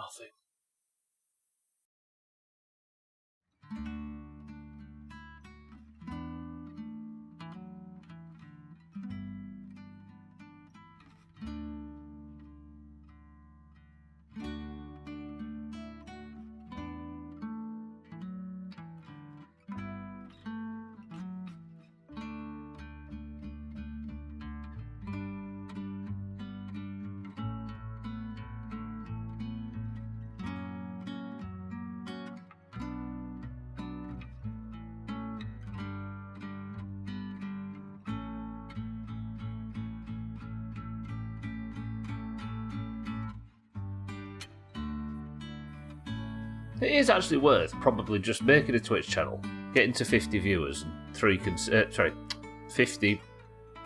nothing. It is actually worth probably just making a Twitch channel, getting to 50 viewers and 50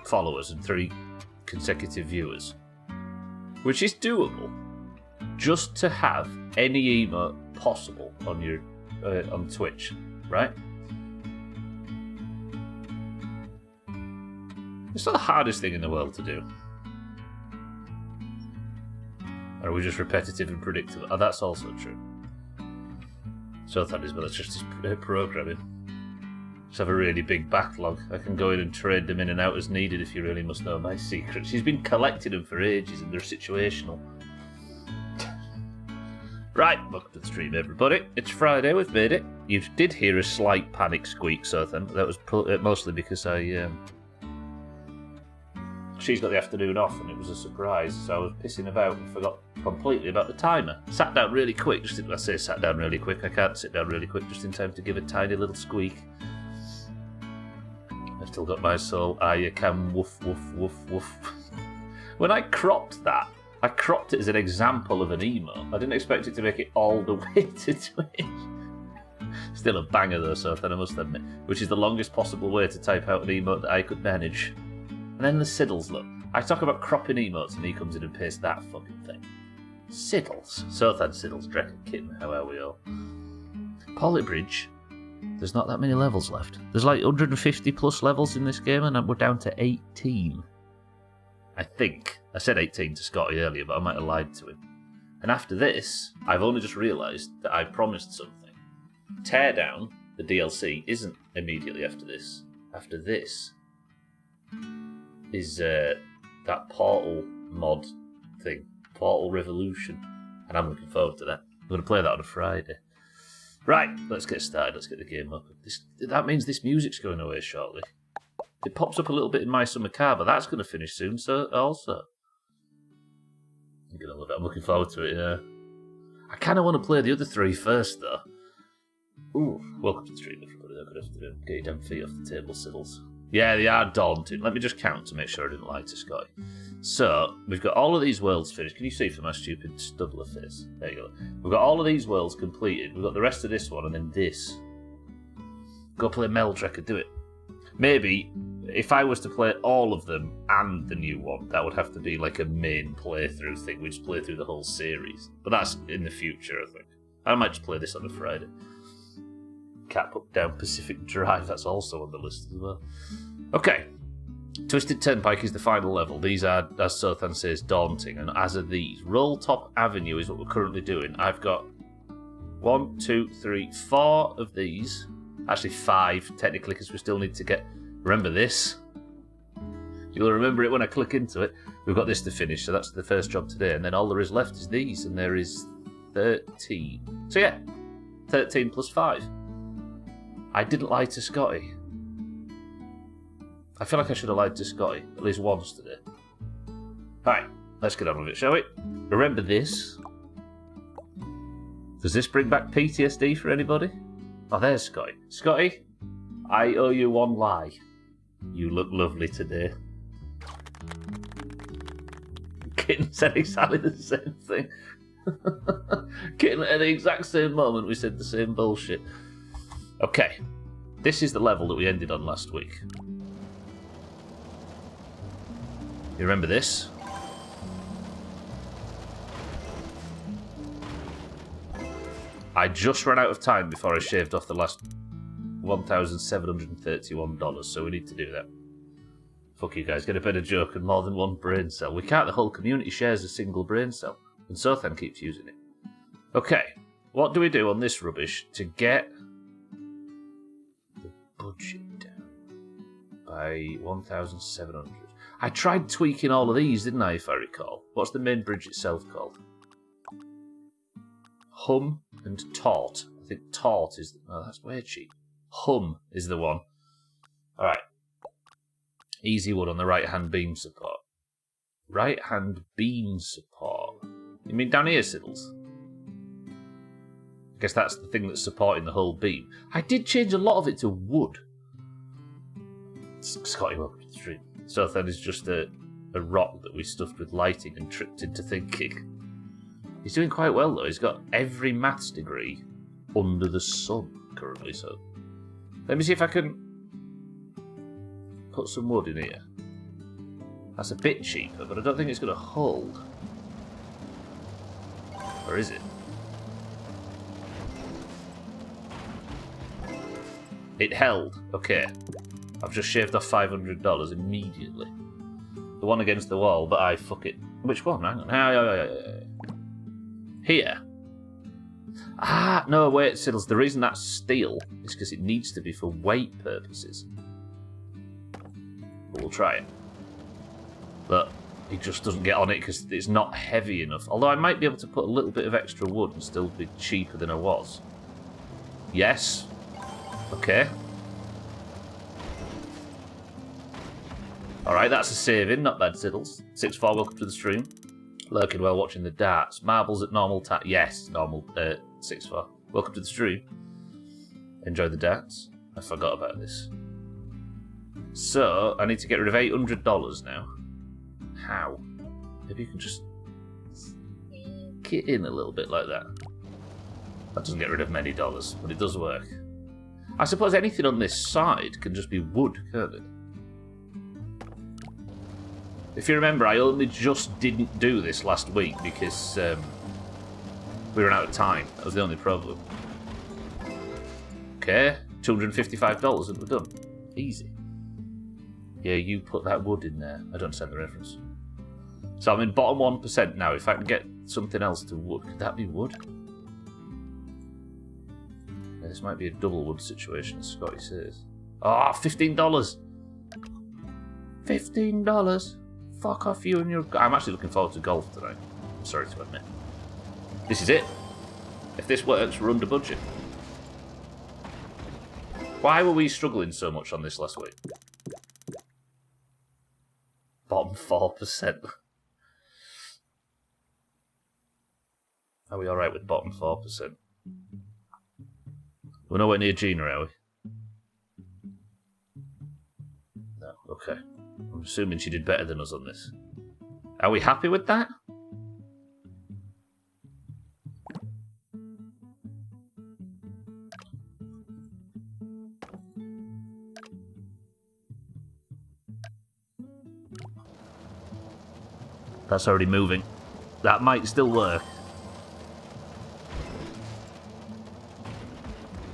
followers and 3 consecutive viewers, which is doable, just to have any emote possible on your on Twitch, right? It's not the hardest thing in the world to do. Or are we just repetitive and predictable? Oh, that's also true. So that is, but that's just programming. Just have a really big backlog. I can go in and trade them in and out as needed if you really must know my secret. She's been collecting them for ages and they're situational. Right, welcome to the stream, everybody. It's Friday, we've made it. You did hear a slight panic squeak, so then that was mostly because she's got the afternoon off and it was a surprise, so I was pissing about and forgot completely about the timer. Sat down really quick, I say sat down really quick, I can't sit down really quick just in time to give a tiny little squeak. I've still got my soul, I can woof woof woof woof. When I cropped that, I cropped it as an example of an emote. I didn't expect it to make it all the way to Twitch. Still a banger though, so I must admit, which is the longest possible way to type out an emote that I could manage. And then the Siddles, look. I talk about cropping emotes and he comes in and pastes that fucking thing. Siddles. So than Siddles, Drek and Kitten, how are we all? Polybridge, there's not that many levels left. There's like 150 plus levels in this game and we're down to 18. I think. I said 18 to Scotty earlier, but I might have lied to him. And after this, I've only just realised that I promised something. Teardown, the DLC, isn't immediately after this. After this is that Portal mod thing, Portal Revolution, and I'm looking forward to that. I'm going to play that on a Friday. Right, let's get started. Let's get the game up. That means this music's going away shortly. It pops up a little bit in My Summer Car, but that's going to finish soon. So also, I'm looking forward to it. Yeah, I kind of want to play the other 3 first, though. Ooh, welcome to the stream, everybody. I'm going to have to get your damn feet off the table, Siddles. Yeah, they are daunting. Let me just count to make sure I didn't lie to Scotty. So, we've got all of these worlds finished. Can you see from my stupid stubbler face? There you go. We've got all of these worlds completed. We've got the rest of this one and then this. Go play Meldrek and do it. Maybe, if I was to play all of them and the new one, that would have to be like a main playthrough thing. We'd just play through the whole series. But that's in the future, I think. I might just play this on a Friday. Cat Put Down Pacific Drive, that's also on the list as well. Okay, Twisted Turnpike is the final level. These are, as Sothan says, daunting, and as are these. Roll Top Avenue is what we're currently doing. I've got 1, 2, 3, 4 of these. Actually 5, technically, because we still need to get... Remember this? You'll remember it when I click into it. We've got this to finish, so that's the first job today, and then all there is left is these, and there is 13. So yeah, 13 plus 5. I didn't lie to Scotty. I feel like I should have lied to Scotty at least once today. Alright, let's get on with it, shall we? Remember this? Does this bring back PTSD for anybody? Oh, there's Scotty. Scotty, I owe you one lie. You look lovely today. Kitten said exactly the same thing. Kitten, at the exact same moment, we said the same bullshit. Okay, this is the level that we ended on last week. You remember this? I just ran out of time before I shaved off the last $1,731, so we need to do that. Fuck you guys, get a better joke and more than one brain cell. We can't, the whole community shares a single brain cell, and Sothan keeps using it. Okay, what do we do on this rubbish to get the budget down by 1,700? I tried tweaking all of these, didn't I, if I recall? What's the main bridge itself called? Hum and Taut. I think Taut is... Oh, that's way cheap. Hum is the one. Alright. Easy wood on the right-hand beam support. Right-hand beam support. You mean down here, Siddles? I guess that's the thing that's supporting the whole beam. I did change a lot of it to wood. Scotty, welcome to the stream. So then is just a rock that we stuffed with lighting and tricked into thinking. He's doing quite well, though. He's got every maths degree under the sun currently, so... Let me see if I can put some wood in here. That's a bit cheaper, but I don't think it's going to hold. Or is it? It held. Okay. I've just shaved off $500 immediately. The one against the wall, but I fuck it. Which one? Hang on. Here. Ah, no, wait, Siddles. The reason that's steel is because it needs to be for weight purposes. But we'll try it. But he just doesn't get on it because it's not heavy enough. Although I might be able to put a little bit of extra wood and still be cheaper than I was. Yes. Okay. Alright, that's a saving. Not bad, Siddles. 6-4, welcome to the stream. Lurking well, watching the darts. Marbles at normal yes, normal 6-4. Welcome to the stream. Enjoy the darts. I forgot about this. So, I need to get rid of $800 now. How? Maybe you can just get in a little bit like that. That doesn't get rid of many dollars, but it does work. I suppose anything on this side can just be wood, can't it? If you remember, I only just didn't do this last week because we ran out of time. That was the only problem. Okay, $255 and we're done. Easy. Yeah, you put that wood in there. I don't understand the reference. So I'm in bottom 1% now. If I can get something else to wood, could that be wood? Yeah, this might be a double wood situation, as Scotty says. Ah, oh, $15! $15! Fuck off you and your... I'm actually looking forward to golf tonight. I'm sorry to admit. This is it. If this works, we're under budget. Why were we struggling so much on this last week? Bottom 4%. Are we alright with bottom 4%? We're nowhere near Gina, are we? No, okay. I'm assuming she did better than us on this. Are we happy with that? That's already moving. That might still work.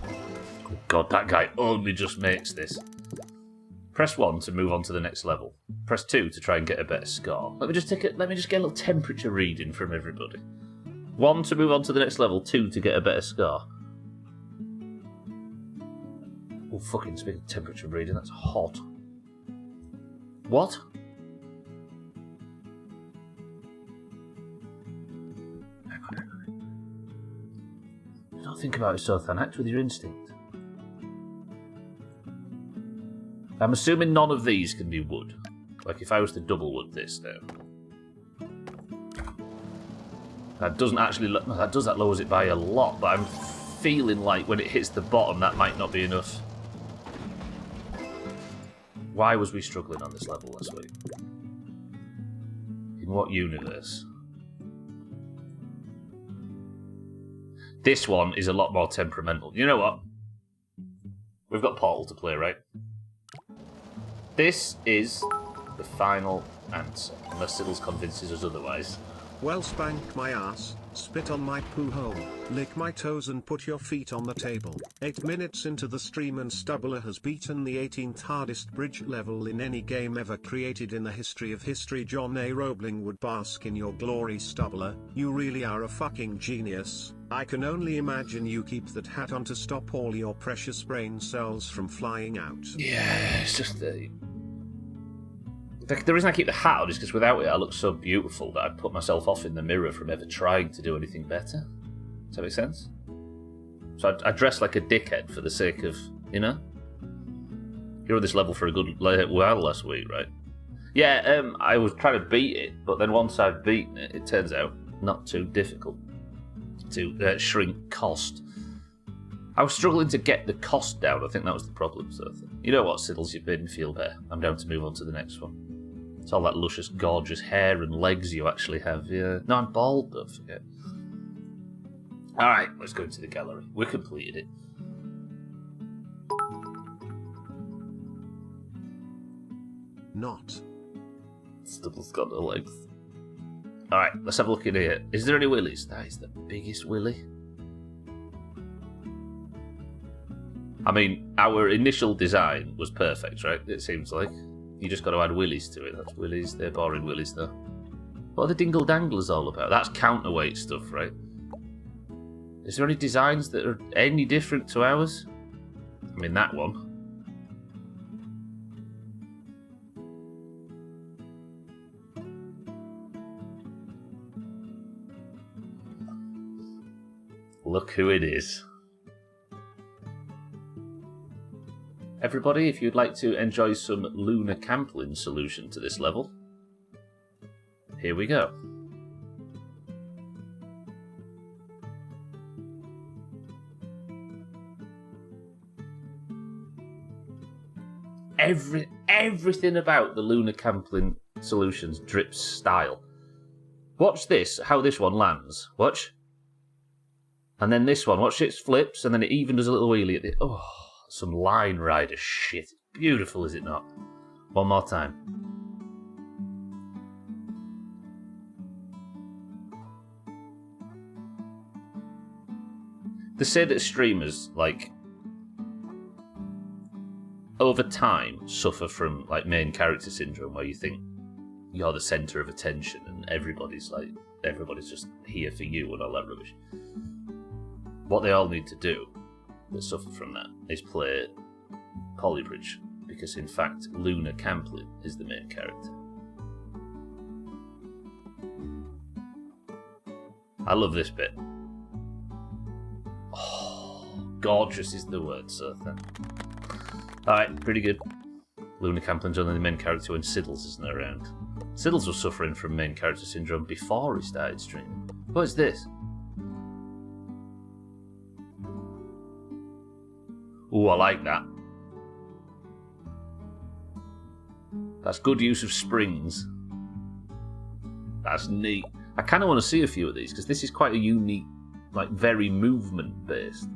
Oh God, that guy only just makes this. Press 1 to move on to the next level. Press 2 to try and get a better score. Let me just get a little temperature reading from everybody. 1 to move on to the next level, 2 to get a better score. Oh, fucking speaking of temperature reading, that's hot. What? Don't think about it, Sothan. Act with your instinct. I'm assuming none of these can be wood. Like if I was to double wood this now. That doesn't actually... No, that lowers it by a lot, but I'm feeling like when it hits the bottom that might not be enough. Why was we struggling on this level last week? In what universe? This one is a lot more temperamental. You know what? We've got Portal to play, right? This is the final answer, unless Siddles convinces us otherwise. Well, spank my ass. Spit on my poo hole, lick my toes and put your feet on the table. 8 minutes into the stream and Stubbler has beaten the 18th hardest bridge level in any game ever created in the history of history. John A. Roebling would bask in your glory, Stubbler. You really are a fucking genius. I can only imagine you keep that hat on to stop all your precious brain cells from flying out. Yeah, it's just the reason I keep the hat on is because without it I look so beautiful that I put myself off in the mirror from ever trying to do anything better. Does that make sense? So I dress like a dickhead for the sake of, you know? You're on this level for a good while last week, right? Yeah, I was trying to beat it, but then once I've beaten it, it turns out not too difficult to shrink cost. I was struggling to get the cost down. I think that was the problem. So you know what, Siddles, you've made me feel better. I'm down to move on to the next one. It's all that luscious, gorgeous hair and legs you actually have. Yeah. No, I'm bald, don't forget. Alright, let's go into the gallery. We completed it. Not. Stubble's got no legs. Alright, let's have a look in here. Is there any willies? That is the biggest willy. I mean, our initial design was perfect, right? It seems like. You just got to add willies to it. That's willies. They're boring willies, though. What are the dingle danglers all about? That's counterweight stuff, right? Is there any designs that are any different to ours? I mean, that one. Look who it is. Everybody, if you'd like to enjoy some lunar Camplin solution to this level, here we go. Everything about the lunar Camplin solutions drips style. Watch this, how this one lands. Watch. And then this one, watch it flips, and then it even does a little wheelie at the... Oh, some line rider shit. Beautiful, is it not? One more time. They say that streamers, like, over time, suffer from, like, main character syndrome, where you think you're the centre of attention and everybody's just here for you and all that rubbish. What they all need to do that suffer from that is play Polybridge, because in fact Lunar Camplin is the main character. I love this bit. Oh, gorgeous is the word, sir. Alright, pretty good. Lunar Camplin's only the main character when Siddles isn't around. Siddles was suffering from main character syndrome before he started streaming. What is this? Ooh, I like that. That's good use of springs. That's neat. I kind of want to see a few of these, because this is quite a unique, like, very movement-based. So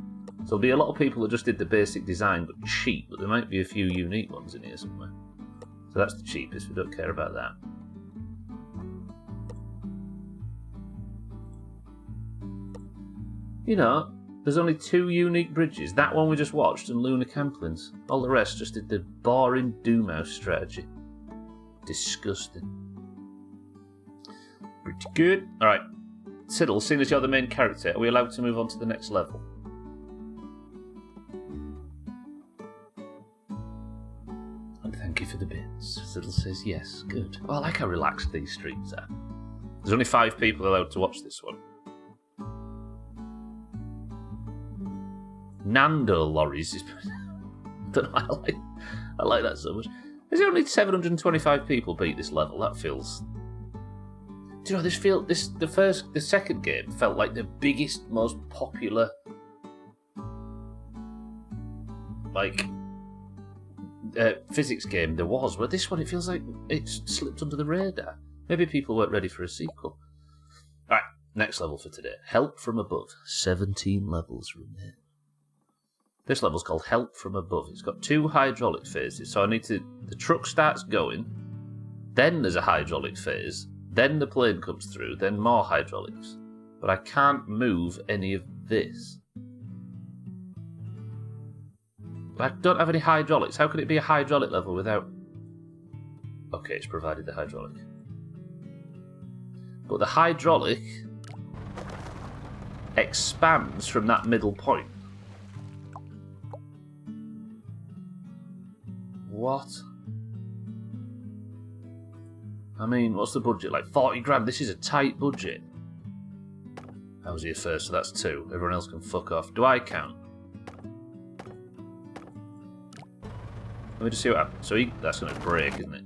there'll be a lot of people that just did the basic design, but cheap, but there might be a few unique ones in here somewhere. So that's the cheapest, we don't care about that. You know, there's only 2 unique bridges. That one we just watched and Lunar Camplin's. All the rest just did the boring Doomhaus strategy. Disgusting. Pretty good. Alright. Siddle, seeing as you're the main character, are we allowed to move on to the next level? And thank you for the bits. Siddle says yes. Good. Well, I like how relaxed these streams are. There's only 5 people allowed to watch this one. Nando lorries is... I don't know, I like that so much. There's only 725 people beat this level. That feels... Do you know, the second game felt like the biggest, most popular, like, physics game there was. But this one, it feels like it's slipped under the radar. Maybe people weren't ready for a sequel. Alright, next level for today. Help from Above. 17 levels remain. This level's called Help from Above. It's got 2 hydraulic phases, so the truck starts going, then there's a hydraulic phase, then the plane comes through, then more hydraulics. But I can't move any of this. I don't have any hydraulics. How could it be a hydraulic level without... Okay, it's provided the hydraulic. But the hydraulic expands from that middle point. What? I mean, what's the budget? Like 40 grand? This is a tight budget. I was here first, so that's 2. Everyone else can fuck off. Do I count? Let me just see what happens. So that's going to break, isn't it?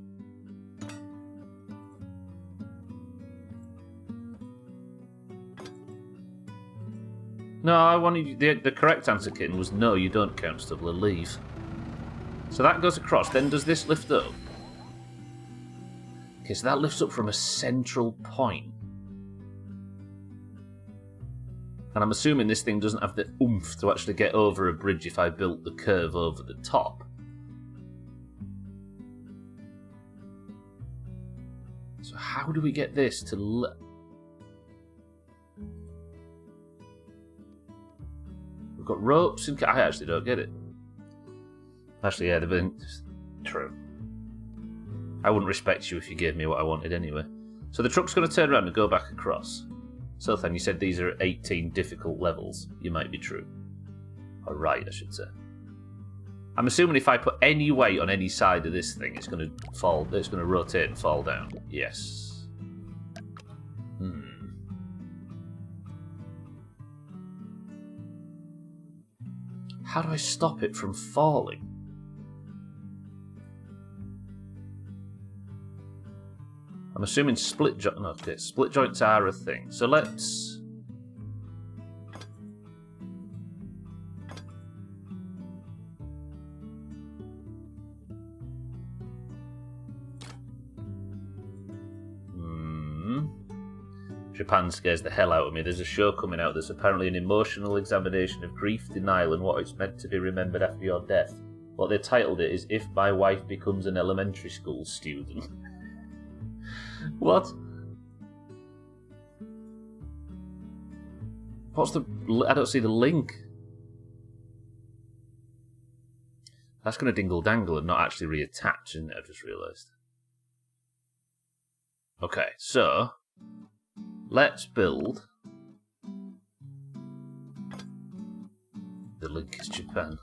No, I wanted the correct answer, Kitten, was no, you don't count Stubbler. Leave. So that goes across. Then does this lift up? Okay, so that lifts up from a central point. And I'm assuming this thing doesn't have the oomph to actually get over a bridge if I built the curve over the top. So how do we get this to... We've got ropes and... I actually don't get it. Actually, yeah, they've been... True. I wouldn't respect you if you gave me what I wanted anyway. So the truck's going to turn around and go back across. So then you said these are 18 difficult levels. You might be true. Or right, I should say. I'm assuming if I put any weight on any side of this thing, it's going to fall. It's going to rotate and fall down. Yes. How do I stop it from falling? I'm assuming split joints. No, okay, split joints are a thing. So let's. Japan scares the hell out of me. There's a show coming out that's apparently an emotional examination of grief, denial, and what it's meant to be remembered after your death. What they titled it is If My Wife Becomes an Elementary School Student. What? What's the... I don't see the link. That's going to dingle-dangle and not actually reattach, isn't it? I've just realised. Okay, so... Let's build... The link is Japan.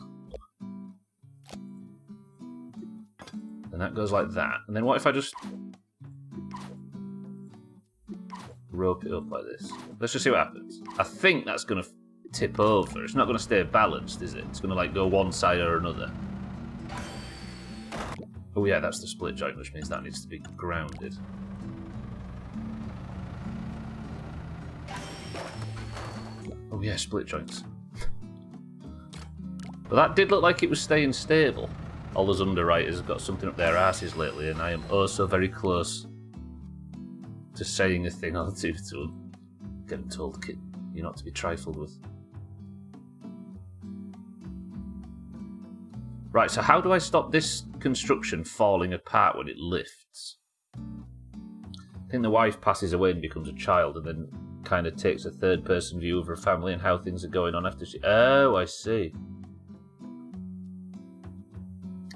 And that goes like that. And then what if I just... rope it up like this? Let's just see what happens. I think that's going to tip over. It's not going to stay balanced, is it? It's going to like go one side or another. Oh yeah, that's the split joint, which means that needs to be grounded. Oh yeah, split joints. But that did look like it was staying stable. All those underwriters have got something up their asses lately, and I am oh so very close to saying a thing or two to them. Getting told, kid, you're not to be trifled with. Right, so how do I stop this construction falling apart when it lifts? I think the wife passes away and becomes a child, and then kind of takes a third-person view of her family and how things are going on after she... Oh, I see.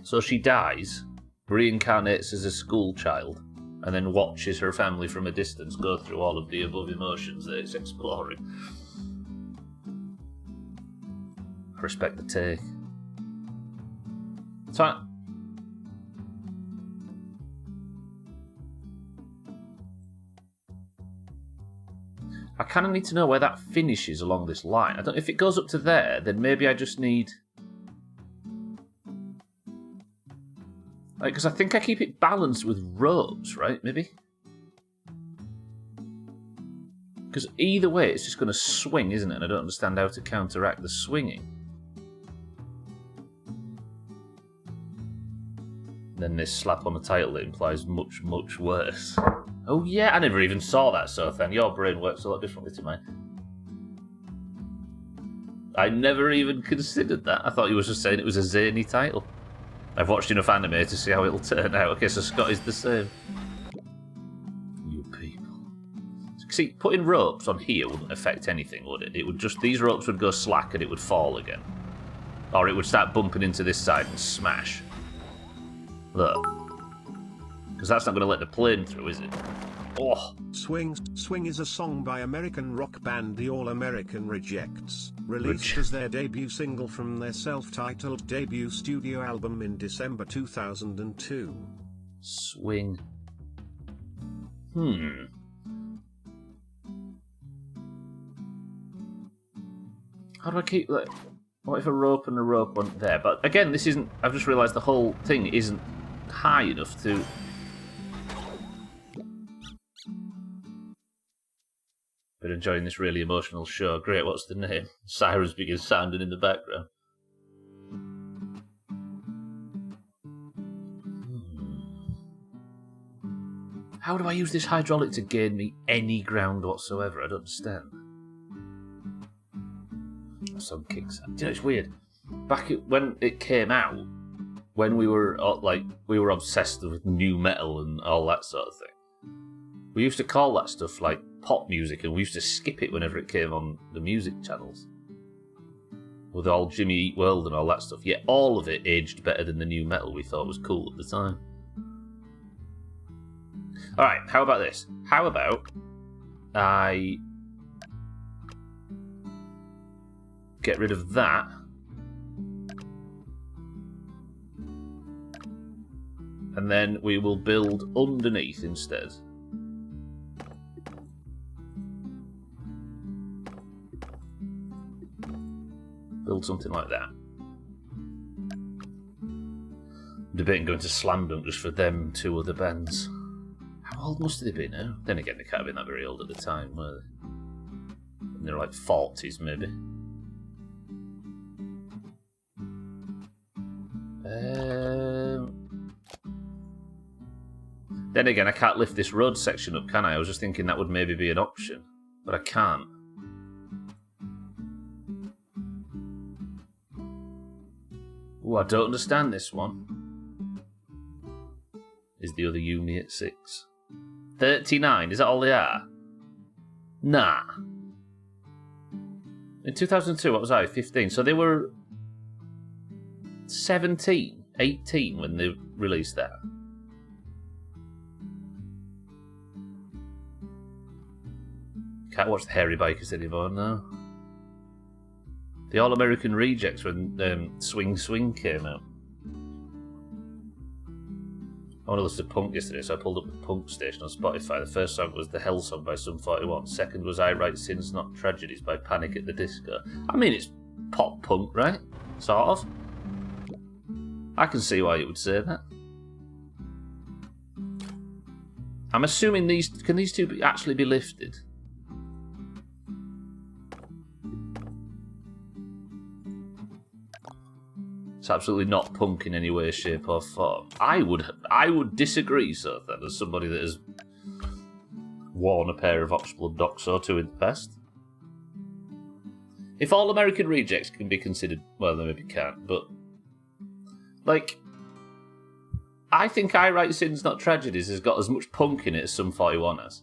So she dies, reincarnates as a school child, and then watches her family from a distance go through all of the above emotions that it's exploring. Respect the take. So I kind of need to know where that finishes along this line. I don't. If it goes up to there, then maybe I just need... Because I think I keep it balanced with ropes, right? Maybe? Because either way, it's just going to swing, isn't it? And I don't understand how to counteract the swinging. Then this slap on the title that implies much, much worse. Oh yeah, I never even saw that, so then your brain works a lot differently to mine. I never even considered that. I thought you were just saying it was a zany title. I've watched enough anime to see how it'll turn out. Okay, so Scott is the same. You people. See, putting ropes on here wouldn't affect anything, would it? It would just... These ropes would go slack and it would fall again. Or it would start bumping into this side and smash. Look. Because that's not going to let the plane through, is it? Oh. Swing is a song by American rock band The All American Rejects, released as their debut single from their self-titled debut studio album in December 2002. Swing. How do I keep... Like, what if a rope and a rope went there? But again, this isn't... I've just realised the whole thing isn't high enough to... Been enjoying this really emotional show. Great, what's the name? Sirens begin sounding in the background. How do I use this hydraulic to gain me any ground whatsoever? I don't understand. Some kicks. Do you know, it's weird. Back when it came out, when we were obsessed with new metal and all that sort of thing, we used to call that stuff like pop music, and we used to skip it whenever it came on the music channels. With all Jimmy Eat World and all that stuff. Yet all of it aged better than the new metal we thought was cool at the time. Alright, how about this? How about I get rid of that, and then we will build underneath instead. Build something like that. I'm debating going to Slam Dunk just for them two other bands. How old must they be now? Then again, they can't have been that very old at the time, were they? And they're like 40s, maybe. Then again, I can't lift this road section up, can I? I was just thinking that would maybe be an option, but I can't. Oh, I don't understand this one. Is the other Yumi at 6? 39, is that all they are? Nah. In 2002, what was I? 15. So they were 17, 18 when they released that. Can't watch the Hairy Bikers anymore now. The All American Rejects when Swing Swing came out. I want to listen to punk yesterday, so I pulled up the punk station on Spotify. The first song was The Hell Song by Sum 41. Second was I Write Sins Not Tragedies by Panic at the Disco. I mean, it's pop punk, right? Sort of. I can see why you would say that. I'm assuming these... Can these two actually be lifted? It's absolutely not punk in any way, shape or form. I would disagree, so that as somebody that has worn a pair of Oxblood Docs or two in the past. If All American Rejects can be considered, well, they maybe can't, but like, I think I Write Sins Not Tragedies has got as much punk in it as Sum 41 has.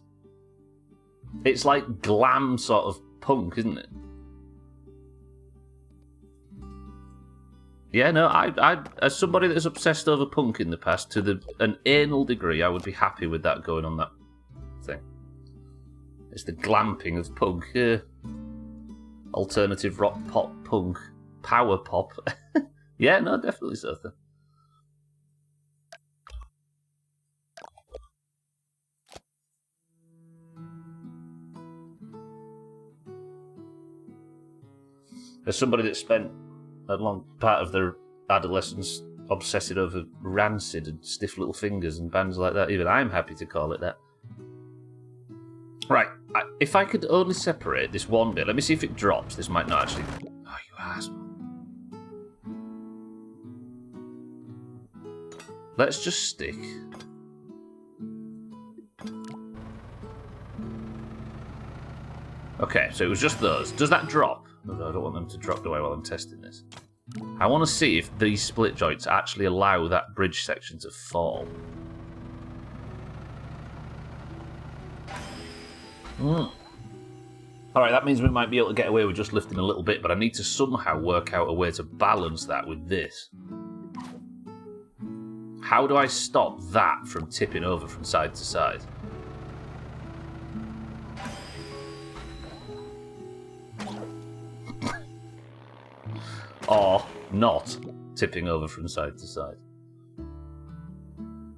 It's like glam sort of punk, isn't it? Yeah, no, I as somebody that's obsessed over punk in the past to an anal degree, I would be happy with that going on that thing. It's the glamping of punk, alternative rock, pop, punk, power pop. Yeah, no, definitely so. As somebody that spent a long part of their adolescence obsessing over Rancid and Stiff Little Fingers and bands like that, even I'm happy to call it that. Right, if I could only separate this one bit, let me see if it drops. This might not actually... Oh, you asshole. Let's just stick... Okay, so it was just those. Does that drop? No, I don't want them to drop away while I'm testing this. I want to see if these split joints actually allow that bridge section to fall. Alright, that means we might be able to get away with just lifting a little bit, but I need to somehow work out a way to balance that with this. How do I stop that from tipping over from side to side? Or not tipping over from side to side.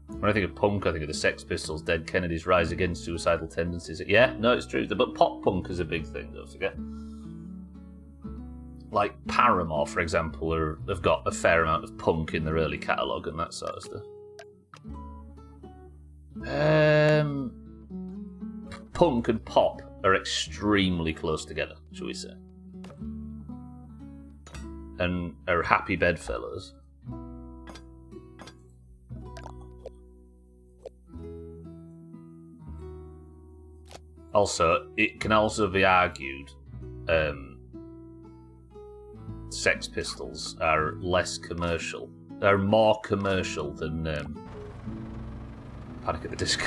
When I think of punk, I think of the Sex Pistols, Dead Kennedys, Rise Against, Suicidal Tendencies. Yeah, no, it's true. But pop punk is a big thing, don't forget. Like Paramore, for example, have got a fair amount of punk in their early catalogue and that sort of stuff. Punk and pop are extremely close together, shall we say. And are happy bedfellows. Also, it can also be argued Sex Pistols are less commercial. They're more commercial than Panic at the Disco.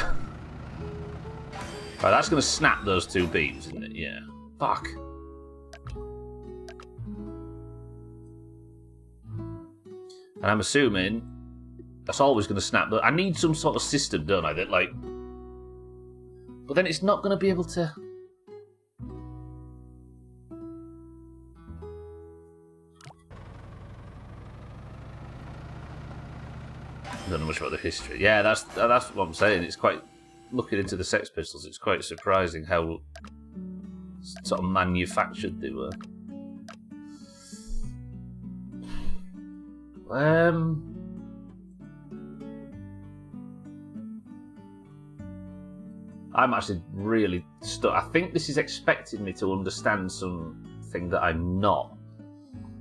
Right, that's going to snap those two beams, isn't it? Yeah. Fuck. And I'm assuming that's always going to snap. I need some sort of system, don't I? That like, but then it's not going to be able to. I don't know much about the history. Yeah, that's what I'm saying. It's quite looking into the Sex Pistols. It's quite surprising how sort of manufactured they were. I'm actually really stuck. I think this is expecting me to understand something that I'm not.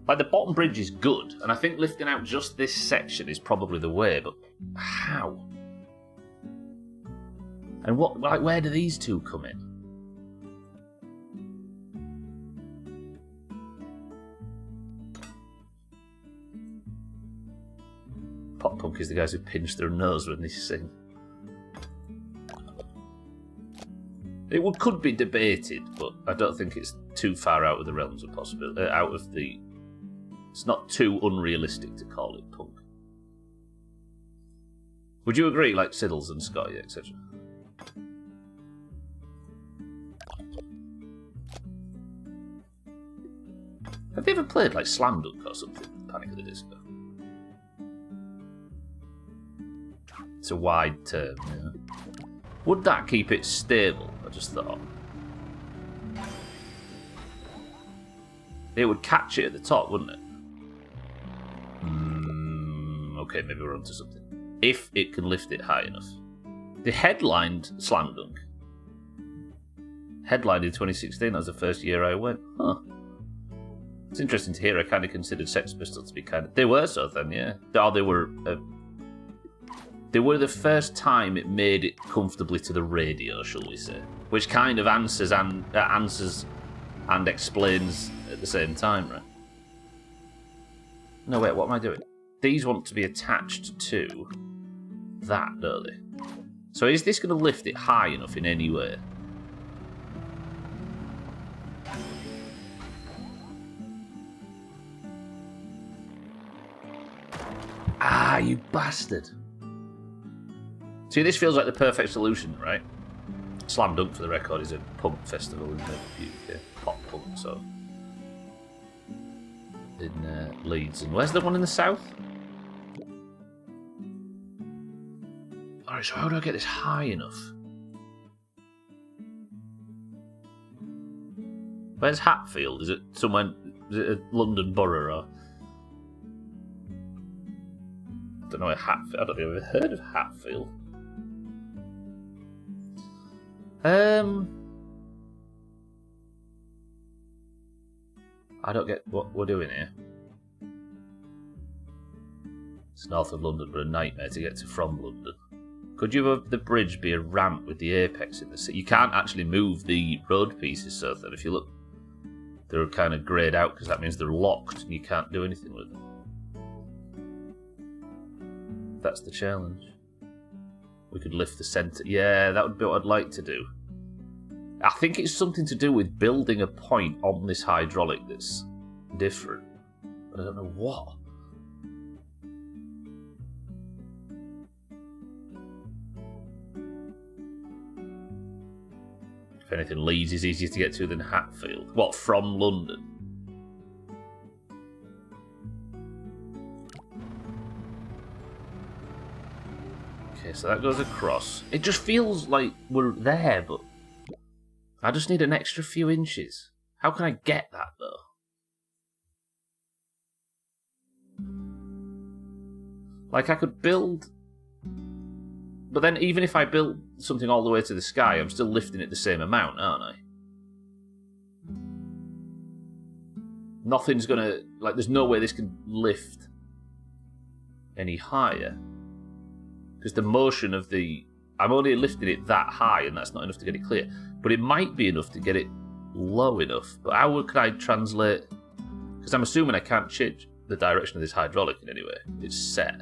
Like, the bottom bridge is good, and I think lifting out just this section is probably the way, but how? And what? Like, where do these two come in? Pop punk is the guys who pinch their nose when they sing. It could be debated, but I don't think it's too far out of the realms of possibility. It's not too unrealistic to call it punk. Would you agree, like Siddles and Scotty, etc.? Have you ever played like Slam Dunk or something? Panic at the Disco. It's a wide term, yeah. Would that keep it stable? I just thought. It would catch it at the top, wouldn't it? Okay, maybe we're onto something. If it can lift it high enough. They headlined Slam Dunk. Headlined in 2016, that was the first year I went. Huh. It's interesting to hear. I kind of considered Sex Pistols to be kind of... They were so then, yeah. Oh, they were the first time it made it comfortably to the radio, shall we say. Which kind of answers and explains at the same time, right? No, wait, what am I doing? These want to be attached to that, don't they? So is this going to lift it high enough in any way? Ah, you bastard. See, this feels like the perfect solution, right? Slam Dunk, for the record, is a punk festival in the UK. Pop punk, so... in Leeds. And where's the one in the south? Alright, so how do I get this high enough? Where's Hatfield? Is it somewhere... Is it a London borough or... I don't know where Hatfield... I don't think I've ever heard of Hatfield. I don't get what we're doing here. It's north of London, but a nightmare to get to from London. Could you have the bridge be a ramp with the apex in the city? You can't actually move the road pieces, so that if you look, they're kind of greyed out because that means they're locked and you can't do anything with them. That's the challenge. We could lift the centre. Yeah, that would be what I'd like to do. I think it's something to do with building a point on this hydraulic that's different. But I don't know what. If anything, Leeds is easier to get to than Hatfield. What, from London? Okay, so that goes across. It just feels like we're there, but I just need an extra few inches. How can I get that, though? Like, I could build... But then, even if I build something all the way to the sky, I'm still lifting it the same amount, aren't I? Nothing's gonna... Like, there's no way this can lift any higher. Because the motion of the... I'm only lifting it that high, and that's not enough to get it clear. But it might be enough to get it low enough. But how could I translate... Because I'm assuming I can't change the direction of this hydraulic in any way. It's set.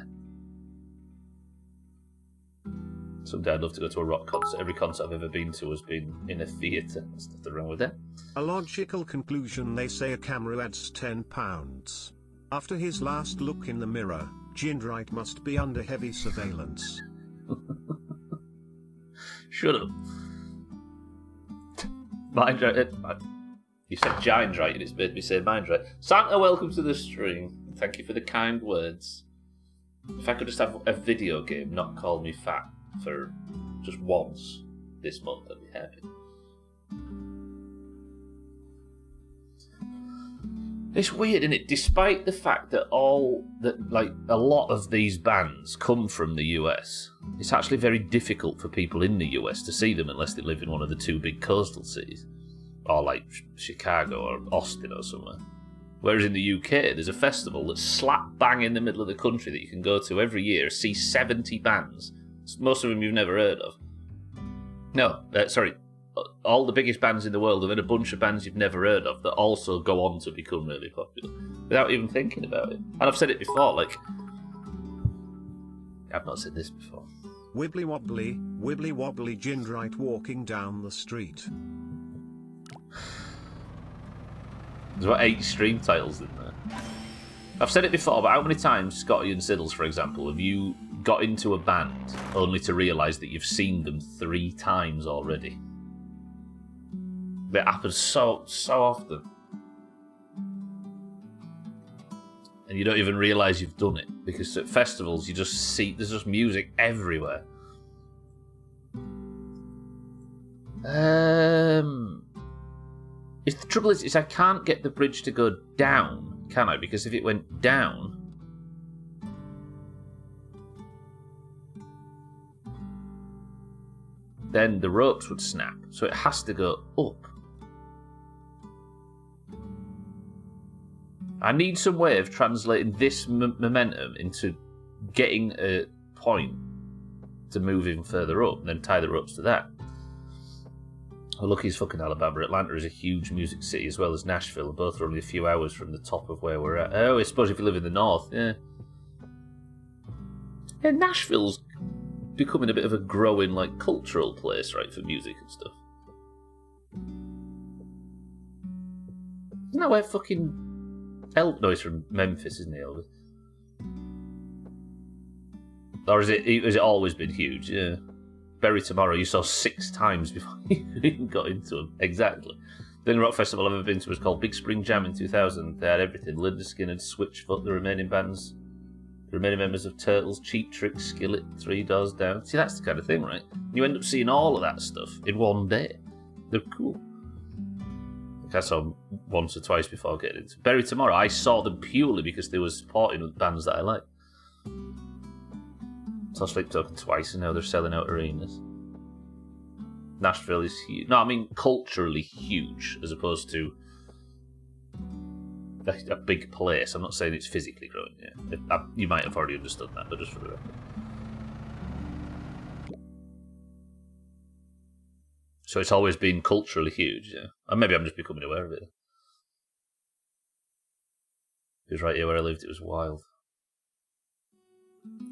Someday I'd love to go to a rock concert. Every concert I've ever been to has been in a theatre. There's nothing wrong with that. A logical conclusion, they say a camera adds £10. After his last look in the mirror, Jindrite must be under heavy surveillance. Shut up. Mindrite. You said Jindrite and it's made me say Mindrite. Santa, welcome to the stream. Thank you for the kind words. If I could just have a video game not call me fat for just once this month, I'd be happy. It's weird, isn't it? Despite the fact that a lot of these bands come from the US, it's actually very difficult for people in the US to see them unless they live in one of the two big coastal cities, or like Chicago or Austin or somewhere. Whereas in the UK, there's a festival that's slap bang in the middle of the country that you can go to every year, see 70 bands, most of them you've never heard of. No, sorry. All the biggest bands in the world, and then a bunch of bands you've never heard of that also go on to become really popular without even thinking about it. And I've said it before, like, I've not said this before. Wibbly wobbly Jindrite walking down the street. There's about 8 stream titles in there. I've said it before, but how many times, Scotty and Siddles, for example, have you got into a band only to realise that you've seen them 3 times already? It happens so often. And you don't even realise you've done it. Because at festivals, you just see, there's just music everywhere. The trouble is I can't get the bridge to go down, can I? Because if it went down... then the ropes would snap. So it has to go up. I need some way of translating this momentum into getting a point to move even further up and then tie the ropes to that. Well, lucky as fucking Alabama. Atlanta is a huge music city as well as Nashville, and both are only a few hours from the top of where we're at. Oh, I suppose if you live in the north, yeah. Yeah, Nashville's becoming a bit of a growing, like, cultural place, right, for music and stuff. Isn't that where fucking... No, he's from Memphis, isn't he, Elvis? Or has it always been huge? Yeah. Bury Tomorrow you saw 6 times before you even got into them. Exactly. The only rock festival I've ever been to was called Big Spring Jam in 2000. They had everything. Linda Skinner, Switchfoot, the remaining members of Turtles, Cheap Trick, Skillet, 3 Doors Down. See, that's the kind of thing, right? You end up seeing all of that stuff in one day. They're cool. I saw them once or twice before getting into Bury Tomorrow. I saw them purely because they were supporting bands that I like. Saw Sleep Token twice, and now they're selling out arenas. Nashville is huge. No, I mean culturally huge, as opposed to a big place. I'm not saying it's physically growing yet. You might have already understood that, but just for the record. So it's always been culturally huge, yeah. And maybe I'm just becoming aware of it. It was right here where I lived, it was wild.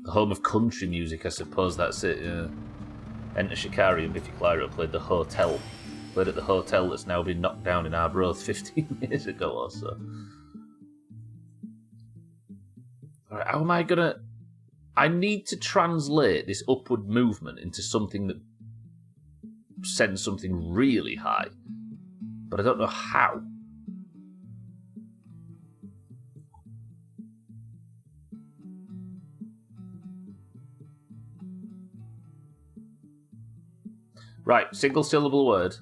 The home of country music, I suppose that's it, yeah. Enter Shikari and Biffy Clyro played the Hotel Played at the hotel that's now been knocked down in Arbroath 15 years ago or so. Alright, how am I gonna... I need to translate this upward movement into something that sends something really high. But I don't know how. Right, single syllable word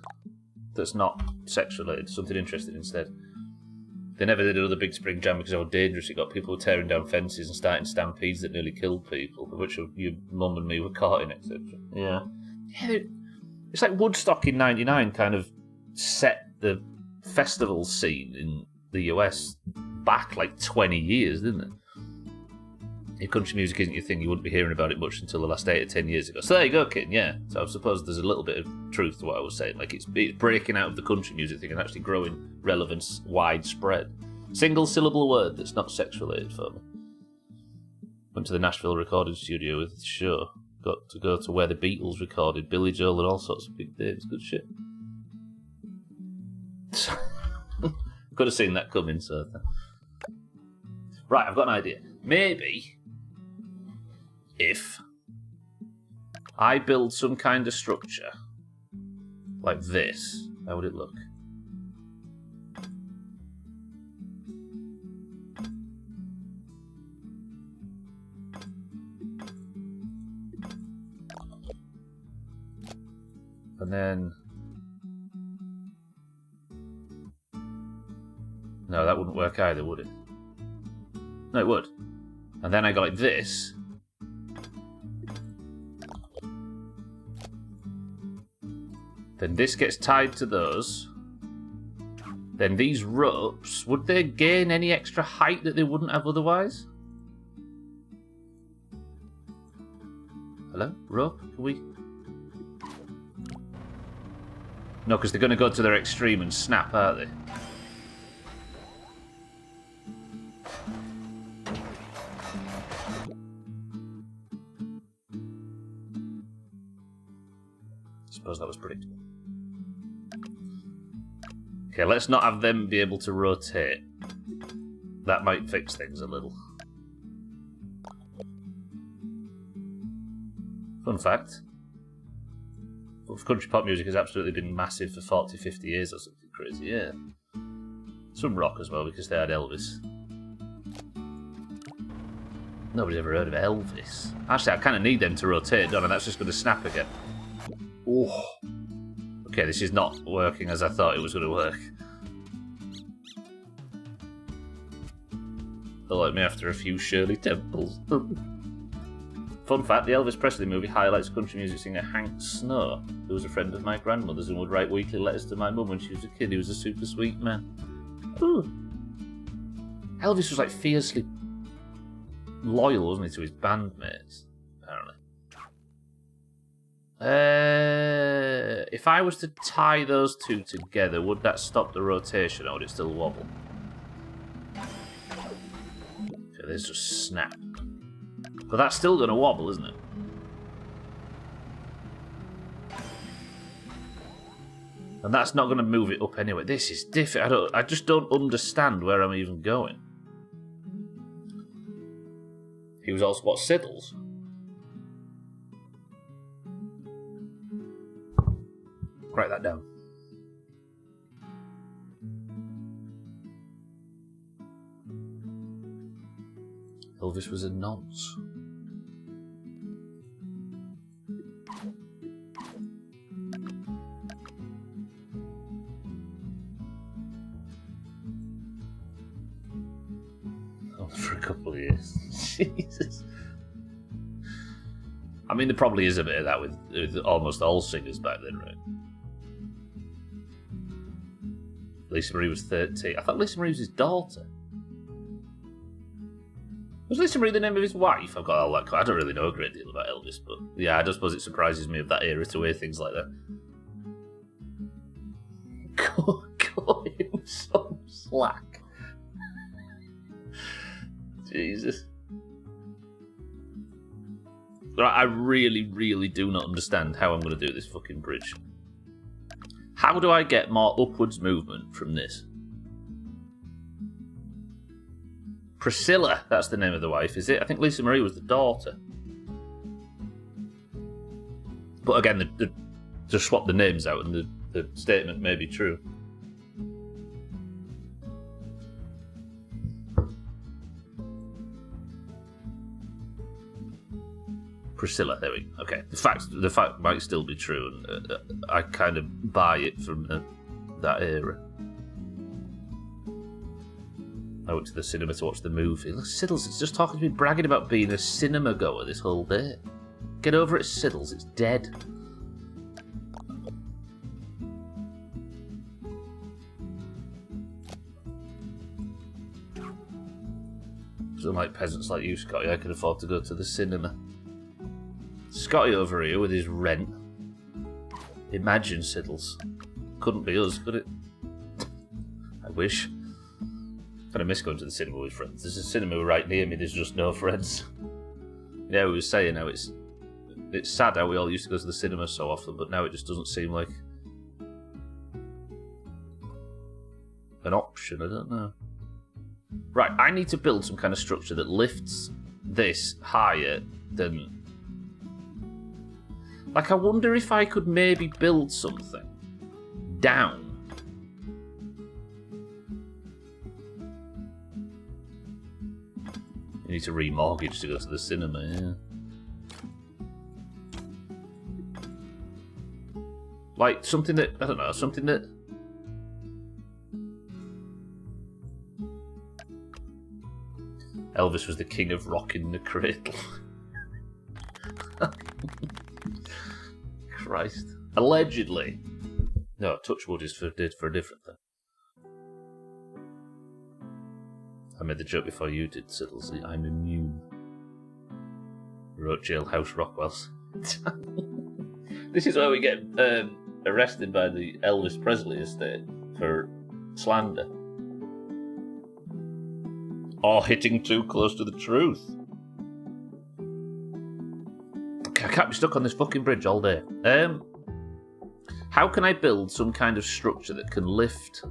that's not sex related, something interesting instead. They never did another big spring jam because of how dangerous it got. People were tearing down fences and starting stampedes that nearly killed people, which your mum and me were caught in, etc. Yeah, it's like Woodstock in '99 kind of set the festival scene in the US back like 20 years, didn't it? If country music isn't your thing, you wouldn't be hearing about it much until the last 8 or 10 years ago. So there you go, kid, yeah. So I suppose there's a little bit of truth to what I was saying. Like, it's breaking out of the country music thing and actually growing relevance widespread. Single syllable word that's not sex related for me. Went to the Nashville recording studio with the show. Got to go to where the Beatles recorded, Billy Joel and all sorts of big names. Good shit. Could have seen that coming, so... Right, I've got an idea. Maybe... if I build some kind of structure like this, how would it look? And then... no, that wouldn't work either, would it? No, it would. And then I go like this. Then this gets tied to those. Then these ropes, would they gain any extra height that they wouldn't have otherwise? Hello? Rope? Can we... no, because they're going to go to their extreme and snap, aren't they? I suppose that was predictable. Okay, let's not have them be able to rotate. That might fix things a little. Fun fact. Country pop music has absolutely been massive for 40, 50 years or something crazy, yeah. Some rock as well, because they had Elvis. Nobody's ever heard of Elvis. Actually, I kind of need them to rotate, don't I? That's just going to snap again. Oh. Okay, this is not working as I thought it was going to work. They'll like me after a few Shirley Temples. Fun fact, the Elvis Presley movie highlights country music singer Hank Snow, who was a friend of my grandmother's and would write weekly letters to my mum when she was a kid. He was a super sweet man. Ooh. Elvis was like fiercely loyal, wasn't he, to his bandmates, apparently. If I was to tie those two together, would that stop the rotation or would it still wobble? Okay, there's just snap. But that's still going to wobble, isn't it? And that's not going to move it up anyway. This is different. I just don't understand where I'm even going. He was also, what, Siddles? Write that down. Elvis was a nonce. For a couple of years. Jesus. I mean, there probably is a bit of that with almost all singers back then, right? Lisa Marie was 13. I thought Lisa Marie was his daughter. Was Lisa Marie the name of his wife? I've got all that. I don't really know a great deal about Elvis, but yeah, I don't suppose it surprises me of that era to wear things like that. Call him some slack. Jesus. Right, I really, really do not understand how I'm going to do this fucking bridge. How do I get more upwards movement from this? Priscilla, that's the name of the wife, is it? I think Lisa Marie was the daughter. But again, they just swap the names out and the statement may be true. Priscilla, there we go. Okay, the fact might still be true, and I kind of buy it from that era. I went to the cinema to watch the movie. Look, Siddles, it's just talking to me, bragging about being a cinema goer this whole day. Get over it, Siddles, it's dead. So like peasants like you, Scotty, I can afford to go to the cinema. Scotty over here with his rent. Imagine, Siddles. Couldn't be us, could it? I wish. Kind of miss going to the cinema with friends. There's a cinema right near me, there's just no friends. Yeah, we were saying how it's sad how we all used to go to the cinema so often, but now it just doesn't seem like an option, I don't know. Right, I need to build some kind of structure that lifts this higher than... Like, I wonder if I could maybe build something down. You need to remortgage to go to the cinema, yeah. Like, something that, I don't know, something that... Elvis was the king of rock in the cradle. Christ. Allegedly. No, Touchwood is for a different thing. I made the joke before you did, Siddles. I'm immune. Wrote Jailhouse Rockwell's. This is where we get arrested by the Elvis Presley estate for slander. Or hitting too close to the truth. I can't be stuck on this fucking bridge all day. How can I build some kind of structure that can lift...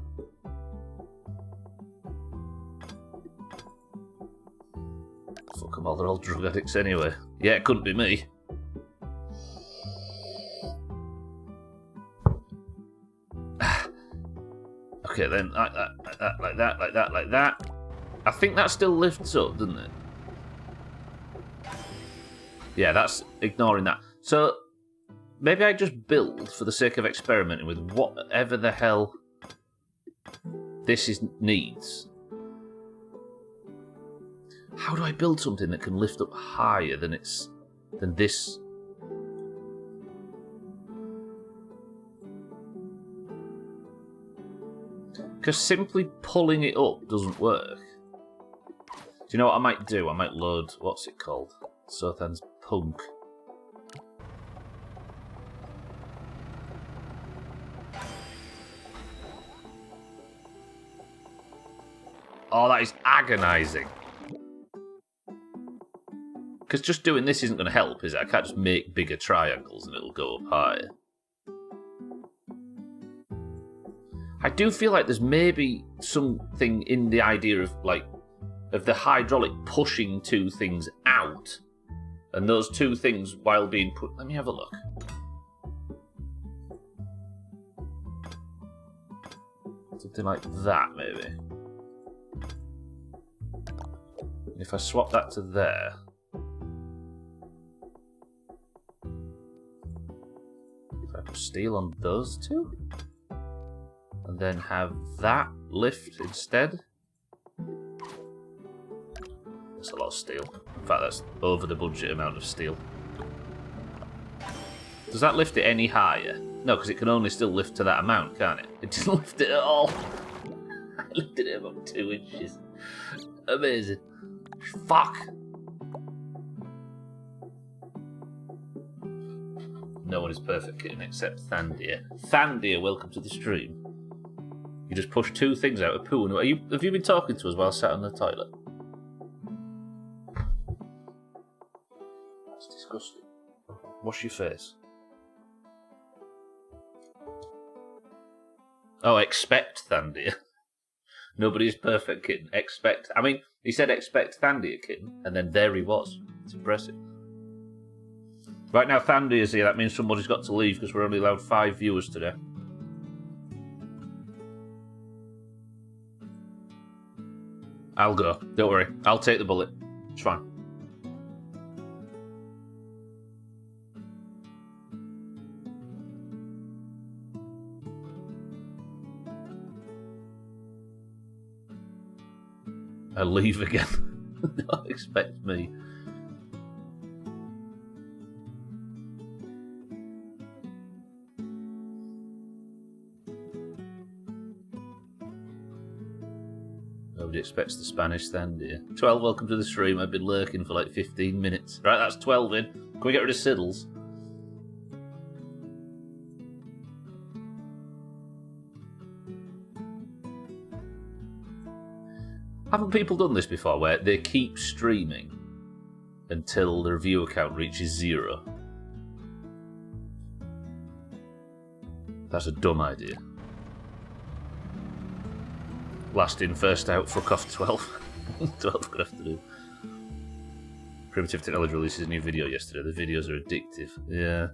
Fuck them all, they're all drug addicts anyway. Yeah, it couldn't be me. Okay, then, like that. I think that still lifts up, doesn't it? Yeah, that's ignoring that. So, maybe I just build for the sake of experimenting with whatever the hell this needs. How do I build something that can lift up higher than this? Because simply pulling it up doesn't work. Do you know what I might do? I might load, what's it called? Sothan's Punk. Oh, that is agonising. Because just doing this isn't going to help, is it? I can't just make bigger triangles and it'll go up higher. I do feel like there's maybe something in the idea of, like, of the hydraulic pushing two things out, and those two things, while being put... Let me have a look. Something like that, maybe. If I swap that to there... If I put steel on those two? And then have that lift instead? That's a lot of steel. In fact, that's over the budget amount of steel. Does that lift it any higher? No, because it can only still lift to that amount, can't it? It didn't lift it at all. I lifted it about 2 inches. Amazing. Fuck. No one is perfect except Thandia. Thandia, welcome to the stream. You just pushed two things out of poo. Have you been talking to us while sat on the toilet? That's disgusting. Wash your face. Oh, expect Thandia. Nobody is perfect, kitten. Expect. I mean, he said expect Thandia, kitten, and then there he was. It's impressive. Right now, Thandia's here. That means somebody's got to leave because we're only allowed 5 viewers today. I'll go. Don't worry. I'll take the bullet. It's fine. I'll leave again. Don't expect me. Nobody expects the Spanish Thandia. 12, welcome to the stream. I've been lurking for like 15 minutes. Right, that's 12 in. Can we get rid of Siddles? Haven't people done this before, where they keep streaming until their viewer count reaches 0? That's a dumb idea. Last in, first out, fuck off 12. 12 gonna have to do. Primitive Technology releases a new video yesterday. The videos are addictive. Yeah.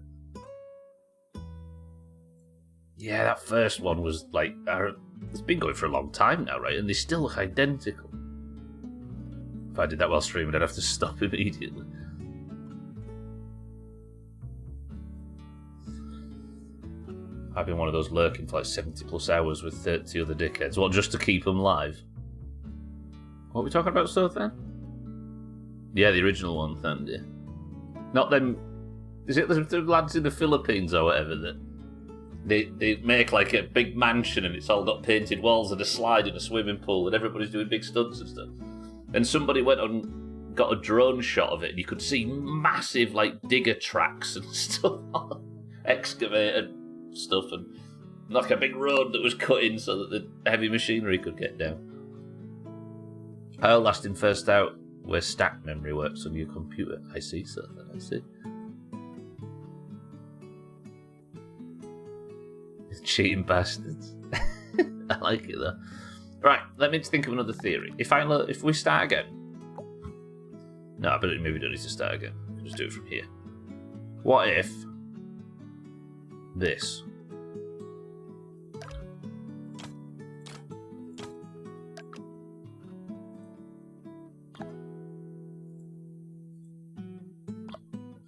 Yeah, that first one was like... It's been going for a long time now, right? And they still look identical. If I did that while streaming, I'd have to stop immediately. I've been one of those lurking for like 70 plus hours with 30 other dickheads. What, just to keep them live? What are we talking about, so then? Yeah, the original one, Thandia. Not them... Is it the lads in the Philippines or whatever that... They make like a big mansion and it's all got painted walls and a slide and a swimming pool and everybody's doing big stunts and stuff. And somebody went on, got a drone shot of it and you could see massive like digger tracks and stuff, excavated stuff, and like a big road that was cut in so that the heavy machinery could get down. How last in first out, where stack memory works on your computer. I see, sir. I see. Cheating bastards. I like it though. Right, let me think of another theory. If we start again. No, I maybe we don't need to start again. Just do it from here. What if this?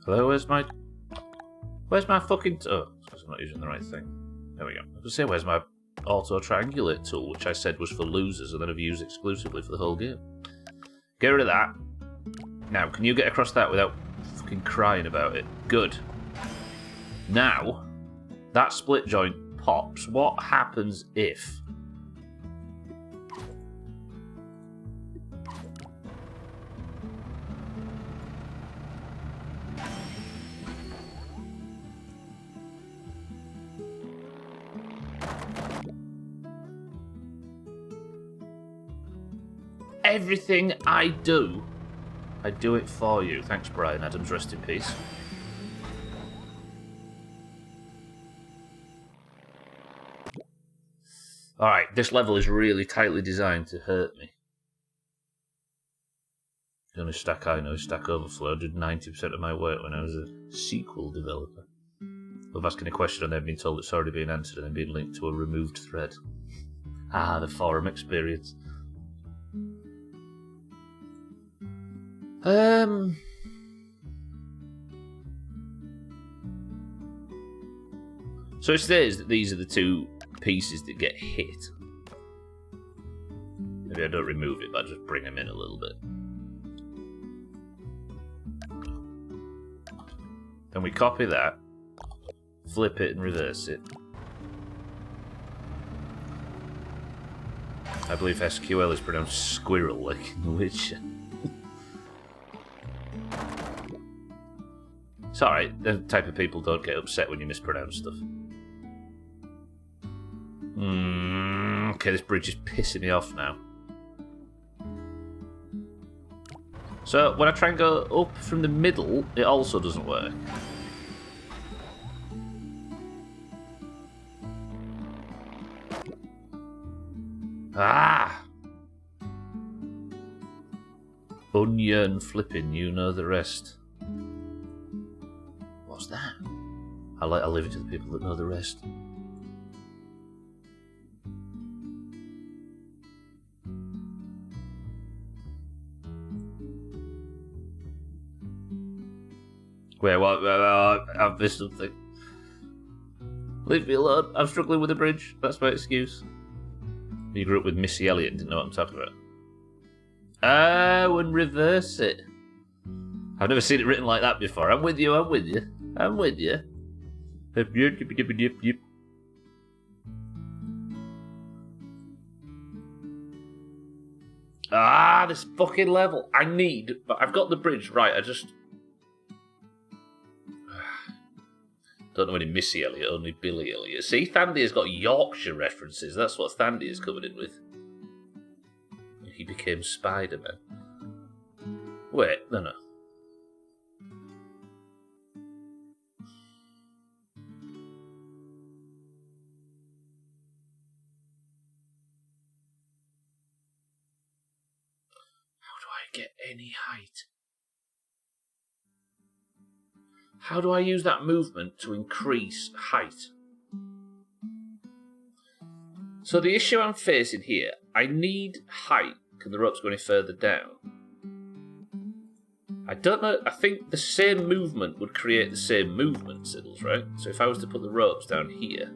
Hello, where's my fucking... Oh, because I'm not using the right thing. There we go. I was going to say, where's my auto-triangulate tool, which I said was for losers, and then I've used exclusively for the whole game. Get rid of that. Now, can you get across that without fucking crying about it? Good. Now, that split joint pops. What happens if... Everything I do it for you. Thanks, Brian Adams. Rest in peace. Alright, this level is really tightly designed to hurt me. The only stack I know is Stack Overflow. I did 90% of my work when I was a sequel developer. Love asking a question and then being told it's already been answered and then being linked to a removed thread. Ah, the forum experience. So it says that these are the two pieces that get hit. Maybe I don't remove it, but I just bring them in a little bit. Then we copy that, flip it and reverse it. I believe SQL is pronounced squirrel, like in The Witcher. It's alright, the type of people don't get upset when you mispronounce stuff. Okay, this bridge is pissing me off now. So, when I try and go up from the middle, it also doesn't work. Ah! Onion flipping, you know the rest. What's that? I'll leave it to the people that know the rest. Wait, what? I've missed something. Leave me alone. I'm struggling with the bridge. That's my excuse. You grew up with Missy Elliott and didn't know what I'm talking about. Oh, and reverse it. I've never seen it written like that before. I'm with you, I'm with you. I'm with you. Ah, this fucking level. But I've got the bridge right. I just don't know any Missy Elliott, only Billy Elliott. See, Thandy has got Yorkshire references. That's what Thandy is covered in with. He became Spider-Man. Wait, no. How do I get any height? How do I use that movement to increase height? So the issue I'm facing here, I need height. Can the ropes go any further down? I don't know. I think the same movement would create the same movement, Siddles, right? So if I was to put the ropes down here.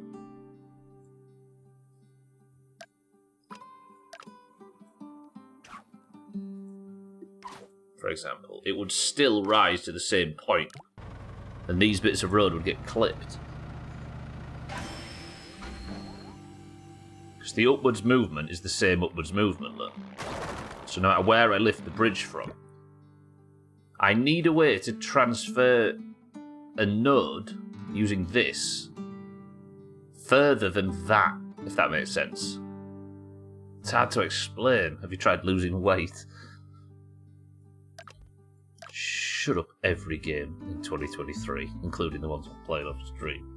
For example, it would still rise to the same point. And these bits of road would get clipped. Because the upwards movement is the same upwards movement, look. So no matter where I lift the bridge from, I need a way to transfer a node using this further than that, if that makes sense. It's hard to explain. Have you tried losing weight? Shut up every game in 2023, including the ones I'm playing off stream.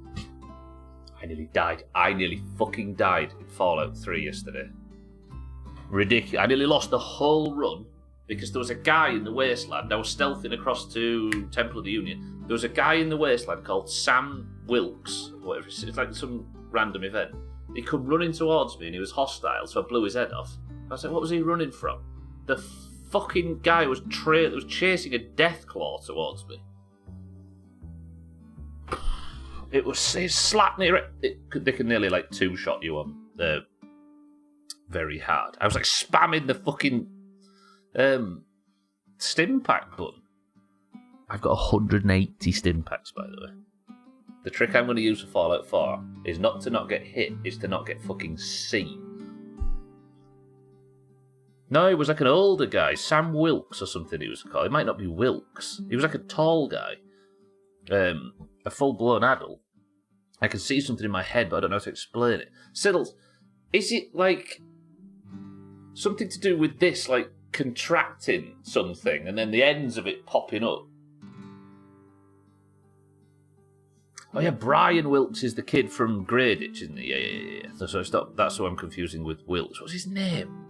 I nearly died. I nearly fucking died in Fallout 3 yesterday. Ridiculous. I nearly lost the whole run because there was a guy in the wasteland. I was stealthing across to Temple of the Union. There was a guy in the wasteland called Sam Wilkes, whatever it's like some random event. He come running towards me and he was hostile, so I blew his head off. I was like, what was he running from? The fucking guy was chasing a deathclaw towards me. It slapped me. They can nearly like two-shot you on very hard. I was like spamming the fucking stim pack button. I've got 180 stim packs, by the way. The trick I'm going to use for Fallout 4 is not to not get hit, is to not get fucking seen. No, he was like an older guy, Sam Wilkes or something he was called. It might not be Wilkes. He was like a tall guy. A full-blown adult. I can see something in my head, but I don't know how to explain it. Siddles, is it like something to do with this, like contracting something and then the ends of it popping up? Oh yeah, Brian Wilkes is the kid from Greyditch, isn't he? Yeah. So that's who I'm confusing with Wilkes. What's his name?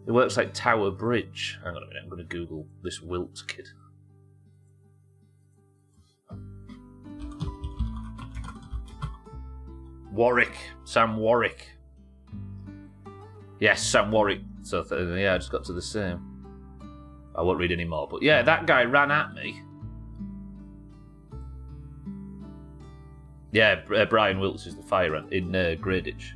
It works like Tower Bridge. Hang on a minute, I'm going to Google this Wilkes kid. Warwick. Sam Warwick. Yes, Sam Warwick. So, yeah, I just got to the same. I won't read any more. But yeah, that guy ran at me. Yeah, Brian Wilkes is the fire ant in Greyditch.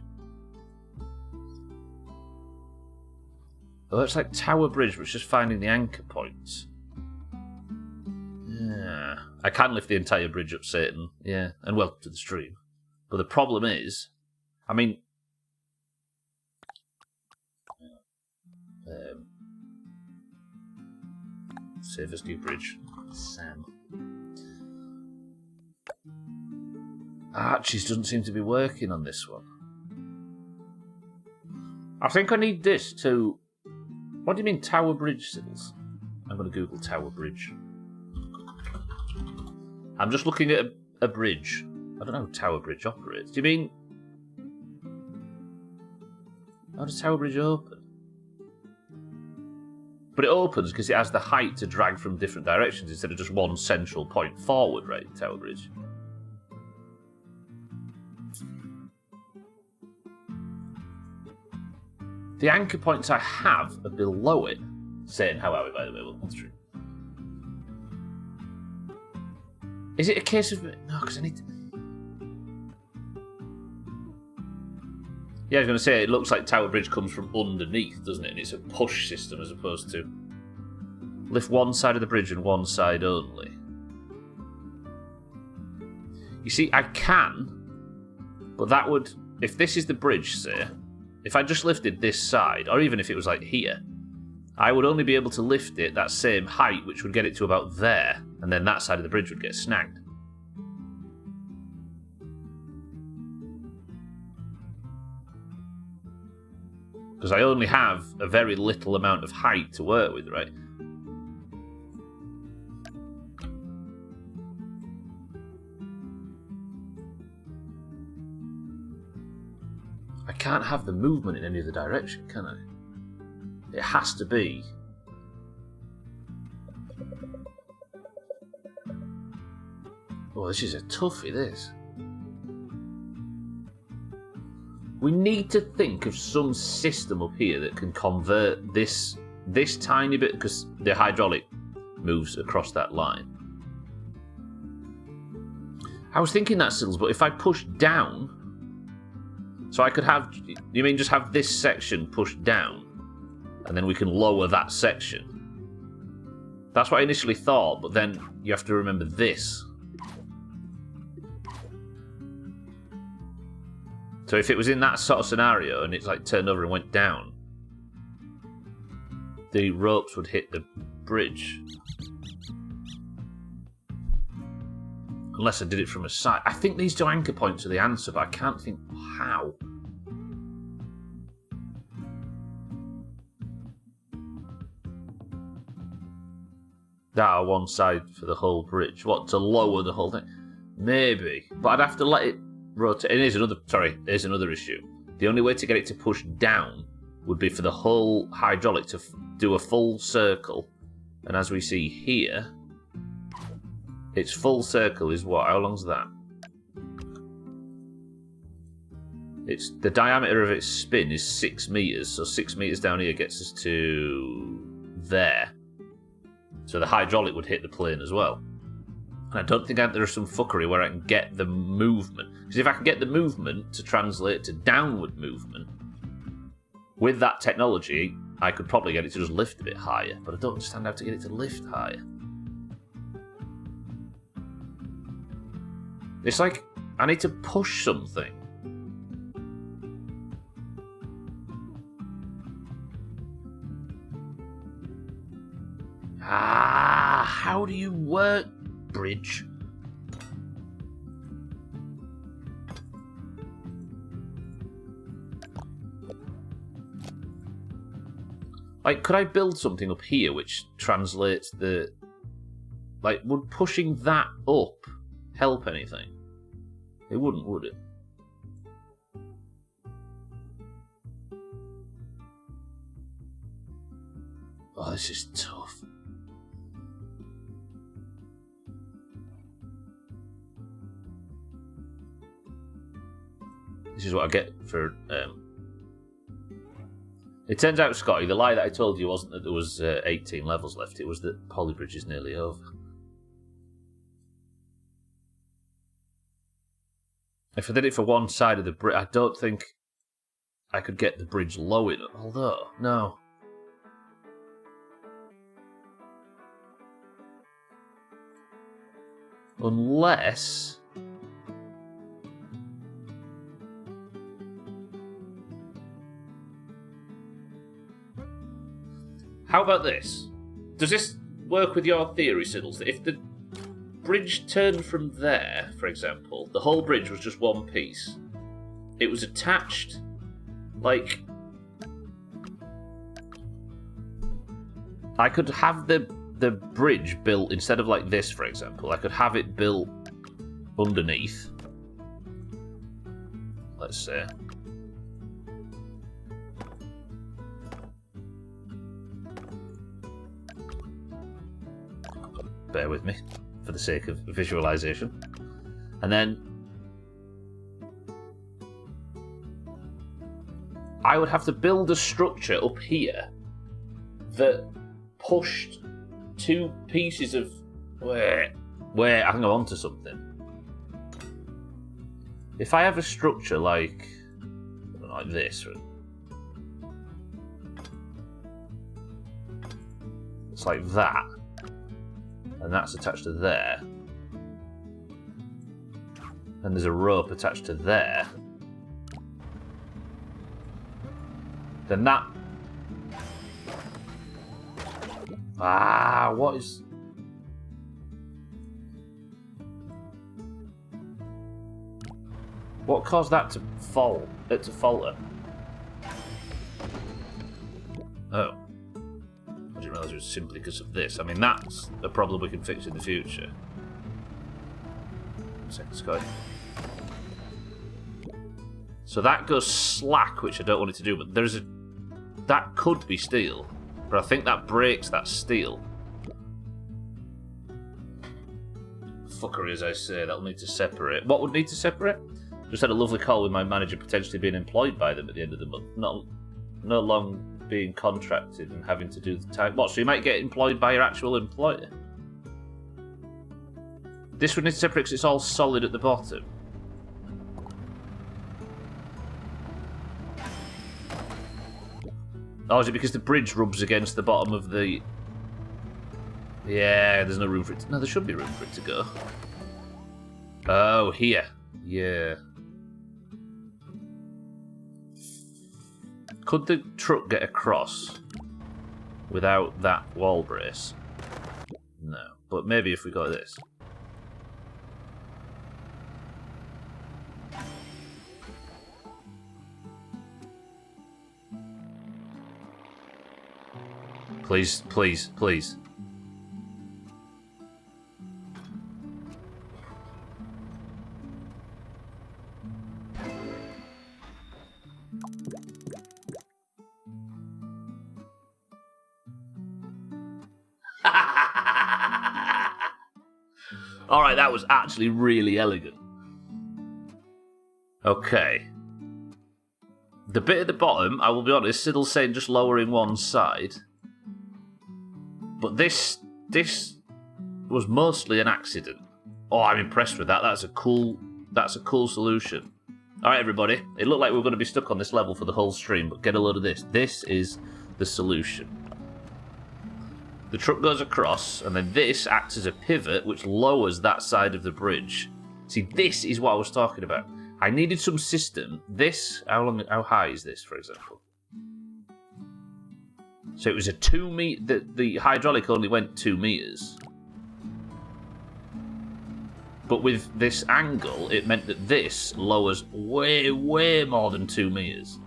Oh, it's like Tower Bridge, but it's just finding the anchor points. Yeah. I can lift the entire bridge up, Satan. Yeah, and welcome to the stream. But the problem is, I mean, save as new bridge. Sam. Archie's doesn't seem to be working on this one. I think I need this to... What do you mean Tower Bridge, Siddles? I'm going to Google Tower Bridge. I'm just looking at a bridge. I don't know how Tower Bridge operates. Do you mean... How does Tower Bridge open? But it opens because it has the height to drag from different directions instead of just one central point forward, right? Tower Bridge. The anchor points I have are below it. Saying how are we, by the way? Well, that's true. Is it a case of... No, because I need to... Yeah, I was going to say, it looks like Tower Bridge comes from underneath, doesn't it? And it's a push system as opposed to lift one side of the bridge and one side only. You see, I can, but that would... If this is the bridge, say, if I just lifted this side, or even if it was like here, I would only be able to lift it that same height, which would get it to about there, and then that side of the bridge would get snagged. Because I only have a very little amount of height to work with, right? I can't have the movement in any other direction, can I? It has to be... Oh, this is a toughie, this. We need to think of some system up here that can convert this tiny bit, because the hydraulic moves across that line. I was thinking that, Sills, but if I push down, so I could have, you mean just have this section pushed down, and then we can lower that section? That's what I initially thought, but then you have to remember this. So if it was in that sort of scenario and it's like turned over and went down, the ropes would hit the bridge. Unless I did it from a side. I think these two anchor points are the answer, but I can't think how. That are one side for the whole bridge. What, to lower the whole thing? Maybe. But I'd have to let it rotate. Here's another issue. The only way to get it to push down would be for the whole hydraulic to do a full circle. And as we see here, its full circle is what? How long's that? It's the diameter of its spin is 6 meters. So 6 meters down here gets us to there. So the hydraulic would hit the plane as well. And I don't think there's some fuckery where I can get the movement. Because if I can get the movement to translate to downward movement, with that technology, I could probably get it to just lift a bit higher. But I don't understand how to get it to lift higher. It's like, I need to push something. How do you work, bridge? Like, could I build something up here which translates the... Like, would pushing that up help anything? It wouldn't, would it? Oh, this is tough. This is what I get for... It turns out, Scotty, the lie that I told you wasn't that there was 18 levels left. It was that Polybridge is nearly over. If I did it for one side of the bridge, I don't think I could get the bridge low enough. Although, no. Unless... How about this? Does this work with your theory, Siddles? That if the bridge turned from there, for example, the whole bridge was just one piece, it was attached, like... I could have the bridge built, instead of like this, for example, I could have it built underneath. Let's say. bear with me for the sake of visualization. And then I would have to build a structure up here that pushed two pieces of... Wait, I can go on to something. If I have a structure like this, it's like that, and that's attached to there, and there's a rope attached to there, then that... what is... What caused that to fall? It to falter? Oh. I didn't realise it was simply because of this. I mean, that's a problem we can fix in the future. Second sky. So that goes slack, which I don't want it to do, but there's a... That could be steel, but I think that breaks that steel. Fuckery, as I say, that'll need to separate. What would need to separate? Just had a lovely call with my manager potentially being employed by them at the end of the month. No long being contracted and having to do the time. What, so you might get employed by your actual employer? This would need to separate because it's all solid at the bottom. Oh, is it because the bridge rubs against the bottom of the... Yeah, there's no room for it to... No, there should be room for it to go. Oh, here. Yeah. Could the truck get across without that wall brace? No, but maybe if we got this. Please, please, please. Alright, that was actually really elegant. Okay. The bit at the bottom, I will be honest, Siddle's saying just lowering one side. But this was mostly an accident. Oh, I'm impressed with that. That's a cool solution. Alright, everybody. It looked like we were going to be stuck on this level for the whole stream, but get a load of this. This is the solution. The truck goes across, and then this acts as a pivot, which lowers that side of the bridge. See, this is what I was talking about. I needed some system. This, how high is this, for example? So it was a 2 meter. The hydraulic only went 2 meters. But with this angle, it meant that this lowers way, way more than 2 meters.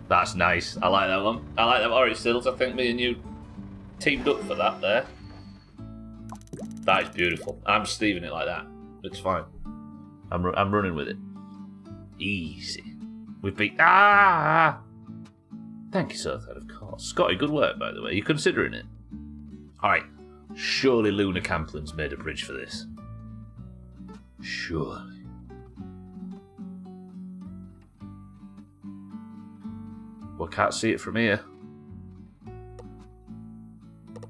That's nice. I like that one. I like that. Alright, Stills, I think me and you teamed up for that there. That is beautiful. I'm just leaving it like that. It's fine. I'm running with it. Easy. We've beat... Ah! Thank you, Sothad, of course. Scotty, good work, by the way. You're considering it. Alright. Surely Luna Camplin's made a bridge for this. Surely. Well, can't see it from here.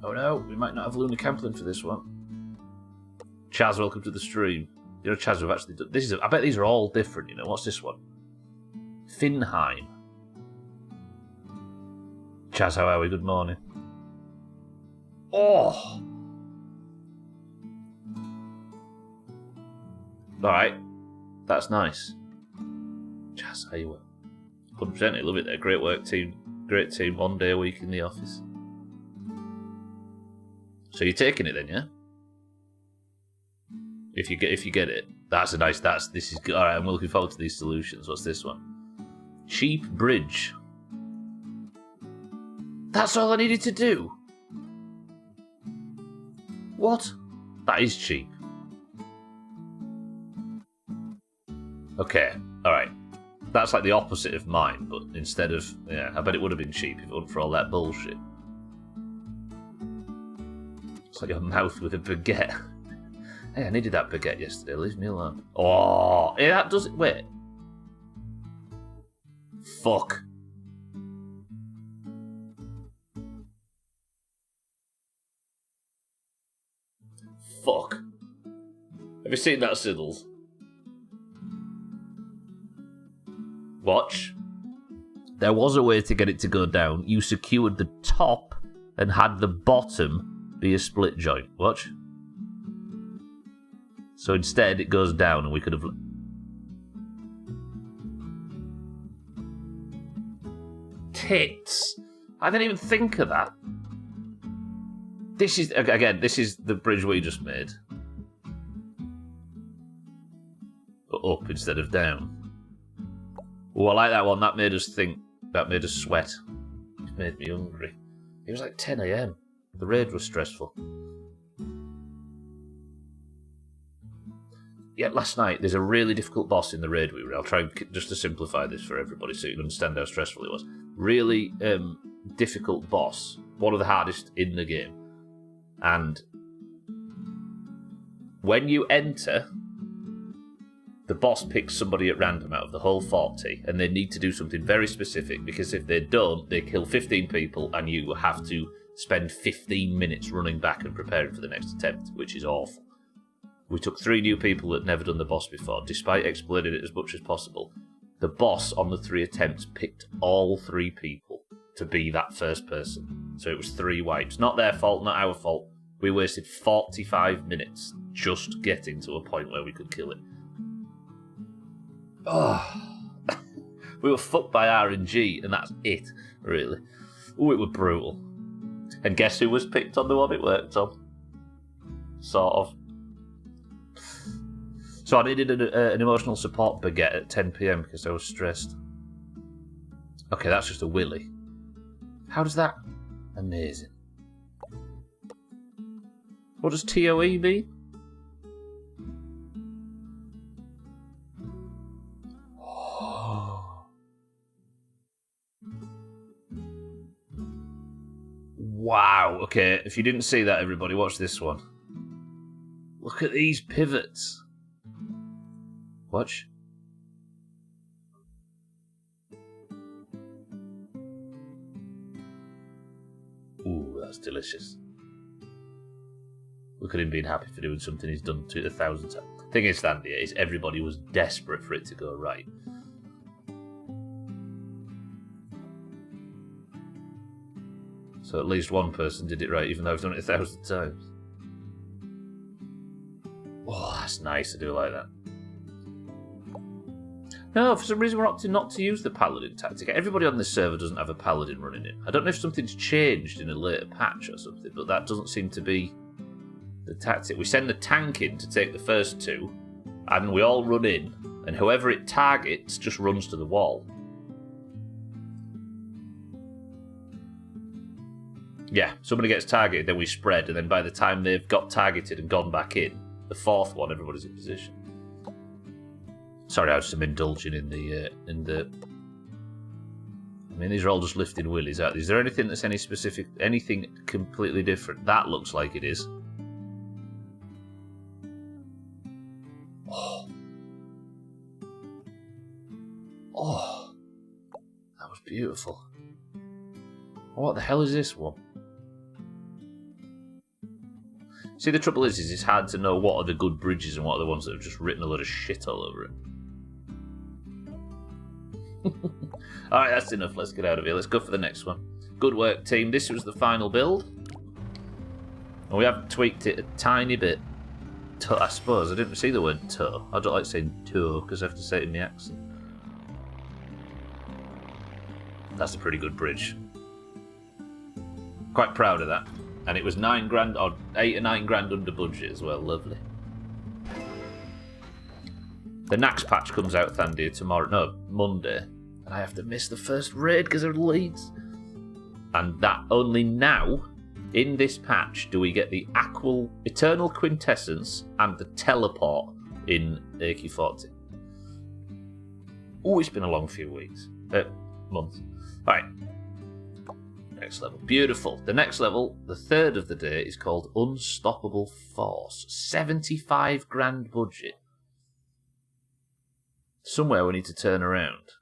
Oh no, we might not have Luna Camplin for this one. Chaz, welcome to the stream. You know, Chaz, we've actually done... This is... I bet these are all different, you know. What's this one? Finheim. Chaz, how are we? Good morning. Oh! Alright. That's nice. Chaz, how you work? 100%, I love it there. Great work, team. Great team. 1 day a week in the office. So you're taking it then, yeah? If you get it, that's a nice. This is good. All right, I'm looking forward to these solutions. What's this one? Cheap bridge. That's all I needed to do. What? That is cheap. Okay. All right. That's like the opposite of mine, but instead of... Yeah, I bet it would have been cheap if it wasn't for all that bullshit. It's like your mouth with a baguette. Hey, I needed that baguette yesterday. Leave me alone. Oh, yeah, that does it. Wait. Fuck. Fuck. Have you seen that, Siddles? Watch. There was a way to get it to go down. You secured the top and had the bottom be a split joint. Watch. So instead it goes down and we could have... Tits! I didn't even think of that. This is, again, this is the bridge we just made. But up instead of down. Oh, I like that one. That made us think. That made us sweat. It made me hungry. It was like 10 a.m. The raid was stressful. Yeah, last night, there's a really difficult boss in the raid we were. I'll try just to simplify this for everybody so you can understand how stressful it was. Really difficult boss. One of the hardest in the game. And when you enter, the boss picks somebody at random out of the whole 40, and they need to do something very specific, because if they don't, they kill 15 people, and you have to spend 15 minutes running back and preparing for the next attempt, which is awful. We took 3 new people that had never done the boss before. Despite explaining it as much as possible, the boss on the 3 attempts picked all 3 people to be that first person. So it was 3 wipes. Not their fault, not our fault. We wasted 45 minutes just getting to a point where we could kill it. Oh, we were fucked by RNG, and that's it, really. Oh, it was brutal. And guess who was picked on the one it worked on? Sort of. So I needed an emotional support baguette at 10 p.m. because I was stressed. Okay, that's just a willy. How does that... Amazing. What does TOE mean? Wow. Okay, if you didn't see that, everybody, watch this one. Look at these pivots. Watch. Ooh, that's delicious. Look at him being happy for doing something he's done 1,000 times. Thing is, Sandy, is everybody was desperate for it to go right. So at least one person did it right, even though I've done it 1,000 times. Oh, that's nice. I do like that. No, for some reason we're opting not to use the paladin tactic. Everybody on this server doesn't have a paladin running it. I don't know if something's changed in a later patch or something, but that doesn't seem to be the tactic. We send the tank in to take the first 2, and we all run in, and whoever it targets just runs to the wall. Yeah, somebody gets targeted, then we spread, and then by the time they've got targeted and gone back in, the 4th one, everybody's in position. Sorry, I was just indulging in the... I mean, these are all just lifting willies out. Is there anything that's any specific... Anything completely different? That looks like it is. Oh. Oh. That was beautiful. What the hell is this one? See, the trouble is it's hard to know what are the good bridges and what are the ones that have just written a load of shit all over it. Alright, that's enough. Let's get out of here. Let's go for the next one. Good work, team. This was the final build. And we have tweaked it a tiny bit. I suppose. I didn't see the word toe. I don't like saying toe because I have to say it in the accent. That's a pretty good bridge. Quite proud of that. And it was $9,000 or $8 or $9,000 under budget as well. Lovely. The Nax patch comes out, Thandia, tomorrow. No, Monday. And I have to miss the first raid because of Leeds. And that only now, in this patch, do we get the Eternal Quintessence and the Teleport in AQ40. Oh, it's been a long few weeks. Months. Alright. Next level. Beautiful. The next level, the third of the day, is called Unstoppable Force. 75 grand budget. Somewhere we need to turn around.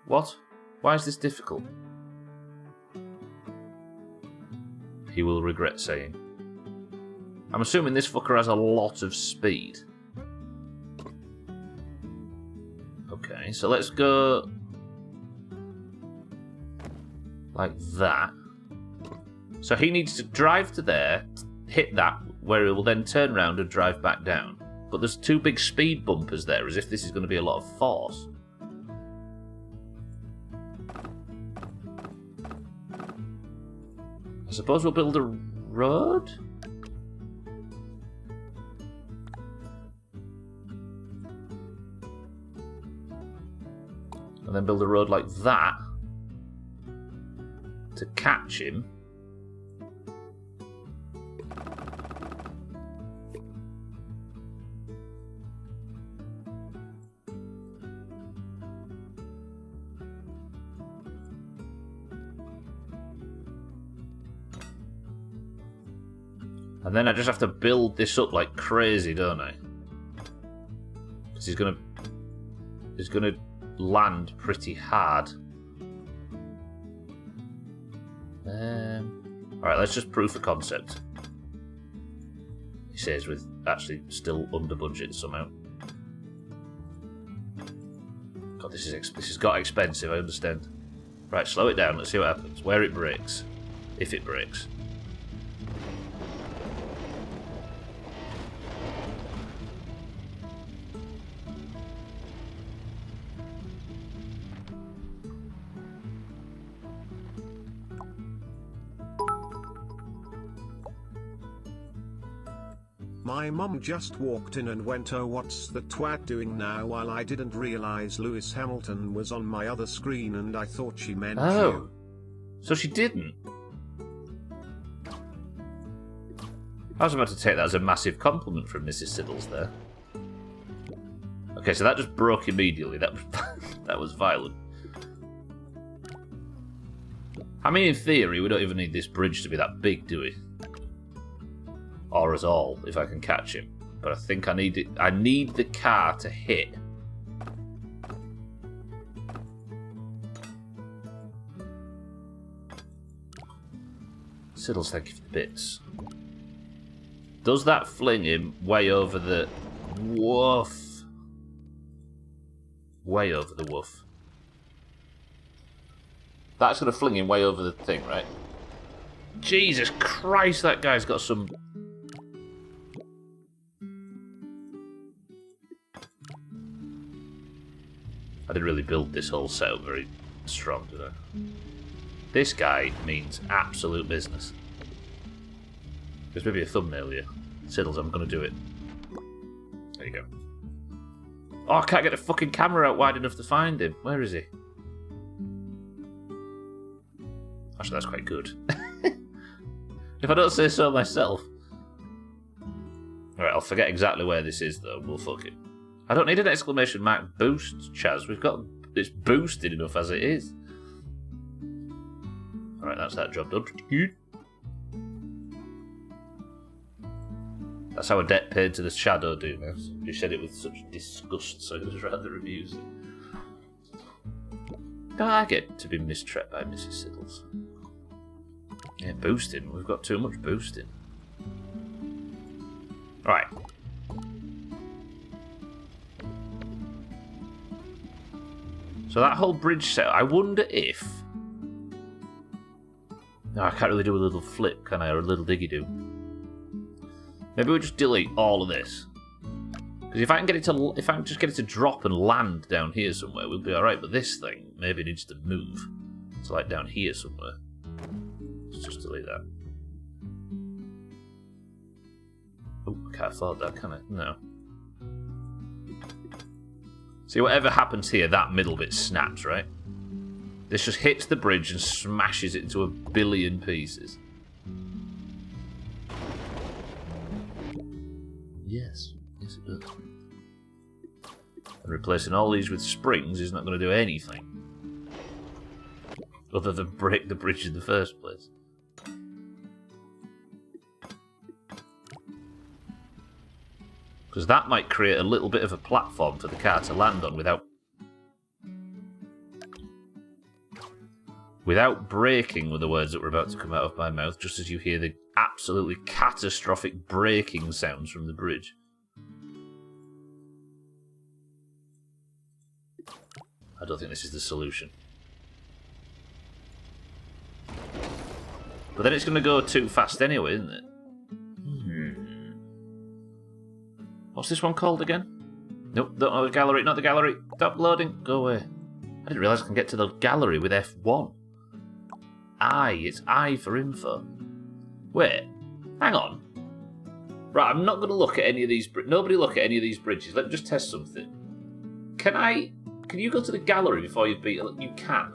What? Why is this difficult? He will regret saying. I'm assuming this fucker has a lot of speed. Okay, so let's go like that. So he needs to drive to there, hit that, where he will then turn around and drive back down. But there's two big speed bumpers there, as if this is going to be a lot of force. I suppose we'll build a road? And then build a road like that to catch him. And then I just have to build this up like crazy, don't I? Because he's gonna land pretty hard. Alright, let's just proof of concept. He says with actually still under budget somehow. God, this has got expensive, I understand. Right, slow it down, let's see what happens. Where it breaks. If it breaks. My mum just walked in and went, "Oh, what's the twat doing now?" While I didn't realize Lewis Hamilton was on my other screen and I thought she meant you. So she didn't. I was about to take that as a massive compliment from Mrs. Siddles there. Okay, so that just broke immediately. That was violent. I mean, in theory, we don't even need this bridge to be that big, do we? Or at all, if I can catch him. But I think I need it. I need the car to hit. Siddles, thank you for the bits. Does that fling him way over the woof? Way over the woof. That's going to fling him way over the thing, right? Jesus Christ, that guy's got some... I didn't really build this whole setup very strong, did I? This guy means absolute business. There's maybe a thumbnail here. Siddles, I'm going to do it. There you go. Oh, I can't get the fucking camera out wide enough to find him. Where is he? Actually, that's quite good. If I don't say so myself. Alright, I'll forget exactly where this is, though. We'll fuck it. I don't need an exclamation mark boost, Chaz. We've got... It's boosted enough as it is. Alright, that's that job done. Good. That's how a debt paid to the shadow Doomhaus. You said it with such disgust, so I would rather abuse it. Don't I get to be mistreated by Mrs. Siddles? Yeah, boosting. We've got too much boosting. Right. So that whole bridge set, I wonder if... No, I can't really do a little flip, can I? Or a little diggy-do. Maybe we'll just delete all of this. Because if I can just get it to drop and land down here somewhere, we'll be alright. But this thing maybe needs to move. It's like down here somewhere. Let's just delete that. Oh, I can't afford that, can I? No. See, whatever happens here, that middle bit snaps, right? This just hits the bridge and smashes it into a billion pieces. Yes. Yes, it does. And replacing all these with springs is not going to do anything. Other than break the bridge in the first place. Because that might create a little bit of a platform for the car to land on without breaking, were the words that were about to come out of my mouth, just as you hear the absolutely catastrophic breaking sounds from the bridge. I don't think this is the solution. But then it's going to go too fast anyway, isn't it? What's this one called again? Nope, don't know the gallery, not the gallery. Stop loading, go away. I didn't realise I can get to the gallery with F1. It's I for info. Wait, hang on. Right, I'm not going to look at any of these... Nobody look at any of these bridges. Let me just test something. Can you go to the gallery before you beat it? You can.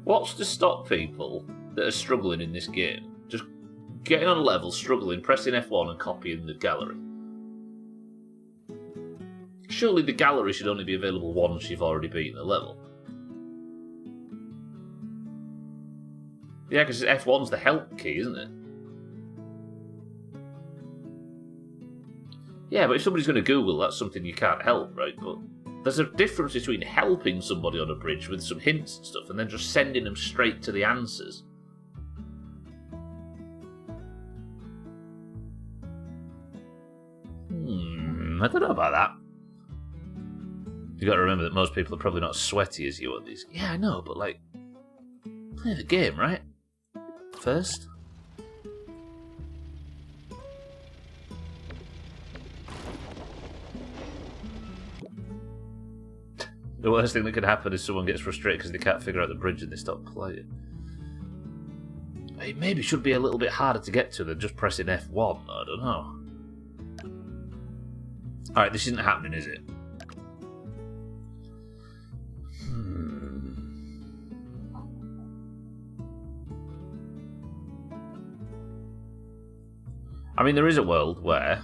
What's to stop people that are struggling in this game? Just getting on a level, struggling, pressing F1 and copying the gallery. Surely the gallery should only be available once you've already beaten the level. Yeah, because F1's the help key, isn't it? Yeah, but if somebody's going to Google, that's something you can't help, right? But there's a difference between helping somebody on a bridge with some hints and stuff and then just sending them straight to the answers. I don't know about that. You got to remember that most people are probably not as sweaty as you at these. Yeah, I know, but like, play the game, right? First. The worst thing that could happen is someone gets frustrated because they can't figure out the bridge and they stop playing. It maybe should be a little bit harder to get to than just pressing F1. I don't know. Alright, this isn't happening, is it? I mean, there is a world where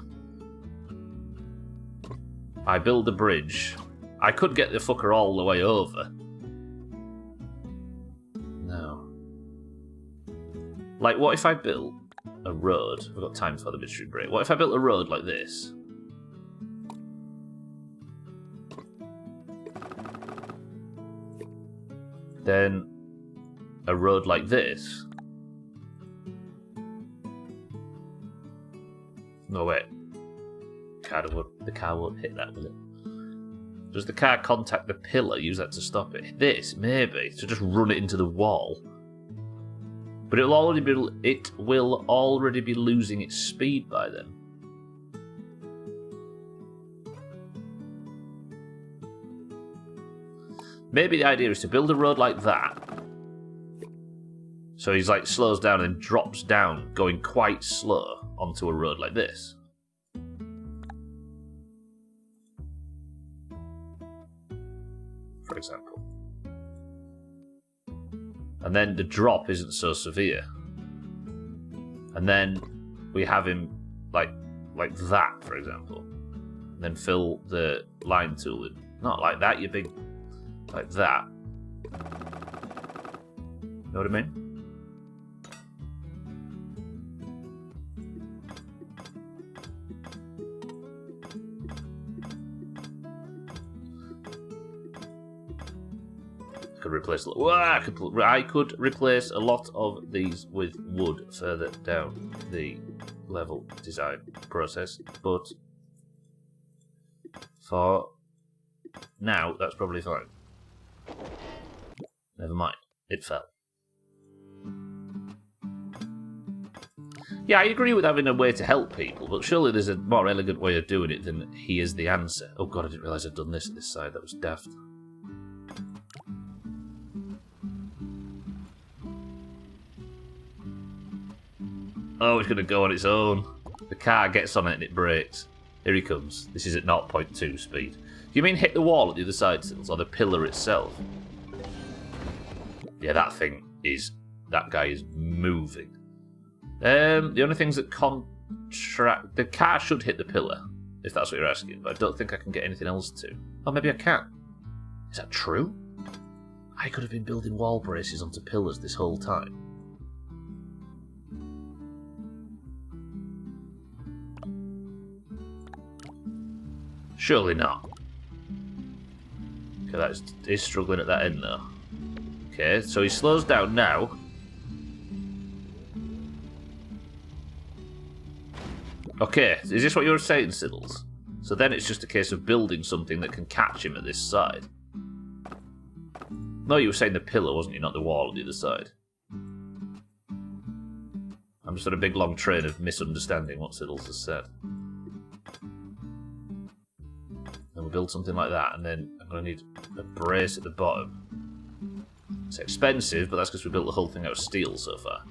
I build a bridge. I could get the fucker all the way over. No. Like, what if I built a road? We've got time for the midstream break. What if I built a road like this? Then a road like this. No, wait. The car won't hit that, will it? Does the car contact the pillar? Use that to stop it. This, maybe. To just run it into the wall. But it will already be losing its speed by then. Maybe the idea is to build a road like that. So he's like slows down and drops down, going quite slow onto a road like this. For example. And then the drop isn't so severe. And then we have him like that, for example. And then fill the line tool in. Not like that, you big... Like that. Know what I mean? I could replace a lot of these with wood further down the level design process, but for now, that's probably fine. Never mind, it fell. Yeah, I agree with having a way to help people, but surely there's a more elegant way of doing it than here's the answer. Oh god, I didn't realise I'd done this at this side, that was daft. Oh, it's going to go on its own. The car gets on it and it brakes. Here he comes. This is at 0.2 speed. Do you mean hit the wall at the other side, Sills, or the pillar itself? Yeah, that guy is moving. The only things that contract... The car should hit the pillar, if that's what you're asking, but I don't think I can get anything else to. Oh, maybe I can. Is that true? I could have been building wall braces onto pillars this whole time. Surely not. Okay, that is struggling at that end though. Okay, so he slows down now. Okay, is this what you were saying, Siddles? So then it's just a case of building something that can catch him at this side. No, you were saying the pillar, wasn't you? Not the wall on the other side. I'm just on a big long train of misunderstanding what Siddles has said. Then we'll build something like that, and then I'm going to need a brace at the bottom. It's expensive, but that's because we built the whole thing out of steel so far.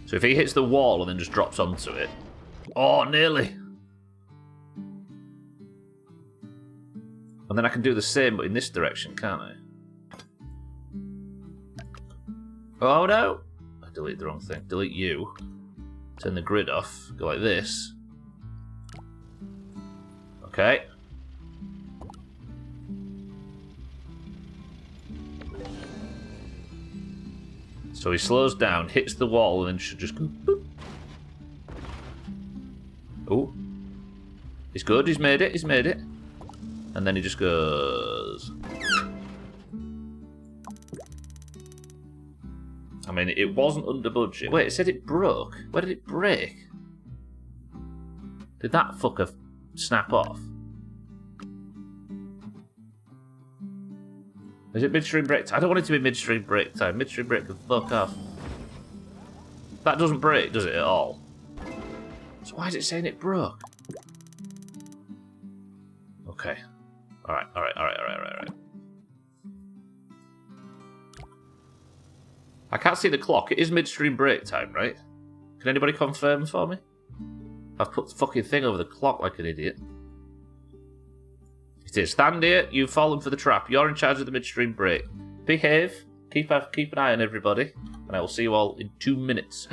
So if he hits the wall and then just drops onto it... Oh, nearly! And then I can do the same, but in this direction, can't I? Oh, no! I deleted the wrong thing. Delete you. Turn the grid off. Go like this. Okay. So he slows down, hits the wall, and then should just go boop. Oh. He's good, he's made it, he's made it. And then he just goes... I mean, it wasn't under budget. Wait, it said it broke. Where did it break? Did that fucker snap off? Is it midstream break time? I don't want it to be midstream break time. Midstream break can fuck off. That doesn't break, does it, at all? So why is it saying it broke? Okay. Alright. I can't see the clock. It is midstream break time, right? Can anybody confirm for me? I've put the fucking thing over the clock like an idiot. It is. Stand here. You've fallen for the trap. You're in charge of the midstream break. Behave. Keep an eye on everybody. And I will see you all in 2 minutes.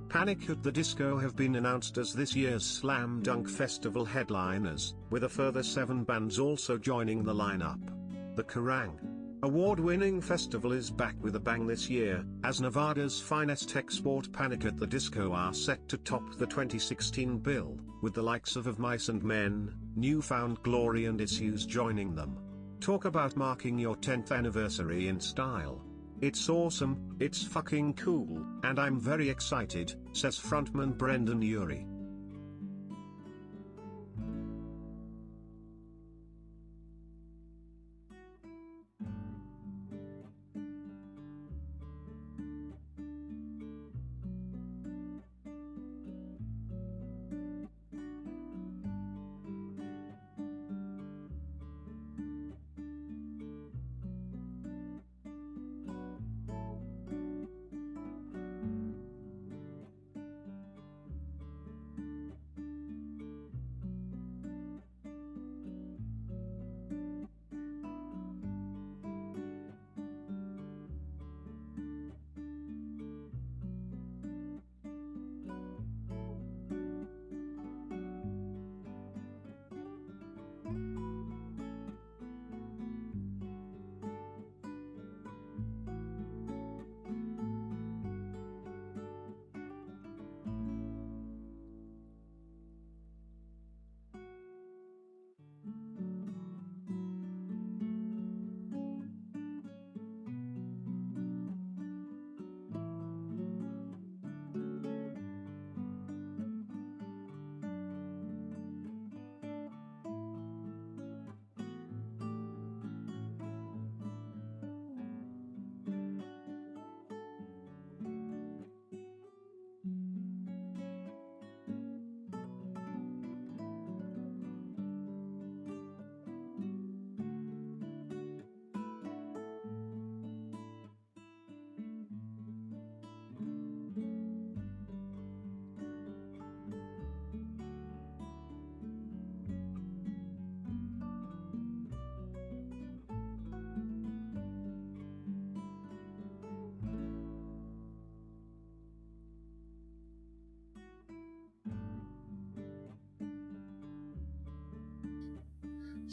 Panic at the Disco have been announced as this year's Slam Dunk Festival headliners, with a further 7 bands also joining the lineup. The Kerrang! Award-winning festival is back with a bang this year, as Nevada's finest export Panic at the Disco are set to top the 2016 bill, with the likes of Mice and Men, New Found Glory and Issues joining them. Talk about marking your 10th anniversary in style. It's awesome, it's fucking cool, and I'm very excited, says frontman Brendan Urie.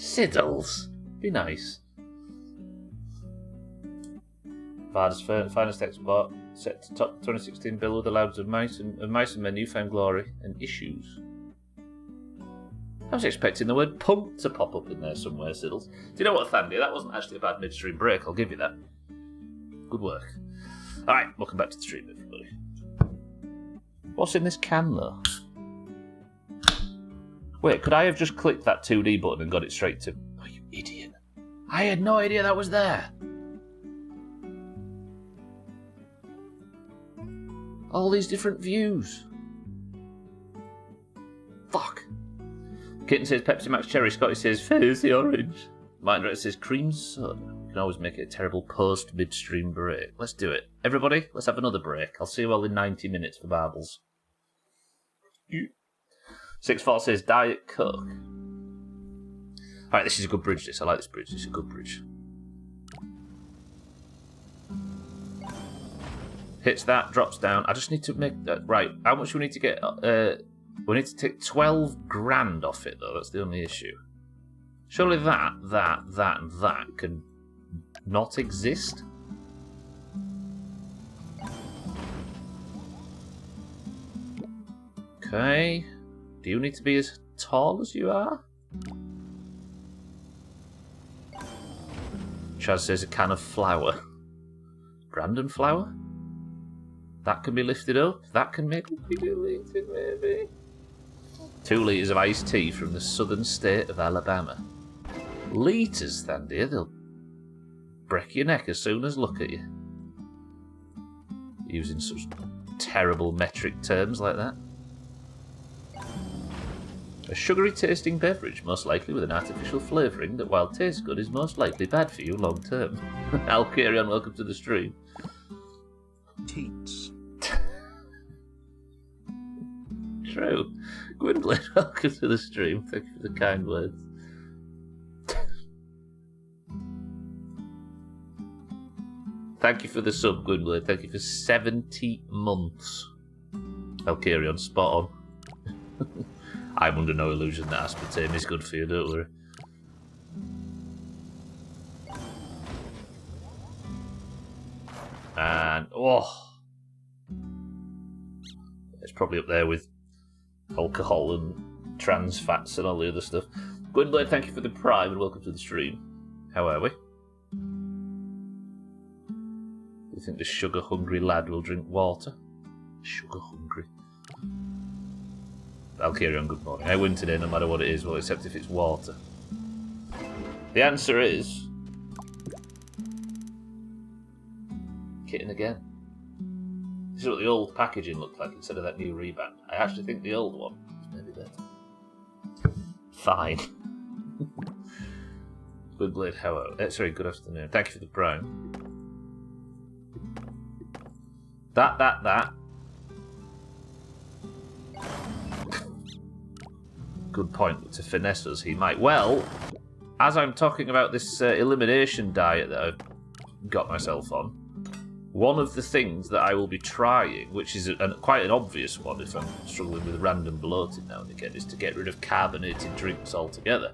Siddles. Be nice. Varda's finest export, set to top 2016 bill with the Louds of Mice and Men, Newfound Glory and Issues. I was expecting the word punk to pop up in there somewhere, Siddles. Do you know what, Thandy? That wasn't actually a bad midstream break, I'll give you that. Good work. Alright, welcome back to the stream, everybody. What's in this can, though? Wait, could I have just clicked that 2D button and got it straight to... Oh, you idiot. I had no idea that was there. All these different views. Fuck. Kitten says Pepsi Max Cherry. Scotty says Fancy Orange. Martin Director says Cream Soda. You can always make it a terrible post-midstream break. Let's do it. Everybody, let's have another break. I'll see you all in 90 minutes for Barbles. 6-4 says Diet Coke. Alright, this is a good bridge, this. I like this bridge. This is a good bridge. Hits that, drops down. I just need to make that... Right, how much do we need to get... we need to take 12 grand off it, though. That's the only issue. Surely that, and that can not exist? Okay. Do you need to be as tall as you are? Chaz says a can of flour. Brandon flour? That can be lifted up. That can maybe be deleted, maybe. 2 litres of iced tea from the southern state of Alabama. Litres, Thandy. They'll break your neck as soon as look at you. Using such terrible metric terms like that. A sugary tasting beverage, most likely with an artificial flavouring that, while tastes good, is most likely bad for you long term. Al, carry on, welcome to the stream. Teats. True. Gwynplaine, welcome to the stream. Thank you for the kind words. Thank you for the sub, Gwynplaine. Thank you for 70 months. I'll carry on, spot on. I'm under no illusion that aspartame is good for you, don't worry. And, oh, it's probably up there with alcohol and trans fats and all the other stuff. Gwynblade, thank you for the prime and welcome to the stream. How are we? Do you think the sugar-hungry lad will drink water? Sugar-hungry. I'll carry on, good morning. I win today no matter what it is, well, except if it's water. The answer is... Kitten again. This is what the old packaging looked like instead of that new reband. I actually think the old one is maybe better. Fine. Good blade, how sorry, good afternoon. Thank you for the prime. That. Good point. To finesse us, he might. Well, as I'm talking about this elimination diet that I've got myself on, one of the things that I will be trying, which is quite an obvious one if I'm struggling with random bloating now and again, is to get rid of carbonated drinks altogether.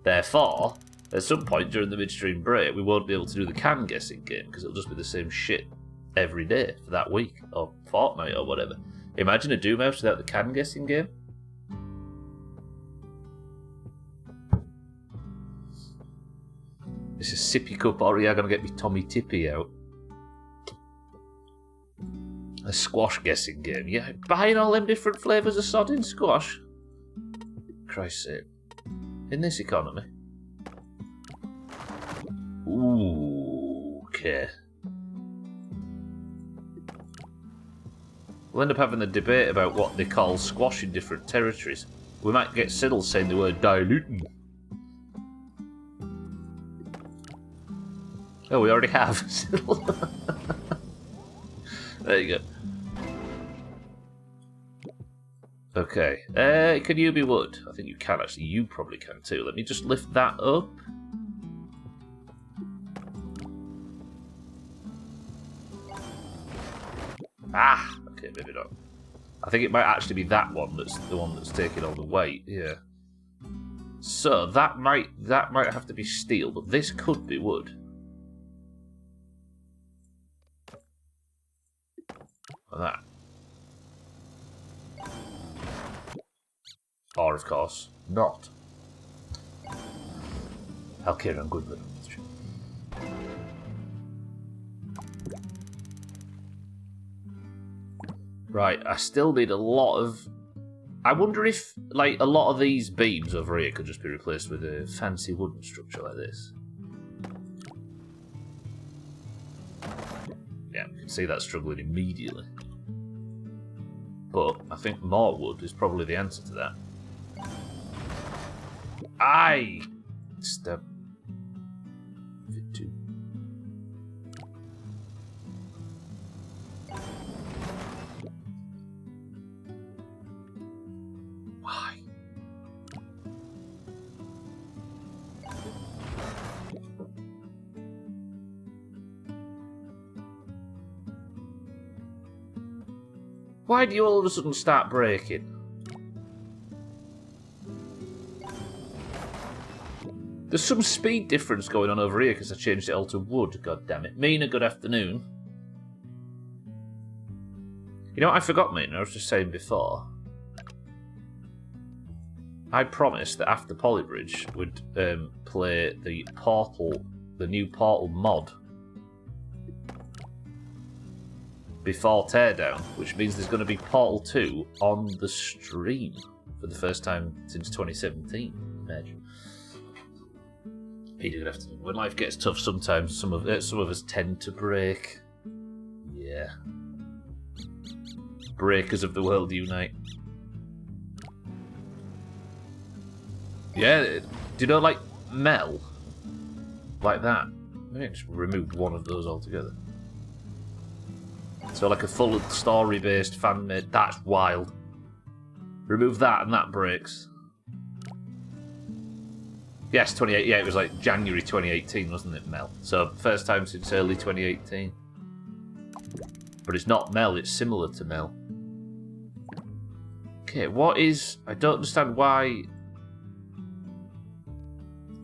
Therefore, at some point during the midstream break, we won't be able to do the can guessing game because it'll just be the same shit every day for that week or fortnight or whatever. Imagine a Doomhaus without the can guessing game. This is sippy cup or are gonna get me Tommy Tippy out. A squash guessing game. Yeah, buying all them different flavours of sodding squash. Christ's sake. In this economy. Ooh, okay. We'll end up having a debate about what they call squash in different territories. We might get Siddle saying the word diluting. Oh, we already have. Siddle. There you go. Okay. Can you be wood? I think you can actually. You probably can too. Let me just lift that up. Ah! Okay, maybe not. I think it might actually be that one that's the one that's taking all the weight. Yeah. So that might have to be steel, but this could be wood. Like that. Or, of course, not. I'll carry on good with it. Right, I still need a lot of... I wonder if, like, a lot of these beams over here could just be replaced with a fancy wooden structure like this. Yeah, you can see that struggling immediately. But I think more wood is probably the answer to that. Aye! Step. Fit2. Why? Why do you all of a sudden start breaking? There's some speed difference going on over here because I changed it all to wood, god damn it. Mina, good afternoon. You know what I forgot, Mina? I was just saying before. I promised that after Polybridge would play the Portal, the new Portal mod before Teardown, which means there's going to be Portal 2 on the stream for the first time since 2017. Imagine. Peter, good afternoon. When life gets tough, sometimes some of us tend to break. Yeah. Breakers of the world unite. Yeah, do you know, like, Mel? Like that. Maybe I just removed one of those altogether. So, like a full story-based fan-made, that's wild. Remove that and that breaks. Yes, 28. Yeah, it was like January 2018, wasn't it, Mel? So, first time since early 2018. But it's not Mel, it's similar to Mel. Okay, what is... I don't understand why...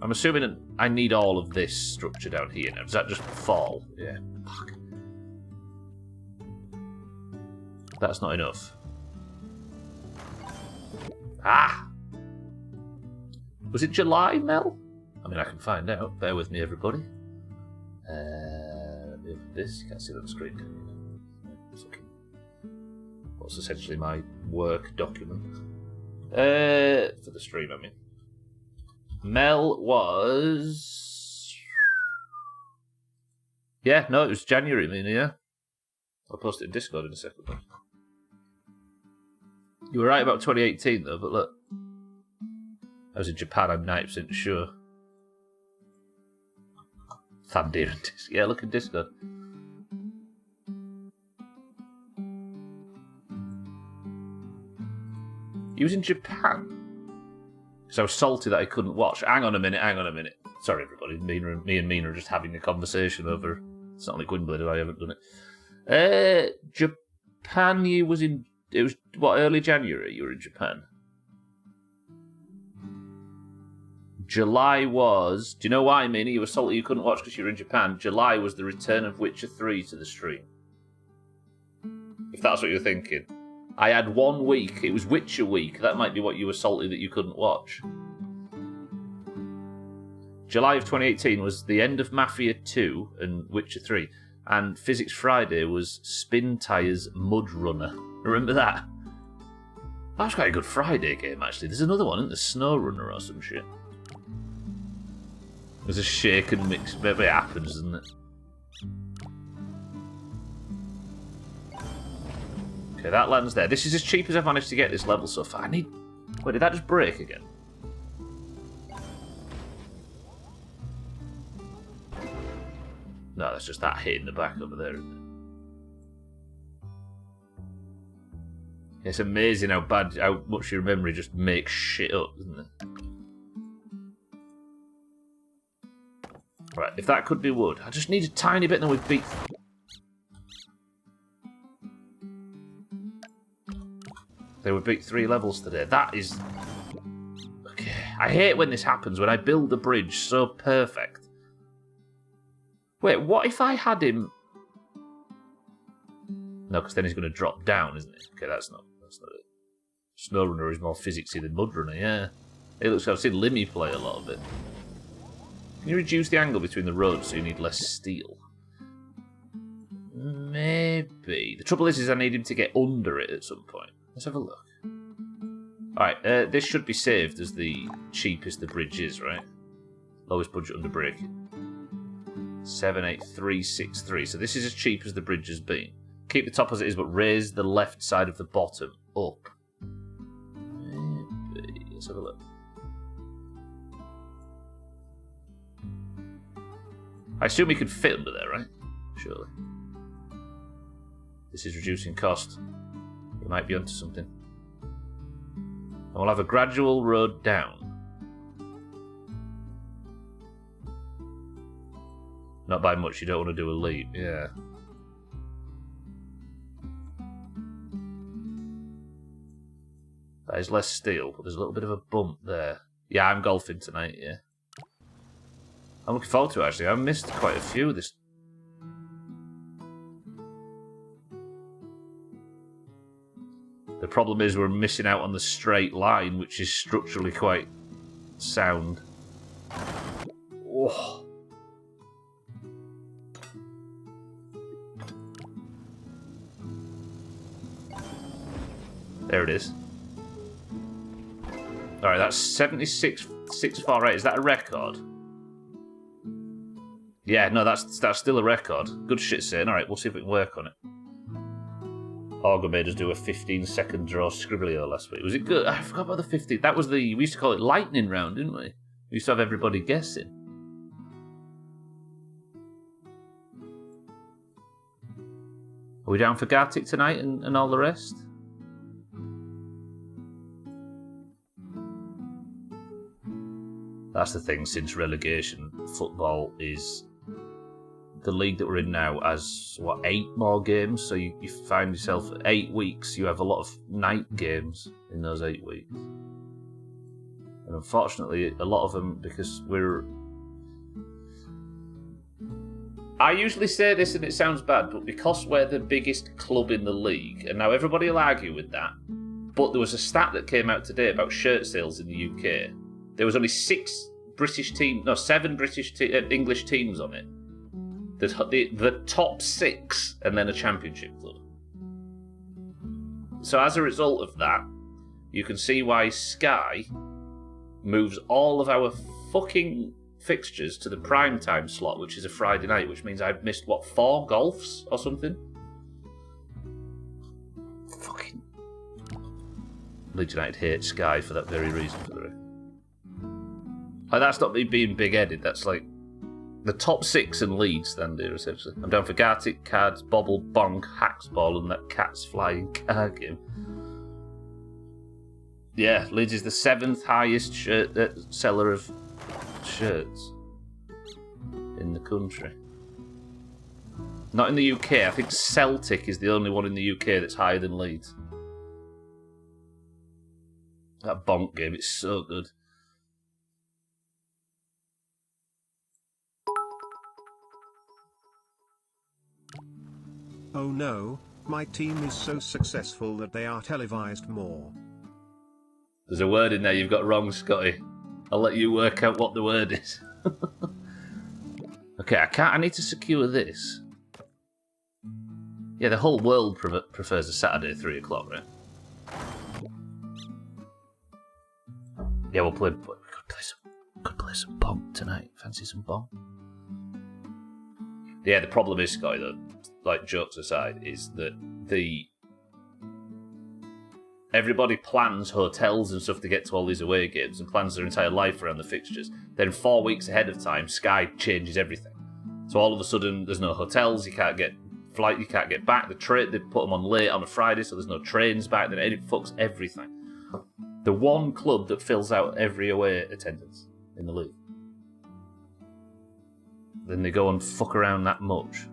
I'm assuming that I need all of this structure down here now. Does that just fall? Yeah. Fuck. That's not enough. Ah! Was it July, Mel? I mean, I can find out. Bear with me, everybody. This, you can't see that on the screen, can you? What's essentially my work document. For the stream, I mean. Mel was... Yeah, no, it was January, I mean, yeah. I'll post it in Discord in a second. You were right about 2018, though, but look. I was in Japan, I'm 90% sure. Thandir and Discord. Yeah, look in Discord. He was in Japan? Because I was salty that I couldn't watch. Hang on a minute. Sorry, everybody. Me and Mina are just having a conversation over... It's not like Gwynblade if I haven't done it. Japan, you was in... It was, what, early January you were in Japan? July was... Do you know why, Mina? You were salty you couldn't watch because you were in Japan. July was the return of Witcher 3 to the stream. If that's what you're thinking. I had 1 week. It was Witcher week. That might be what you were salty that you couldn't watch. July of 2018 was the end of Mafia 2 and Witcher 3. And Physics Friday was Spin Tire's Mud Runner. Remember that? That was quite a good Friday game, actually. There's another one, isn't there? Snow Runner or some shit. There's a shake and mix. Maybe it happens, doesn't it? Okay, that lands there. This is as cheap as I've managed to get this level so far. I need... Wait, did that just break again? No, that's just that hit in the back over there, isn't it? It's amazing how much your memory just makes shit up, isn't it? Right, if that could be wood. I just need a tiny bit and then we've beat... They would beat 3 levels today. That is... Okay, I hate when this happens, when I build a bridge so perfect. Wait, what if I had him... No, because then he's going to drop down, isn't it? Okay, that's not it. SnowRunner is more physicsy than Mudrunner, yeah. It looks like I've seen Limmy play a lot of it. Can you reduce the angle between the roads so you need less steel? Maybe. The trouble is I need him to get under it at some point. Let's have a look. Alright, this should be saved as the cheapest the bridge is, right? Lowest budget under braking. 78363. So this is as cheap as the bridge has been. Keep the top as it is, but raise the left side of the bottom up. Maybe. Let's have a look. I assume we could fit under there, right? Surely. This is reducing cost. We might be onto something. And we'll have a gradual road down. Not by much, you don't want to do a leap, yeah. That is less steel, but there's a little bit of a bump there. Yeah, I'm golfing tonight, yeah. I'm looking forward to it, actually. I've missed quite a few of this. The problem is we're missing out on the straight line, which is structurally quite sound. Oh. There it is. Alright, that's 76,648. Is that a record? Yeah, no, that's still a record. Good shit, Satan. Alright, we'll see if we can work on it. Augur made us do a 15-second draw Scribblio last week. Was it good? I forgot about the 15. That was the... We used to call it lightning round, didn't we? We used to have everybody guessing. Are we down for Gartic tonight and all the rest? That's the thing, since relegation, football is... The league that we're in now has, 8 more games? So you find yourself 8 weeks, you have a lot of night games in those 8 weeks. And unfortunately, a lot of them, because we're... I usually say this and it sounds bad, but because we're the biggest club in the league, and now everybody will argue with that, but there was a stat that came out today about shirt sales in the UK. There was only 7 British English teams on it. The top 6 and then a championship club. So as a result of that, you can see why Sky moves all of our fucking fixtures to the prime time slot, which is a Friday night, which means I've missed, 4 golfs or something? Fucking... Leeds United hate Sky for that very reason, for the record. Like, that's not me being big-headed, that's like... The top 6 and Leeds stand here, essentially. I'm down for Gartic, Cards, Bobble, Bonk, Hacksball, and that Cat's Flying Car game. Yeah, Leeds is the 7th highest seller of shirts in the country. Not in the UK. I think Celtic is the only one in the UK that's higher than Leeds. That Bonk game, it's so good. Oh no, my team is so successful that they are televised more. There's a word in there you've got wrong, Scotty. I'll let you work out what the word is. Okay, I need to secure this. Yeah, the whole world prefers a Saturday 3 o'clock, right? Yeah, we could play some Bonk tonight. Fancy some Bonk? Yeah, the problem is, Scotty, though, like, jokes aside, is that everybody plans hotels and stuff to get to all these away games and plans their entire life around the fixtures. Then 4 weeks ahead of time, Sky changes everything. So all of a sudden, there's no hotels, you can't get back. They put them on late on a Friday, so there's no trains back. Then it fucks everything. The one club that fills out every away attendance in the league. Then they go and fuck around that much.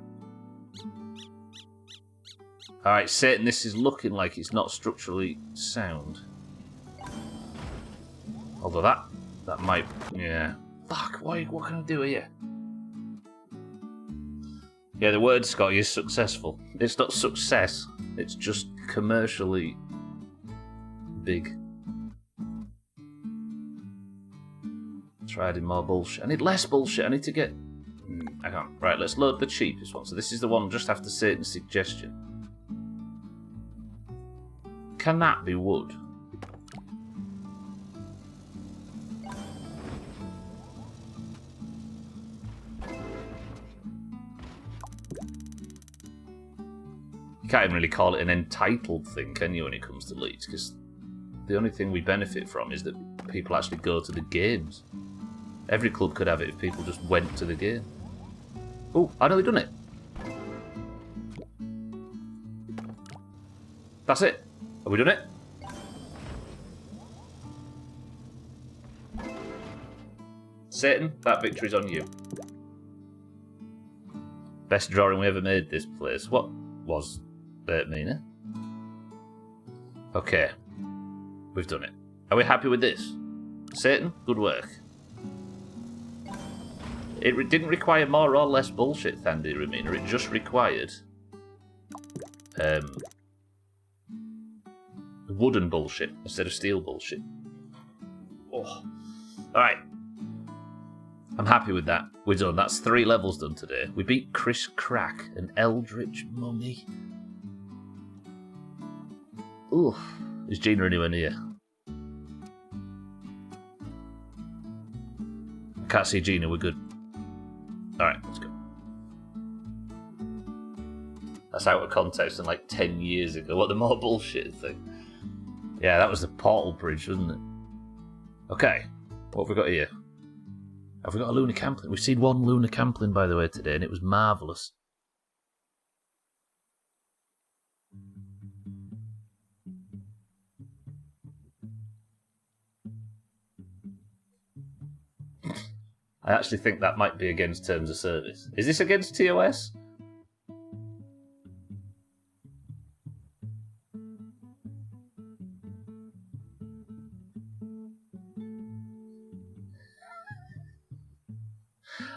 Alright, Satan, this is looking like it's not structurally sound. Although That might... Yeah. Fuck, what can I do here? Yeah, the word, Scotty, is successful. It's not success. It's just commercially big. Try adding more bullshit. I need less bullshit. I need to get... I can't. Right, let's load the cheapest one. So this is the one just after Satan's suggestion. Can that be wood? You can't even really call it an entitled thing, can you, when it comes to Leeds? Because the only thing we benefit from is that people actually go to the games. Every club could have it if people just went to the game. Oh, I know they've done it. That's it. Have we done it? Satan, that victory's on you. Best drawing we ever made this place. What was that, Mina? Okay. We've done it. Are we happy with this? Satan, good work. It didn't require more or less bullshit, Thandy Ramina. It just required wooden bullshit instead of steel bullshit. Oh. Alright. I'm happy with that. We're done. That's 3 levels done today. We beat Chris Crack, an eldritch mummy. Ooh. Is Gina anywhere near? Can't see Gina, we're good. Alright, let's go. That's out of context and like 10 years ago. What, the more bullshit thing? Yeah, that was the portal bridge, wasn't it? Okay, what have we got here? Have we got a lunar camplin? We've seen one lunar camplin, by the way, today, and it was marvellous. I actually think that might be against terms of service. Is this against TOS?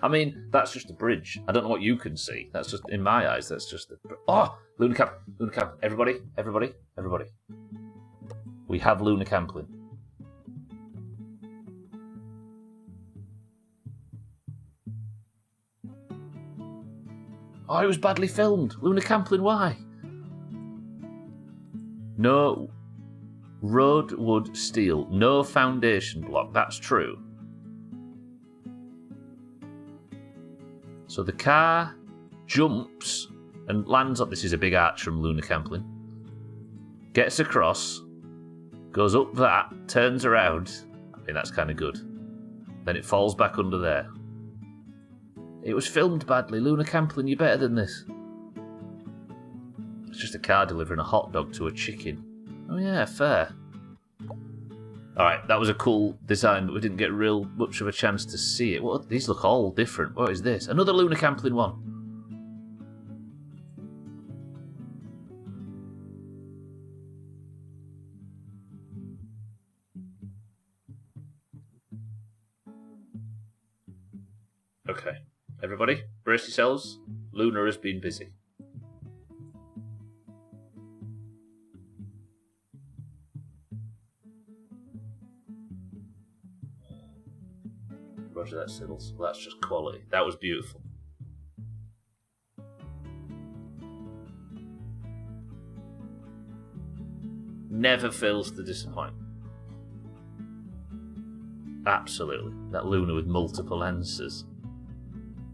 I mean, that's just a bridge. I don't know what you can see. That's just, in my eyes, that's just a... Oh! Lunar Camp. Everybody. We have Lunar Camplin. Oh, it was badly filmed. Lunar Camplin, why? No road, wood, steel. No foundation block. That's true. So the car jumps and lands on... This is a big arch from Lunar Camplin. Gets across, goes up that, turns around. I mean, that's kind of good. Then it falls back under there. It was filmed badly. Lunar Camplin, you're better than this. It's just a car delivering a hot dog to a chicken. Oh yeah, fair. Alright, that was a cool design, but we didn't get real much of a chance to see it. What? These look all different. What is this? Another Lunar Camplin one. Okay. Everybody, brace yourselves. Lunar has been busy. Roger that, Siddles. Well, that's just quality. That was beautiful. Never fails to disappoint. Absolutely. That Lunar with multiple answers.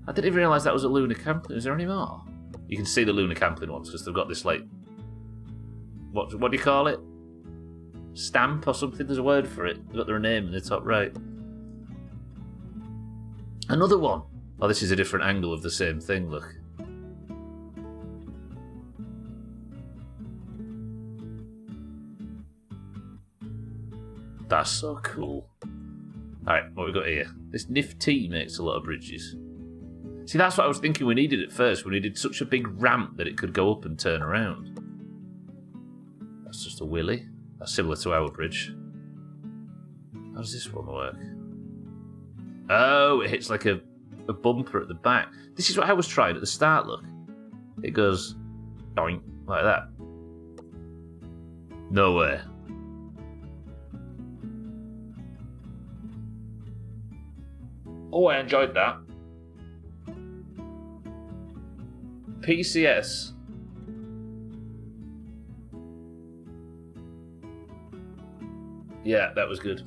I didn't even realise that was a Lunar Camplin. Is there any more? You can see the Lunar Camplin ones because they've got this, like... What do you call it? Stamp or something? There's a word for it. They've got their name in the top right. Another one. Oh, this is a different angle of the same thing, look. That's so cool. Alright, what we got here? This Nifty makes a lot of bridges. See, that's what I was thinking we needed at first. We needed such a big ramp that it could go up and turn around. That's just a willy. That's similar to our bridge. How does this one work? Oh, it hits like a bumper at the back. This is what I was trying at the start, look. It goes doink, like that. No way. Oh, I enjoyed that. PCS. Yeah, that was good.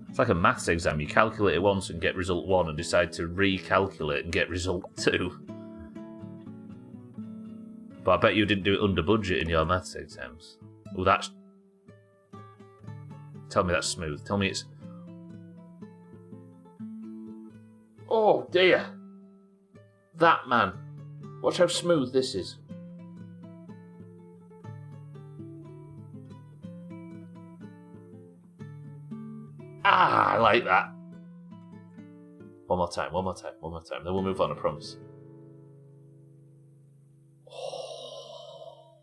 It's like a maths exam. You calculate it once and get result 1 and decide to recalculate and get result 2. But I bet you didn't do it under budget in your maths exams. Oh, that's... Tell me that's smooth. Tell me it's... Oh, dear. That, man. Watch how smooth this is. Ah, I like that. One more time. Then we'll move on, I promise. Oh,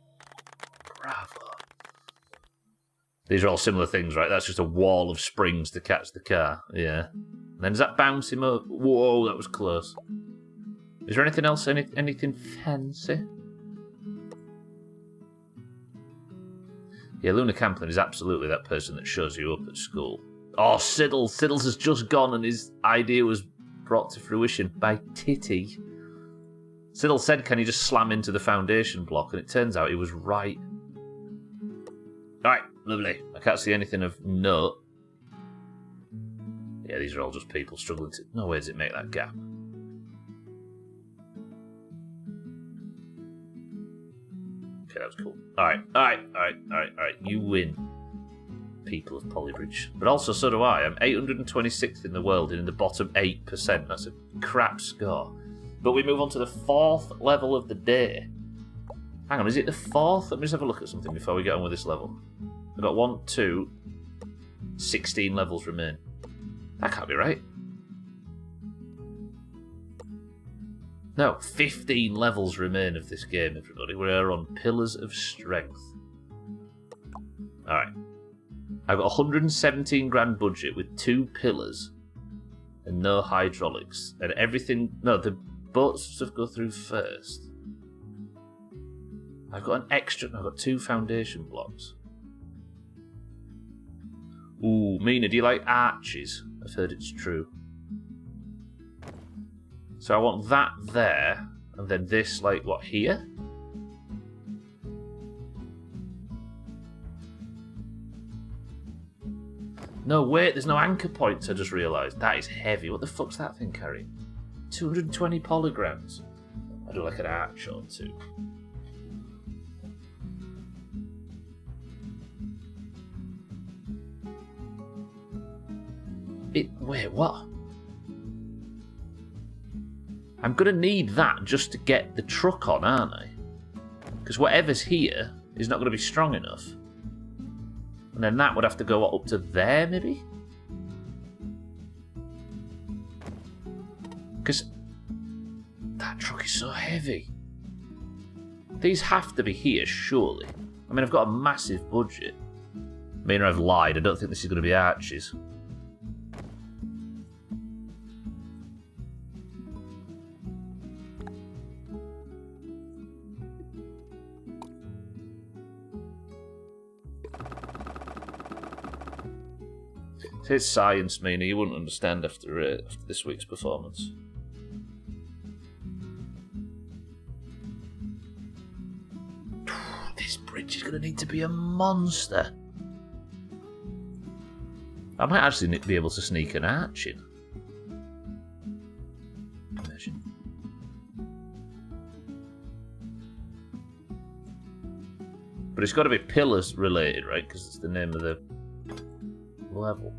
bravo. These are all similar things, right? That's just a wall of springs to catch the car. Yeah. And then does that bounce him up? Whoa, that was close. Is there anything else? Anything fancy? Yeah, Luna Camplin is absolutely that person that shows you up at school. Oh, Siddles. Siddles has just gone and his idea was brought to fruition by Titty. Siddles said, can you just slam into the foundation block? And it turns out he was right. Alright, lovely. I can't see anything of note. Yeah, these are all just people struggling to... No way does it make that gap. Okay, that was cool. Alright. You win, people of Polybridge. But also, so do I. I'm 826th in the world and in the bottom 8%. That's a crap score. But we move on to the 4th level of the day. Hang on, is it the 4th? Let me just have a look at something before we get on with this level. I've got 1, 2, 16 levels remain. That can't be right. No, 15 levels remain of this game, everybody. We are on Pillars of Strength. Alright. I've got 117 grand budget with 2 pillars and no hydraulics. And everything... No, the boat stuff go through first. I've got an extra... I've got 2 foundation blocks. Ooh, Mina, do you like arches? I've heard it's true. So I want that there, and then this, like, what, here? No, wait, there's no anchor points, I just realised. That is heavy. What the fuck's that thing carrying? 220 polygons. I'll do like an arch or 2. Wait, what? I'm going to need that just to get the truck on, aren't I? Because whatever's here is not going to be strong enough. And then that would have to go up to there, maybe? Because that truck is so heavy. These have to be here, surely. I mean, I've got a massive budget. I mean, I've lied. I don't think this is going to be arches. It's science, Mina. You wouldn't understand after this week's performance. This bridge is going to need to be a monster. I might actually be able to sneak an arch in. Imagine. But it's got to be pillars related, right? Because it's the name of the level.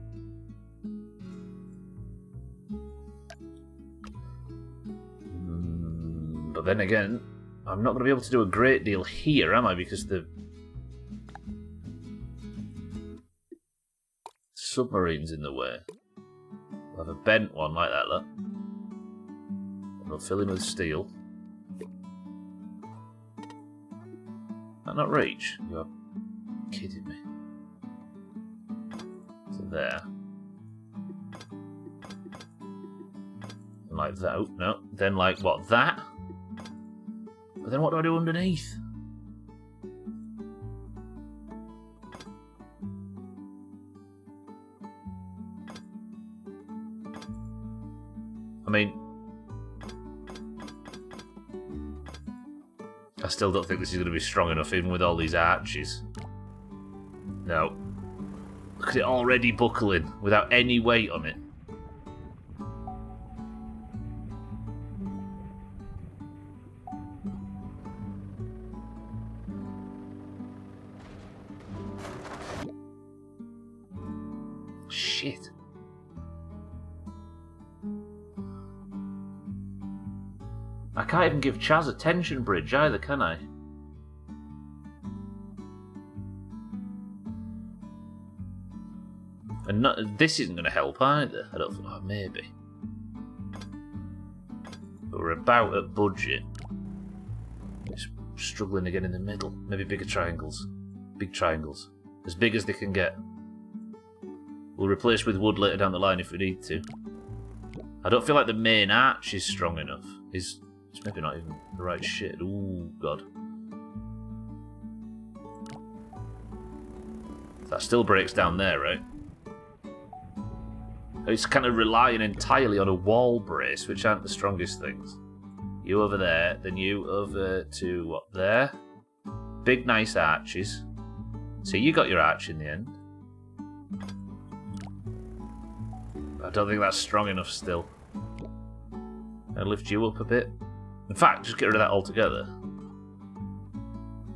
But then again, I'm not going to be able to do a great deal here, am I? Because the submarine's in the way. I'll have a bent one like that, look. And I'll fill in with steel. That not reach? You're kidding me. So there. like that. Oh, no. Then like, what, that? But then what do I do underneath? I mean, I still don't think this is going to be strong enough, even with all these arches. No. Look at it already buckling, without any weight on it. Shit. I can't even give Chaz a tension bridge either, can I? And not, this isn't going to help either. I don't think. Oh, maybe. But we're about at budget. It's struggling again in the middle. Maybe bigger triangles. Big triangles. As big as they can get. We'll replace with wood later down the line if we need to. I don't feel like the main arch is strong enough. It's maybe not even the right shit. Ooh, God. That still breaks down there, right? It's kind of relying entirely on a wall brace, which aren't the strongest things. You over there, then you over to, what, there? Big, nice arches. So you got your arch in the end. I don't think that's strong enough still. I'll lift you up a bit. In fact, just get rid of that altogether.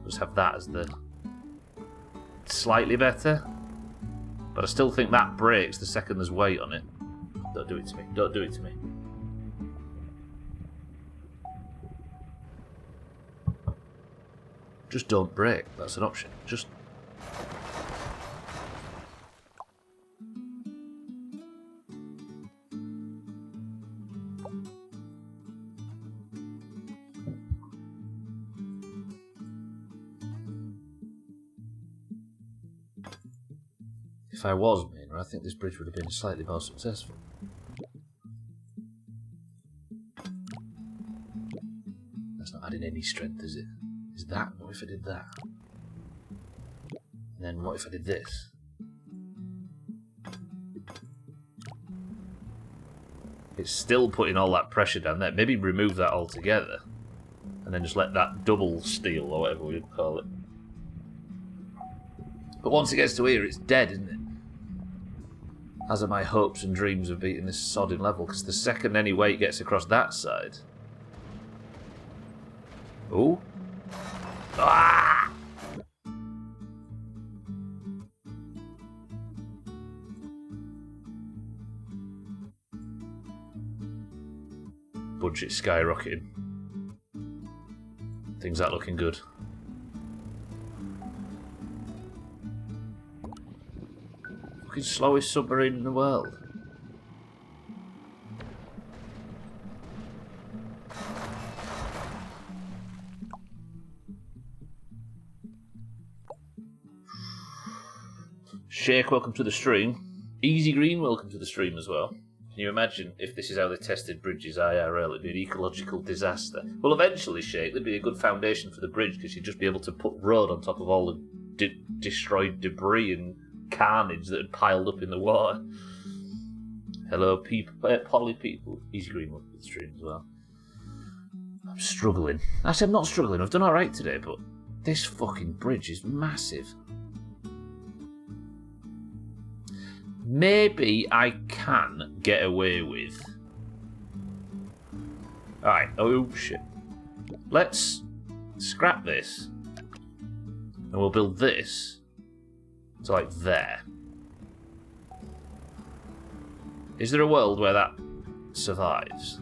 Just have that as the slightly better. But I still think that breaks the second there's weight on it. Don't do it to me. Don't do it to me. Just don't break. That's an option. Just... If I was Maynard, I think this bridge would have been slightly more successful. That's not adding any strength, is it? Is that? What if I did that? And then what if I did this? It's still putting all that pressure down there. Maybe remove that altogether. And then just let that double steel, or whatever we'd call it. But once it gets to here, it's dead, isn't it? As are my hopes and dreams of beating this sodding level, because the second any weight gets across that side... Ooh. Ah! Budget skyrocketing. Things aren't looking good. Fucking slowest submarine in the world. Shake, welcome to the stream. Easy Green, welcome to the stream as well. Can you imagine if this is how they tested bridges IRL? It'd be an ecological disaster. Well, eventually, Shake, there'd be a good foundation for the bridge because you'd just be able to put road on top of all the destroyed debris and carnage that had piled up in the water. Hello, people, Polly people. Easy Green, welcome to the stream as well. I'm struggling. Actually, I'm not struggling. I've done alright today, but this fucking bridge is massive. Maybe I can get away with... Alright, oh shit. Let's scrap this. And we'll build this. So like there. Is there a world where that survives?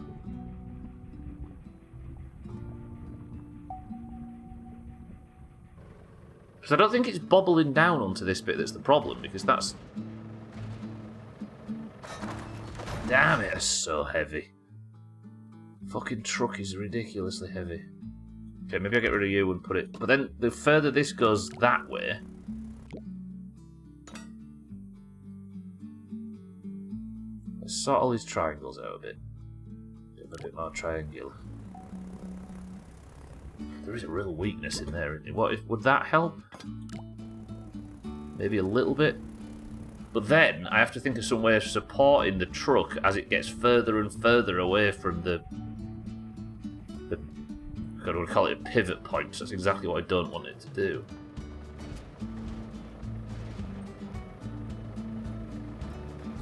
Because I don't think it's bobbling down onto this bit that's the problem, because that's... Damn it, it's so heavy. Fucking truck is ridiculously heavy. Okay, maybe I'll get rid of you and put it... But then, the further this goes that way... Let's sort all these triangles out a bit. Give them a bit more triangular. There is a real weakness in there, isn't there? What if, would that help? Maybe a little bit? But then, I have to think of some way of supporting the truck as it gets further and further away from the I would call it a pivot point, so that's exactly what I don't want it to do.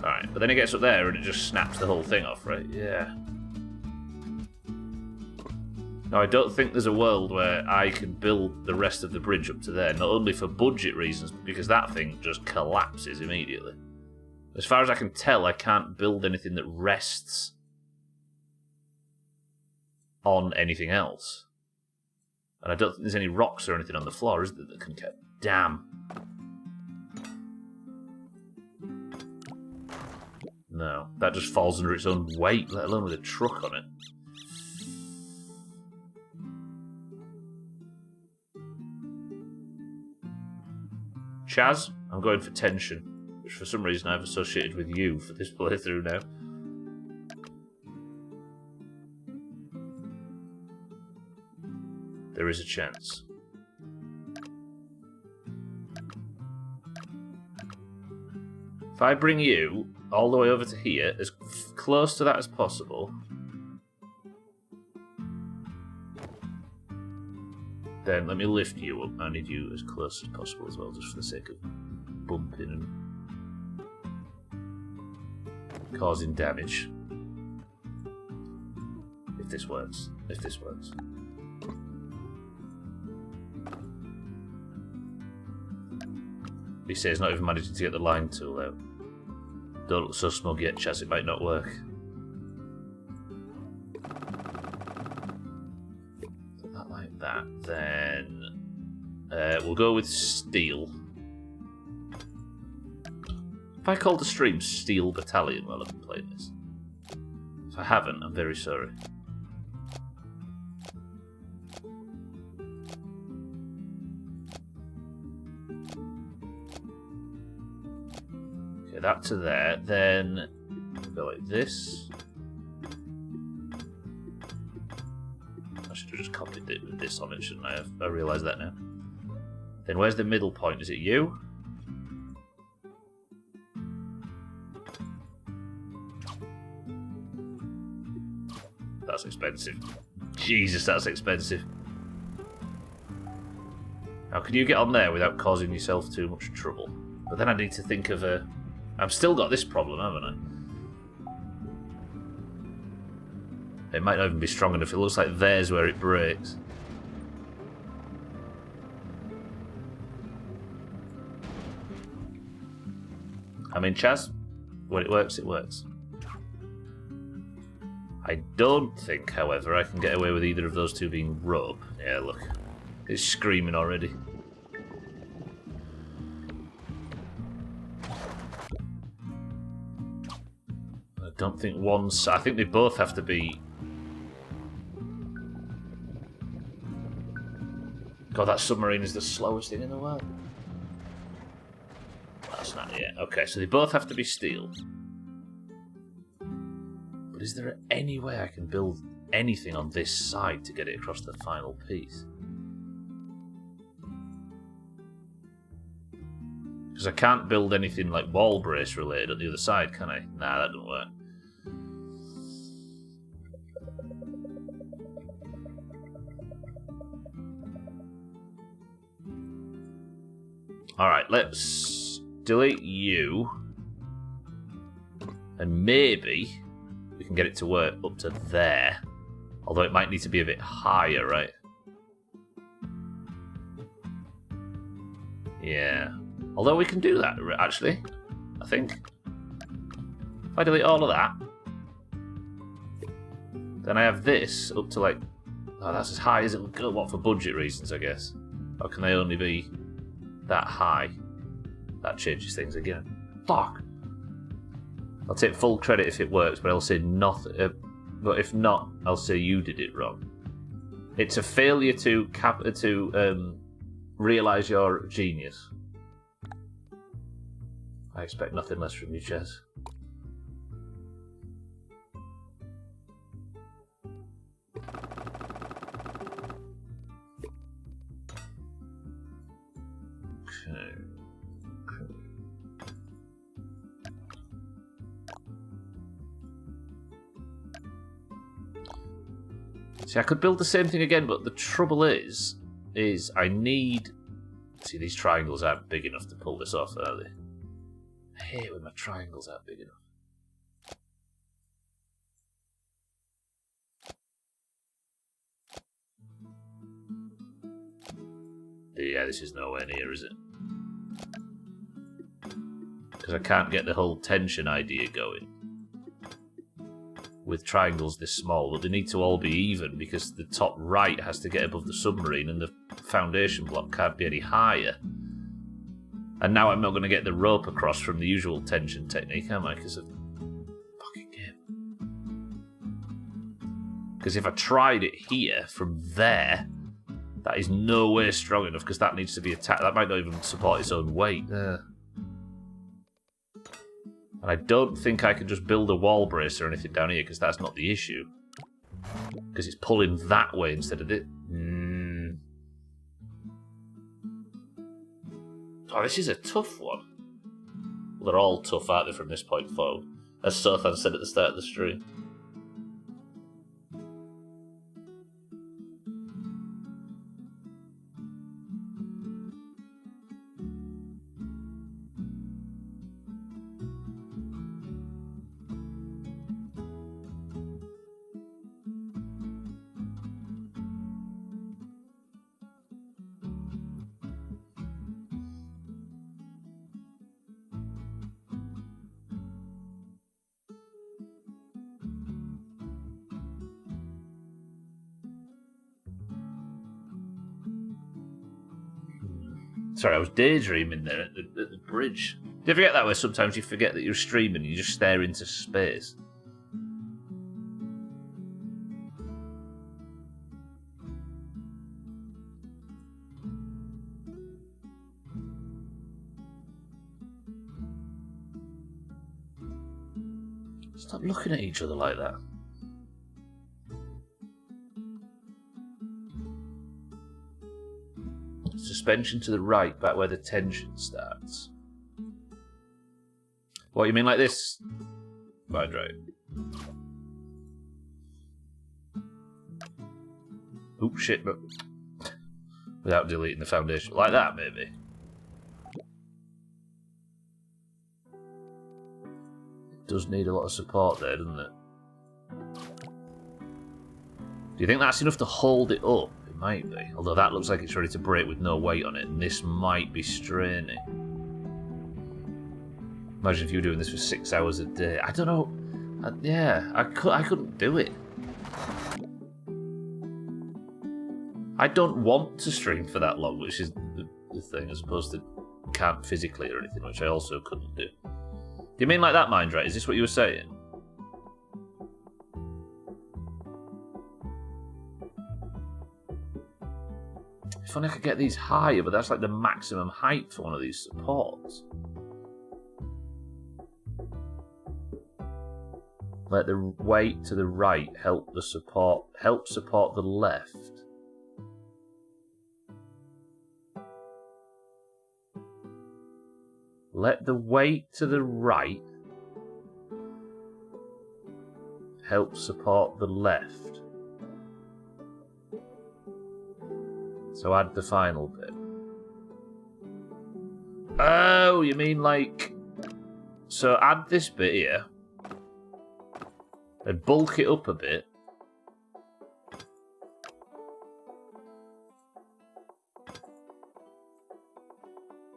Alright, but then it gets up there and it just snaps the whole thing off, right? Yeah. Now, I don't think there's a world where I can build the rest of the bridge up to there, not only for budget reasons, but because that thing just collapses immediately. As far as I can tell, I can't build anything that rests on anything else. And I don't think there's any rocks or anything on the floor, is there, that can get... Damn. No, that just falls under its own weight, let alone with a truck on it. Chaz, I'm going for tension, which for some reason I've associated with you for this playthrough now. There is a chance. If I bring you all the way over to here, as close to that as possible, then let me lift you up. I need you as close as possible as well, just for the sake of bumping and causing damage. If this works. If this works. He says not even managing to get the line tool out. Don't look so smug yet, Chaz, it might not work. Put that like that, then we'll go with steel. If I called the stream Steel Battalion while I've been playing this? If I haven't, I'm very sorry. That to there, then go like this. I should have just copied it with this on it, shouldn't I? I realise that now. Then where's the middle point? Is it you? That's expensive. Jesus, that's expensive. Now, can you get on there without causing yourself too much trouble? But then I need to think of a... I've still got this problem, haven't I? It might not even be strong enough. It looks like there's where it breaks. I mean, Chaz, when it works, it works. I don't think, however, I can get away with either of those two being rope. Yeah, look. It's screaming already. I don't think one's... I think they both have to be... God, that submarine is the slowest thing in the world. That's not it. Okay, so they both have to be steel. But is there any way I can build anything on this side to get it across the final piece? Because I can't build anything like wall brace related on the other side, can I? Nah, that doesn't work. Alright, let's delete you. And maybe we can get it to work up to there. Although it might need to be a bit higher, right? Yeah. Although we can do that, actually. I think. If I delete all of that, then I have this up to like... Oh, that's as high as it will go. What, for budget reasons, I guess? Or can they only be that high? That changes things again. Fuck! I'll take full credit if it works, but I'll say nothing. But if not, I'll say you did it wrong. It's a failure to realise your genius. I expect nothing less from you, Chaz. See, I could build the same thing again, but the trouble is I need... See, these triangles aren't big enough to pull this off, are they? I hate when my triangles aren't big enough. Yeah, this is nowhere near, is it? Because I can't get the whole tension idea going with triangles this small, but they need to all be even because the top right has to get above the submarine and the foundation block can't be any higher. And now I'm not going to get the rope across from the usual tension technique, am I? Because of fucking game. Because if I tried it here from there, that is no way strong enough because that needs to be attacked. That might not even support its own weight. And I don't think I can just build a wall brace or anything down here because that's not the issue. Because it's pulling that way instead of it. Oh, this is a tough one. Well, they're all tough, aren't they, from this point forward? As Sothan said at the start of the stream. Sorry, I was daydreaming there at the bridge. Do you ever get that where sometimes you forget that you're streaming and you just stare into space? Stop looking at each other like that. Suspension to the right, back where the tension starts. What, you mean like this? Right. Oop, shit, but without deleting the foundation. Like that, maybe. It does need a lot of support there, doesn't it? Do you think that's enough to hold it up? It might be. Although that looks like it's ready to break with no weight on it, and this might be straining. Imagine if you were doing this for 6 hours a day. I don't know. I couldn't do it. I don't want to stream for that long, which is the thing, as opposed to can't physically or anything, which I also couldn't do. Do you mean like that, Mindray? Is this what you were saying? If only I could get these higher, but that's like the maximum height for one of these supports. Let the weight to the right help support the left. Let the weight to the right help support the left. So add the final bit. Oh, you mean like... So add this bit here. And bulk it up a bit.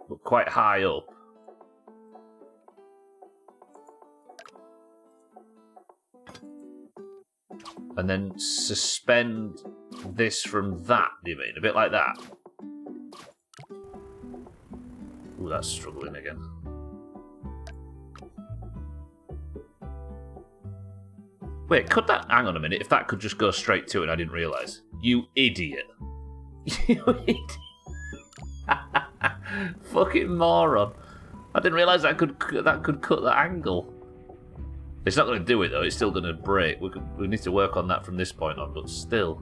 But quite high up. And then suspend this from that, do you mean? A bit like that? Ooh, that's struggling again. Wait, could that... Hang on a minute. If that could just go straight to it and I didn't realise. You idiot. You idiot. Fucking moron. I didn't realise that could cut the angle. It's not going to do it, though. It's still going to break. We need to work on that from this point on, but still.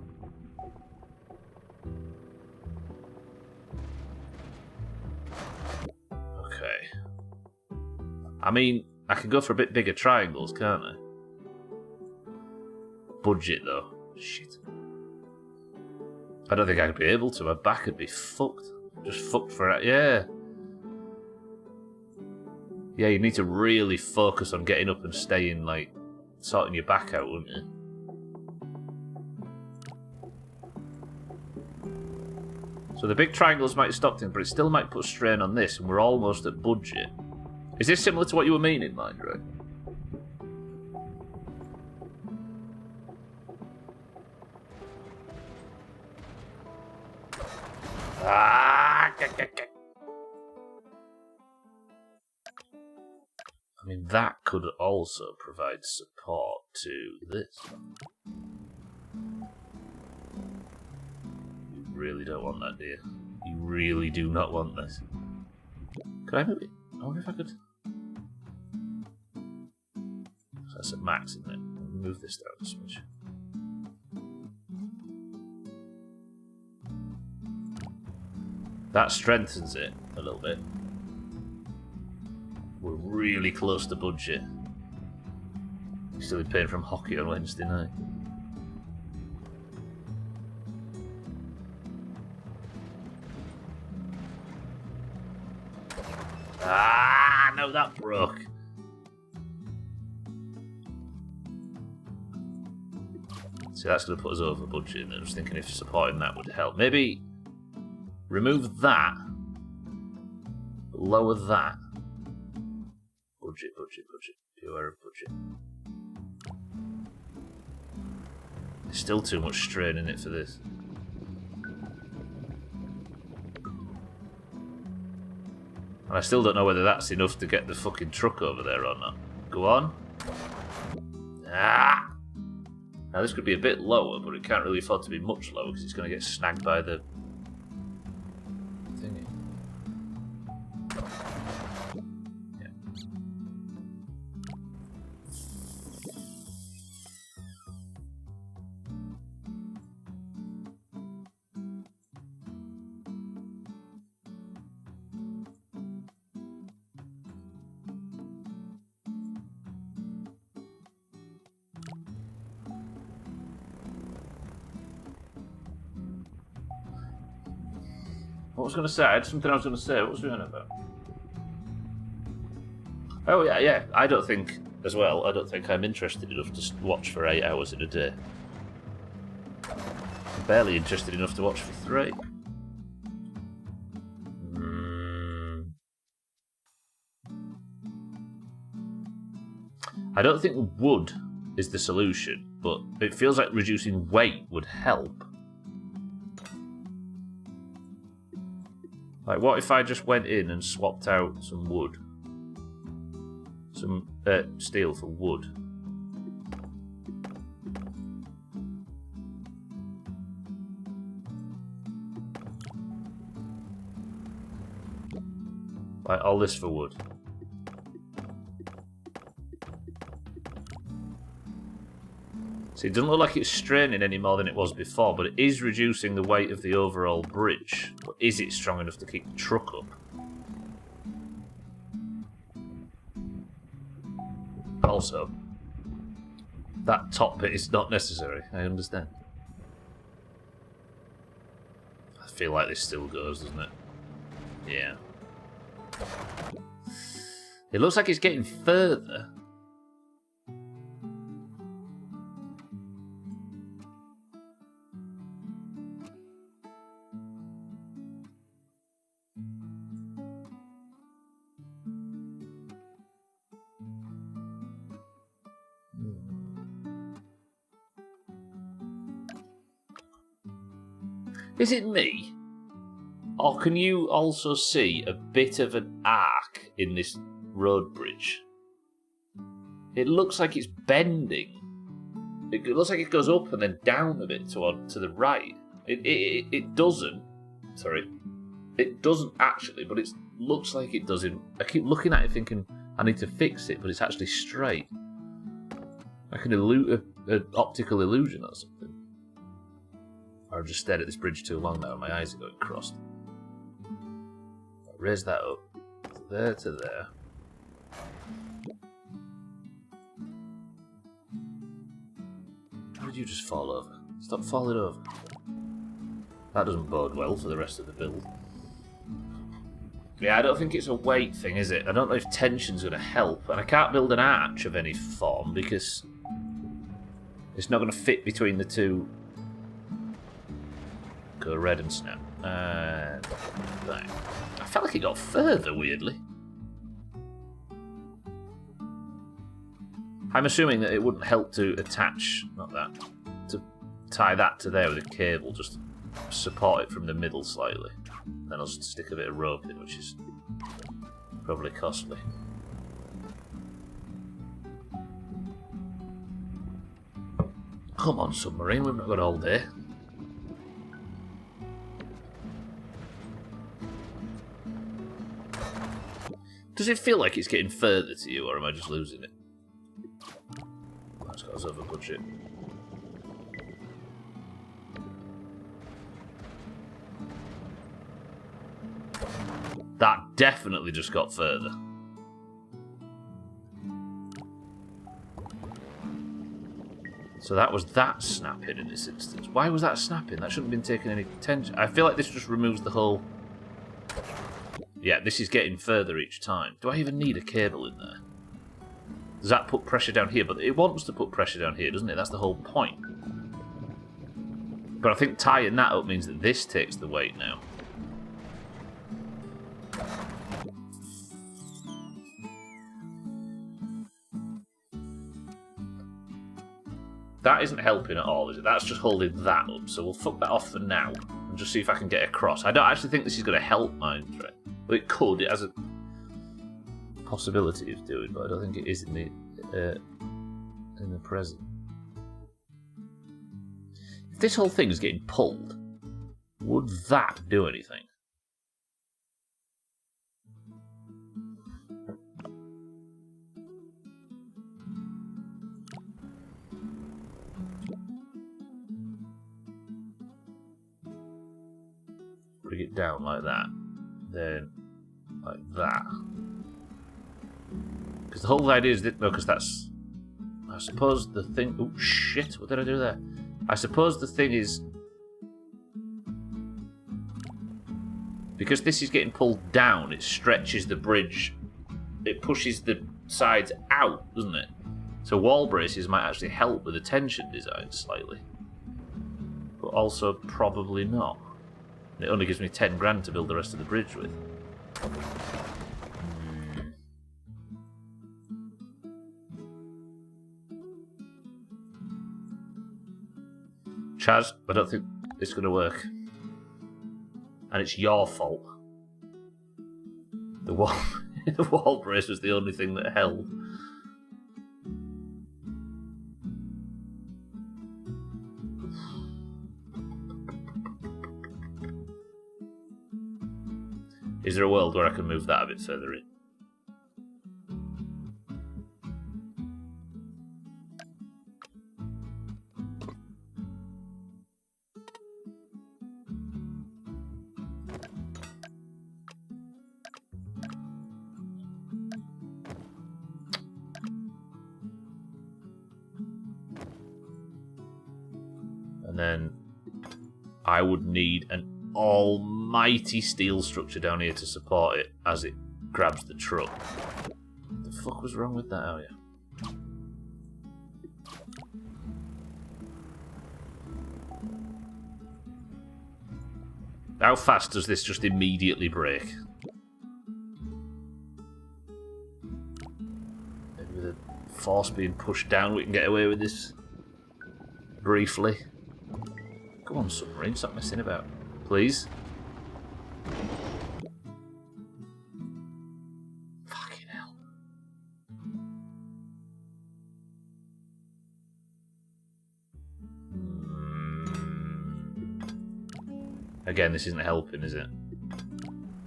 I mean, I can go for a bit bigger triangles, can't I? Budget, though. Shit. I don't think I'd be able to. My back would be fucked. Just fucked for it. Yeah. Yeah, you need to really focus on getting up and staying, like, sorting your back out, wouldn't you? So the big triangles might stop things, but it still might put strain on this, and we're almost at budget. Is this similar to what you were meaning, mind, right? I mean, that could also provide support to this. You really don't want that, do you? You really do not want this. Could I move it? I wonder if I could... That's at max, isn't it? Let me move this down a smidge. That strengthens it a little bit. We're really close to budget. Still in pain from hockey on Wednesday night. Ah, no, that broke. See, that's going to put us over budget, and I was thinking if supporting that would help. Maybe remove that, lower that. Budget, beware of budget. There's still too much strain in it for this. And I still don't know whether that's enough to get the fucking truck over there or not. Go on. Ah! Now this could be a bit lower, but it can't really afford to be much lower because it's going to get snagged by the thingy. Yeah. What was I going to say? I had something I was going to say. What was we on about? Oh, yeah. I don't think, as well, I don't think I'm interested enough to watch for 8 hours in a day. I'm barely interested enough to watch for 3. I don't think wood is the solution, but it feels like reducing weight would help. Like, what if I just went in and swapped out some wood? Some steel for wood. Like, all this for wood. See, it doesn't look like it's straining any more than it was before, but it is reducing the weight of the overall bridge. But is it strong enough to keep the truck up? Also, that top bit is not necessary, I understand. I feel like this still goes, doesn't it? Yeah. It looks like it's getting further. Is it me? Or can you also see a bit of an arc in this road bridge? It looks like it's bending. It looks like it goes up and then down a bit to the right. It doesn't. Sorry. It doesn't actually, but it looks like it does. I keep looking at it thinking I need to fix it, but it's actually straight. Like an optical illusion or something. I've just stared at this bridge too long now and my eyes are going crossed. Raise that up. There to there. How did you just fall over? Stop falling over. That doesn't bode well for the rest of the build. Yeah, I don't think it's a weight thing, is it? I don't know if tension's going to help. And I can't build an arch of any form because it's not going to fit between the two. Go red and snap. Right. I felt like it got further, weirdly. I'm assuming that it wouldn't help to attach, not that, to tie that to there with a cable, just support it from the middle slightly. Then I'll just stick a bit of rope in, which is probably costly. Come on, submarine, we've not got all day. Does it feel like it's getting further to you, or am I just losing it? That's got us over budget. That definitely just got further. So that was that snapping in this instance. Why was that snapping? That shouldn't have been taking any tension. I feel like this just removes the whole... Yeah, this is getting further each time. Do I even need a cable in there? Does that put pressure down here? But it wants to put pressure down here, doesn't it? That's the whole point. But I think tying that up means that this takes the weight now. That isn't helping at all, is it? That's just holding that up. So we'll fuck that off for now and just see if I can get across. I don't actually think this is going to help mine, right? Well, it could. It has a possibility of doing, but I don't think it is in the present. If this whole thing is getting pulled, would that do anything? Bring it down like that, then like that. Because the whole idea is that, no, because that's, I suppose the thing, oh shit, what did I do there? I suppose the thing is, because this is getting pulled down, it stretches the bridge, it pushes the sides out, doesn't it? So wall braces might actually help with the tension design slightly. But also probably not. It only gives me 10 grand to build the rest of the bridge with. Chaz, I don't think it's going to work. And it's your fault. The wall brace was the only thing that held. Is there a world where I can move that a bit further in? And then I would need an almighty steel structure down here to support it as it grabs the truck. What the fuck was wrong with that? Oh yeah. How fast does this just immediately break? Maybe with the force being pushed down we can get away with this briefly. Come on, submarine, stop messing about. Please. Fucking hell. Again, this isn't helping, is it?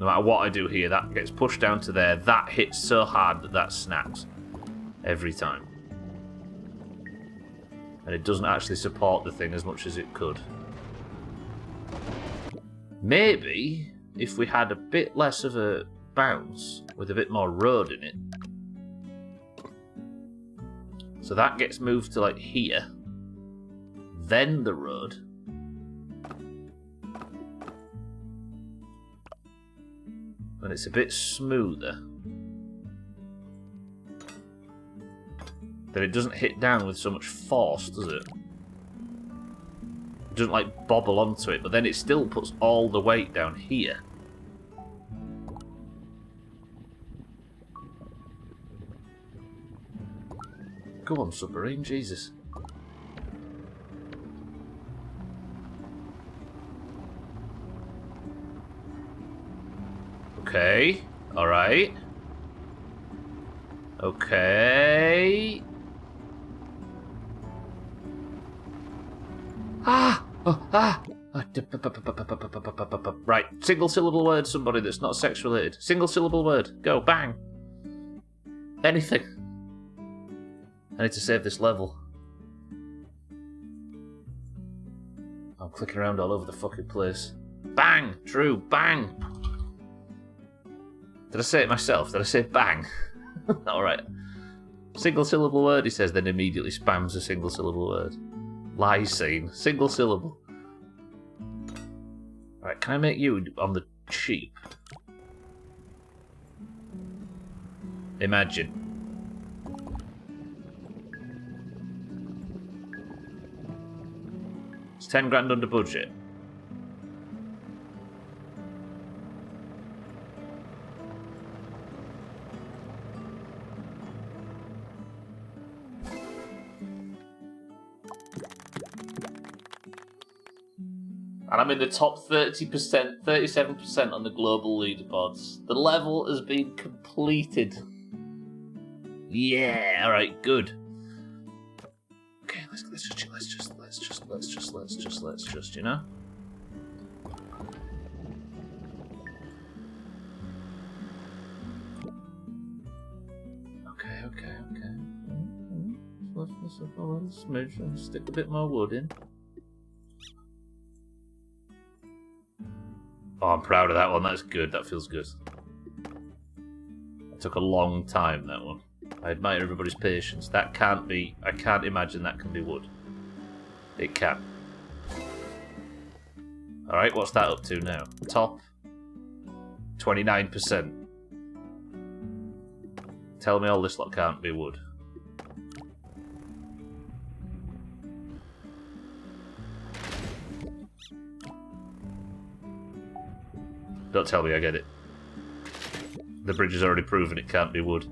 No matter what I do here, that gets pushed down to there. That hits so hard that that snaps. Every time. And it doesn't actually support the thing as much as it could. Maybe, if we had a bit less of a bounce, with a bit more road in it, So that gets moved to like here. Then the road. And it's a bit smoother. Then it doesn't hit down with so much force, does it? It doesn't like bobble onto it, but then it still puts all the weight down here. Go on, submarine, Jesus. Okay, alright. Okay. Ah! Oh, ah! Right, single syllable word, somebody that's not sex related. Single syllable word, go, bang! Anything. I need to save this level. I'm clicking around all over the fucking place. Bang! True, bang! Did I say it myself? Did I say bang? Alright. Single syllable word, he says, then immediately spams a single syllable word. Lysine. Single syllable. Right, can I make you on the cheap? Imagine. It's 10 grand under budget. And I'm in the top 30%, 37% on the global leaderboards. The level has been completed. Yeah, alright, good. Okay, let's just, you know? Okay. Let's a little smidge and stick a bit more wood in. Oh, I'm proud of that one. That's good. That feels good. It took a long time, that one. I admire everybody's patience. That can't be... I can't imagine that can be wood. It can. Alright, what's that up to now? Top. 29%. Tell me all this lot can't be wood. Don't tell me I get it. The bridge has already proven it can't be wood.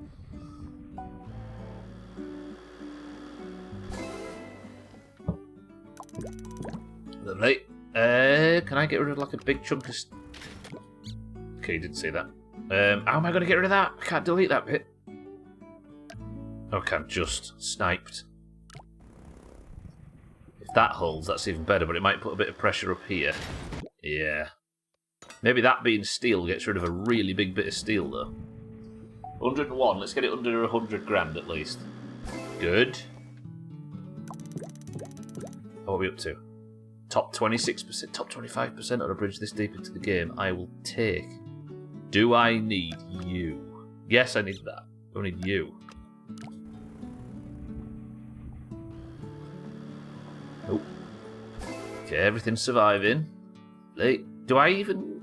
Lovely. Can I get rid of like a big chunk of... Okay, you didn't see that. How am I going to get rid of that? I can't delete that bit. Oh, I can't. Just sniped. If that holds, that's even better, but it might put a bit of pressure up here. Yeah. Maybe that being steel gets rid of a really big bit of steel, though. 101. Let's get it under 100 grand, at least. Good. What are we up to? Top 26%, top 25% on a bridge this deep into the game. I will take. Do I need you? Yes, I need that. I need you. Oh. Okay, everything's surviving. Do I even...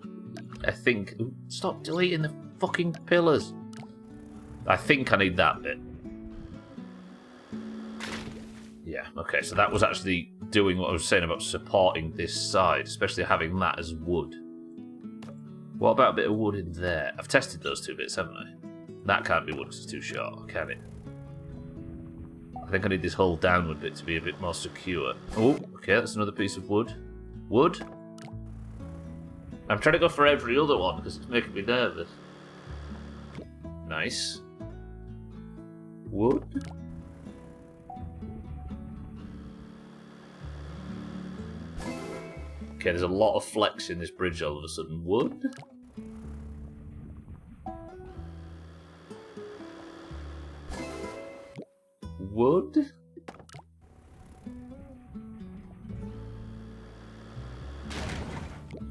I think... Ooh, stop deleting the fucking pillars. I think I need that bit. Yeah, okay, so that was actually doing what I was saying about supporting this side, especially having that as wood. What about a bit of wood in there? I've tested those two bits, haven't I? That can't be wood because it's too short, can it? I think I need this whole downward bit to be a bit more secure. Oh, okay, that's another piece of wood. Wood? I'm trying to go for every other one because it's making me nervous. Nice. Wood? Okay, there's a lot of flex in this bridge all of a sudden. Wood? Wood?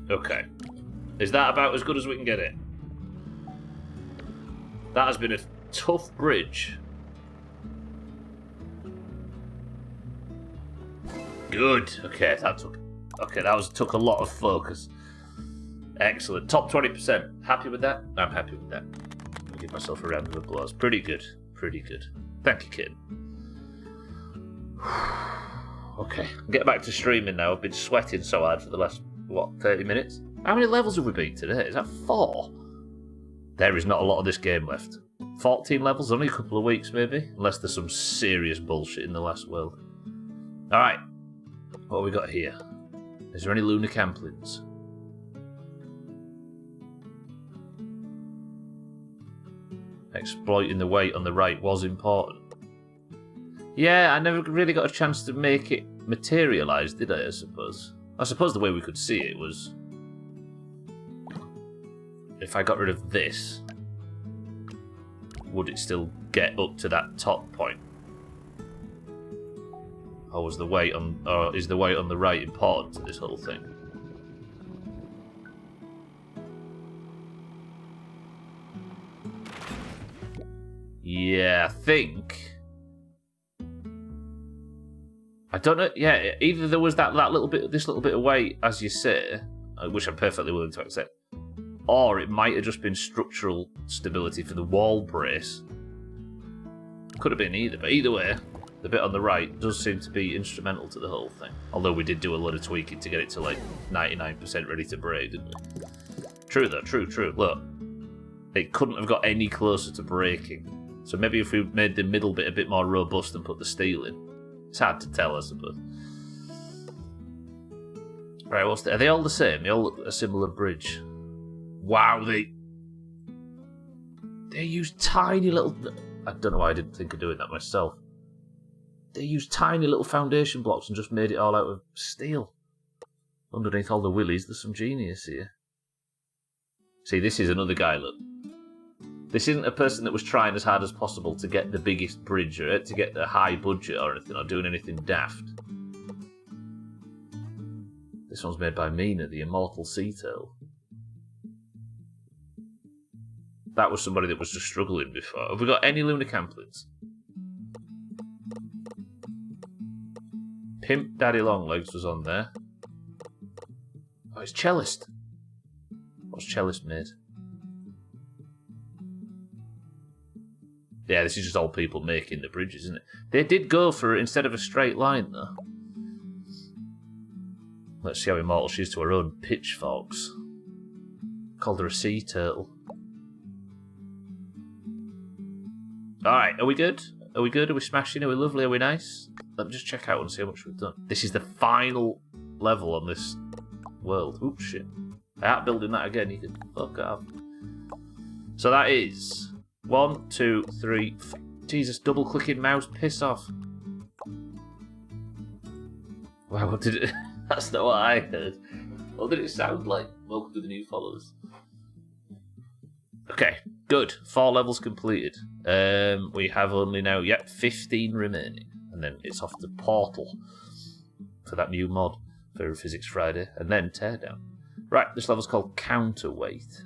Okay. Is that about as good as we can get it? That has been a tough bridge. Good. Okay, that took a lot of focus. Excellent. Top 20%. Happy with that? I'm happy with that. I'll give myself a round of applause. Pretty good. Pretty good. Thank you, kid. Okay, get back to streaming now. I've been sweating so hard for the last, 30 minutes? How many levels have we beat today? Is that 4? There is not a lot of this game left. 14 levels, only a couple of weeks maybe, unless there's some serious bullshit in the last world. Alright, what have we got here? Is there any lunar camplings? Exploiting the weight on the right was important. Yeah, I never really got a chance to make it materialise, did I suppose? I suppose the way we could see it was... if I got rid of this, would it still get up to that top point? Or is the weight on the right important to this whole thing? Yeah, I think... I don't know. Yeah, either there was that little bit, this little bit of weight, as you say, which I'm perfectly willing to accept, or it might have just been structural stability for the wall brace. Could have been either, but either way, the bit on the right does seem to be instrumental to the whole thing. Although we did do a lot of tweaking to get it to like 99% ready to break, didn't we? True though, true. Look, it couldn't have got any closer to breaking. So maybe if we made the middle bit a bit more robust and put the steel in. It's hard to tell, I suppose. Right, are they all the same? They all look a similar bridge. Wow, they use tiny little... I don't know why I didn't think of doing that myself. They used tiny little foundation blocks and just made it all out of steel. Underneath all the willies, there's some genius here. See, this is another guy, look. This isn't a person that was trying as hard as possible to get the biggest bridge, or to get a high budget or anything, or doing anything daft. This one's made by Mina, the immortal sea turtle. That was somebody that was just struggling before. Have we got any lunar camplings? Pimp Daddy Longlegs was on there. Oh, it's Cellist. What's Cellist made? Yeah, this is just all people making the bridges, isn't it? They did go for, instead of a straight line, though. Let's see how immortal she is to her own pitchforks. Called her a sea turtle. Alright, are we good? Are we good? Are we smashing? Are we lovely? Are we nice? Let me just check out and see how much we've done. This is the final level on this world. Oops, shit. I ain't building that again. You can fuck off. So that is 1, 2, 3. Jesus, double clicking mouse, piss off. Wow, what did it? That's not what I heard. What did it sound like? Welcome to the new followers. Okay, good. 4 levels completed. We have only now, 15 remaining. And then it's off to Portal for that new mod for Physics Friday. And then Teardown. Right, this level's called Counterweight.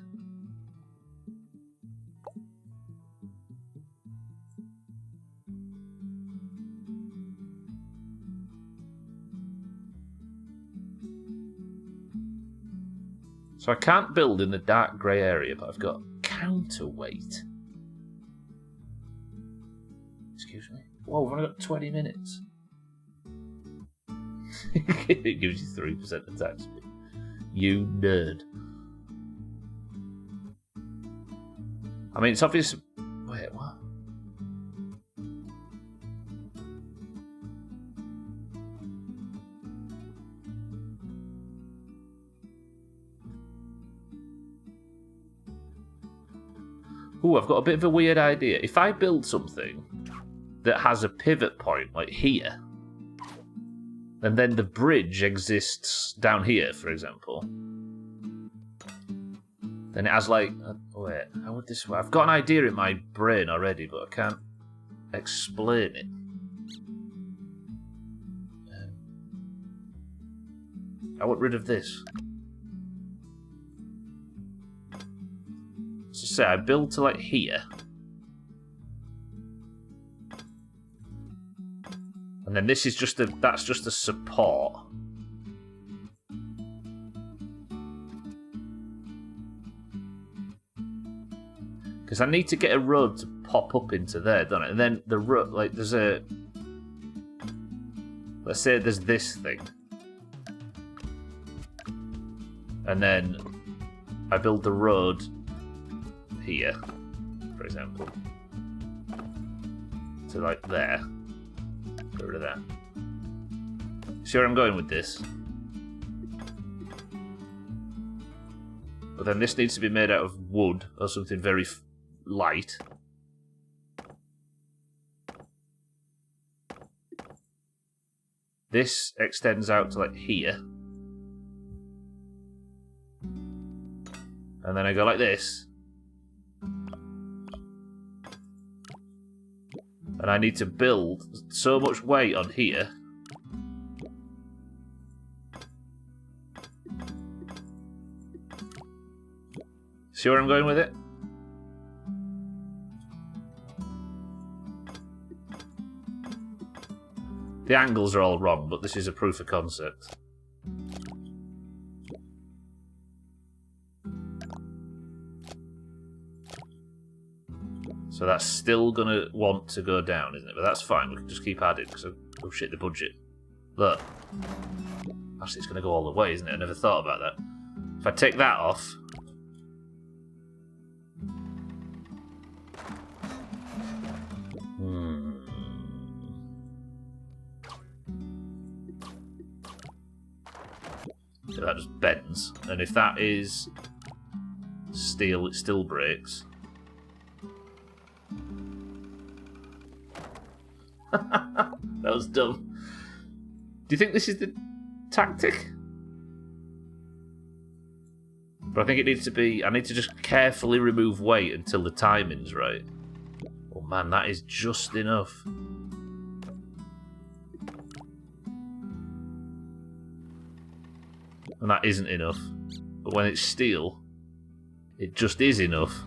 So I can't build in the dark grey area, but I've got counterweight. Excuse me. Whoa, we've only got 20 minutes. It gives you 3% attack speed. You nerd. I mean, it's obvious... Wait, what? Ooh, I've got a bit of a weird idea. If I build something that has a pivot point, like here, and then the bridge exists down here, for example, then it has like... wait, how would this work? I've got an idea in my brain already, but I can't explain it. I want rid of this. So say I build to like here, and then this is just that's just a support. Because I need to get a road to pop up into there, don't I? And then the road, like, there's a... Let's say there's this thing. And then I build the road here, for example. So, like, there. Get rid of that. See where I'm going with this? But then this needs to be made out of wood or something very light. This extends out to like here. And then I go like this. And I need to build so much weight on here. See where I'm going with it? The angles are all wrong, but this is a proof of concept. So that's still going to want to go down, isn't it? But that's fine, we can just keep adding, because oh shit, the budget. Look. Actually, it's going to go all the way, isn't it? I never thought about that. If I take that off... So that just bends, and if that is steel, it still breaks. That was dumb. Do you think this is the tactic? But I think it needs to be... I need to just carefully remove weight until the timing's right. Oh man, that is just enough. And that isn't enough. But when it's steel, it just is enough.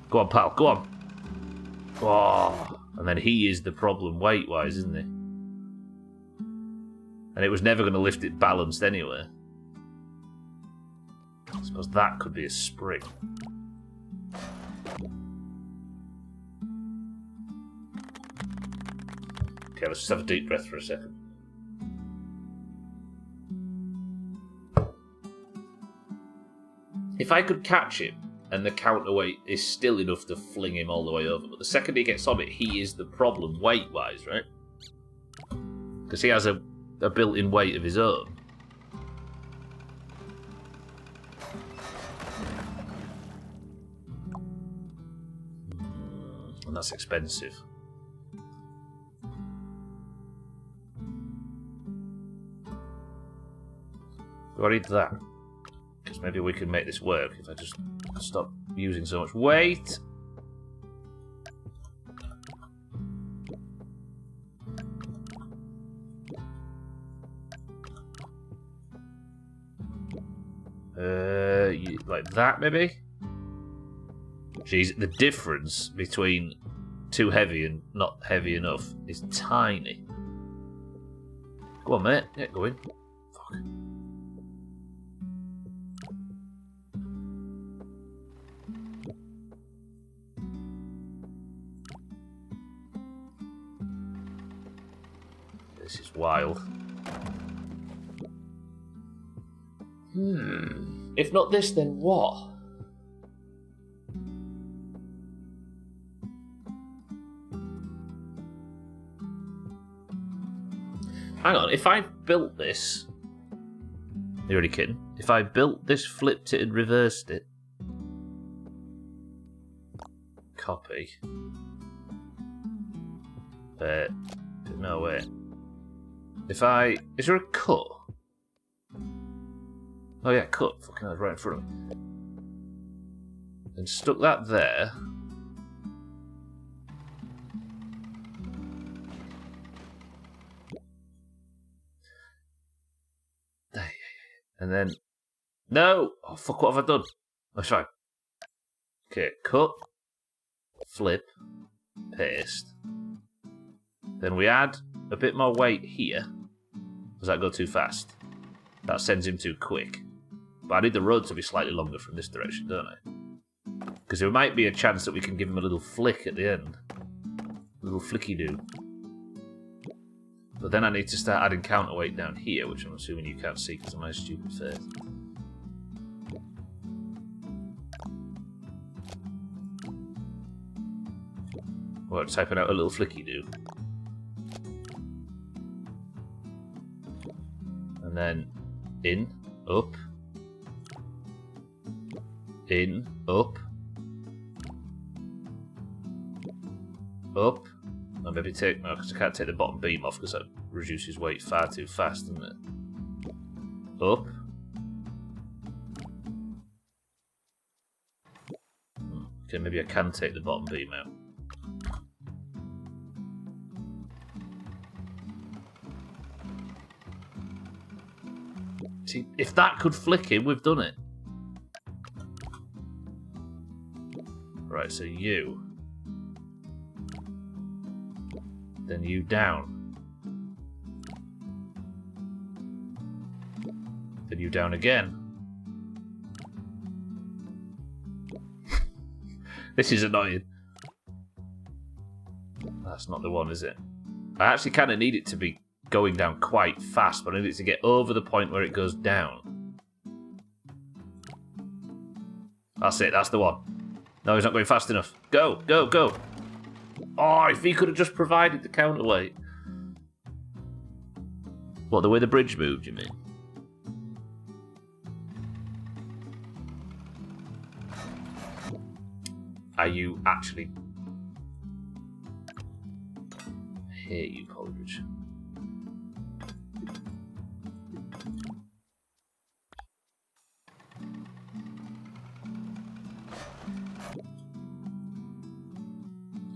Go on, pal, go on. Oh, and then he is the problem weight-wise, isn't he? And it was never going to lift it balanced anyway. I suppose that could be a spring. Okay, let's just have a deep breath for a second. If I could catch him, and the counterweight is still enough to fling him all the way over, but the second he gets on it, he is the problem weight-wise, right? Because he has a built-in weight of his own. And that's expensive. Do I need that? Because maybe we can make this work if I just stop using so much weight. Like that, maybe? Jeez, the difference between too heavy and not heavy enough is tiny. Go on, mate. Get going. Fuck. This is wild. If not this, then what? Hang on, if I built this... You're only kidding. If I built this, flipped it and reversed it... Copy. No, wait. If I... Is there a cut? Oh yeah, cut. Fucking hell, right in front of me. And stuck that there. And then... No! Oh, fuck, what have I done? That's fine. Okay, cut, flip, paste. Then we add a bit more weight here. Does that go too fast? That sends him too quick. But I need the road to be slightly longer from this direction, don't I? Because there might be a chance that we can give him a little flick at the end. A little flicky-do. But then I need to start adding counterweight down here, which I'm assuming you can't see because of my stupid face. What, typing out a little flicky-do. And then in, up, in, up, up. And maybe take, no, because I can't take the bottom beam off because that reduces weight far too fast, doesn't it? Up. Okay, maybe I can take the bottom beam out. See, if that could flick him, we've done it. Right, so you. Then you down. Then you down again. This is annoying. That's not the one, is it? I actually kind of need it to be going down quite fast, but I need it to get over the point where it goes down. That's it, that's the one. No, he's not going fast enough. Go, go, go. Oh, if he could have just provided the counterweight. What, the way the bridge moved, you mean? Are you actually... I hate you, Coleridge.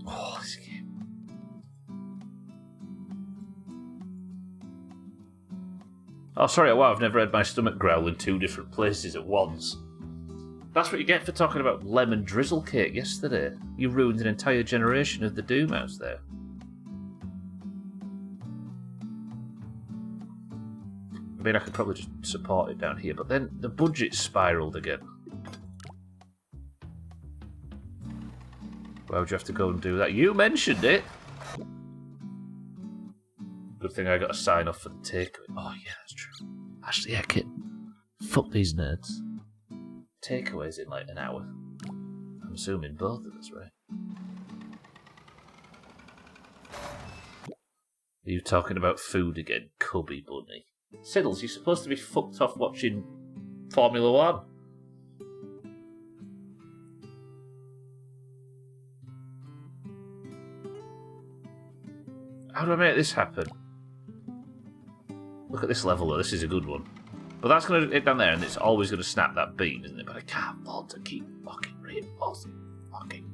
Oh, this game. Oh, sorry, wow, I've never had my stomach growl in 2 different places at once. That's what you get for talking about lemon drizzle cake yesterday. You ruined an entire generation of the Doomhaus there. I mean, I could probably just support it down here, but then the budget spiraled again. Why would you have to go and do that? You mentioned it! Good thing I got a sign off for the takeaway. Oh, yeah, that's true. Actually, yeah, kid. Fuck these nerds. Takeaways in like an hour. I'm assuming both of us, right? Are you talking about food again, cubby bunny? Siddles, you're supposed to be fucked off watching Formula 1. How do I make this happen? Look at this level though, this is a good one. But that's going to hit down there and it's always going to snap that beam, isn't it? But I can't afford to keep fucking reinforcing. Fucking.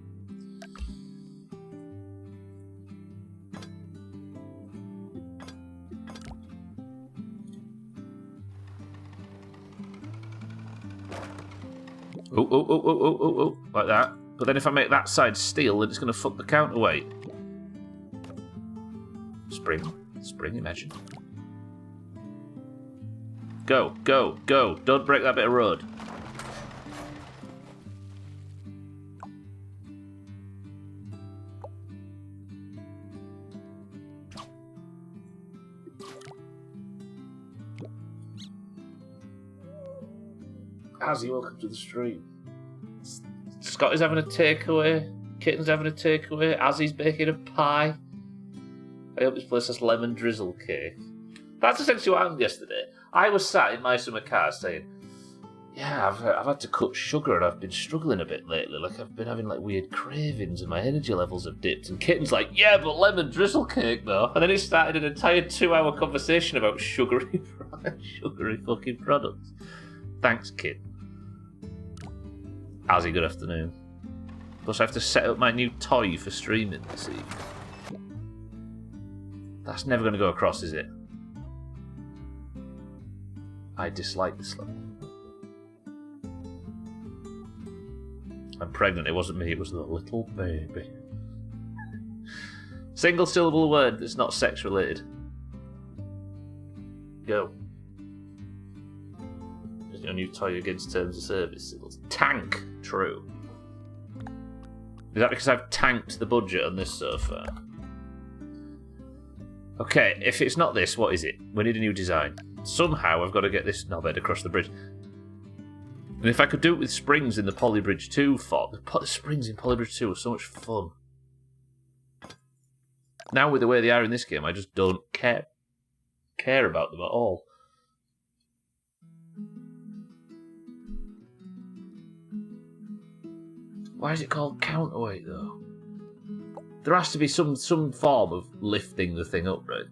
Oh, like that. But then if I make that side steel, then it's going to fuck the counterweight. Spring, imagine. Go, go, go. Don't break that bit of road. Azzy, welcome to the stream. Scott is having a takeaway. Kitten's having a takeaway. Azzy's baking a pie. I hope this place has lemon drizzle cake. That's essentially what happened yesterday. I was sat in my summer car saying, yeah, I've had to cut sugar and I've been struggling a bit lately. Like, I've been having like weird cravings and my energy levels have dipped. And Kitten's like, yeah, but lemon drizzle cake though. And then he started an entire 2-hour conversation about sugary fucking products. Thanks, Kit. Azzy, good afternoon. Plus I have to set up my new toy for streaming this evening. That's never going to go across, is it? I dislike this level. I'm pregnant. It wasn't me. It was the little baby. Single syllable word that's not sex related. Go. There's no new toy against terms of service. Tank. True. Is that because I've tanked the budget on this so far? Okay, if it's not this, what is it? We need a new design. Somehow I've got to get this knobhead across the bridge. And if I could do it with springs in the Polybridge 2 font, the springs in Polybridge 2 are so much fun. Now with the way they are in this game, I just don't care about them at all. Why is it called counterweight though? There has to be some form of lifting the thing up, right?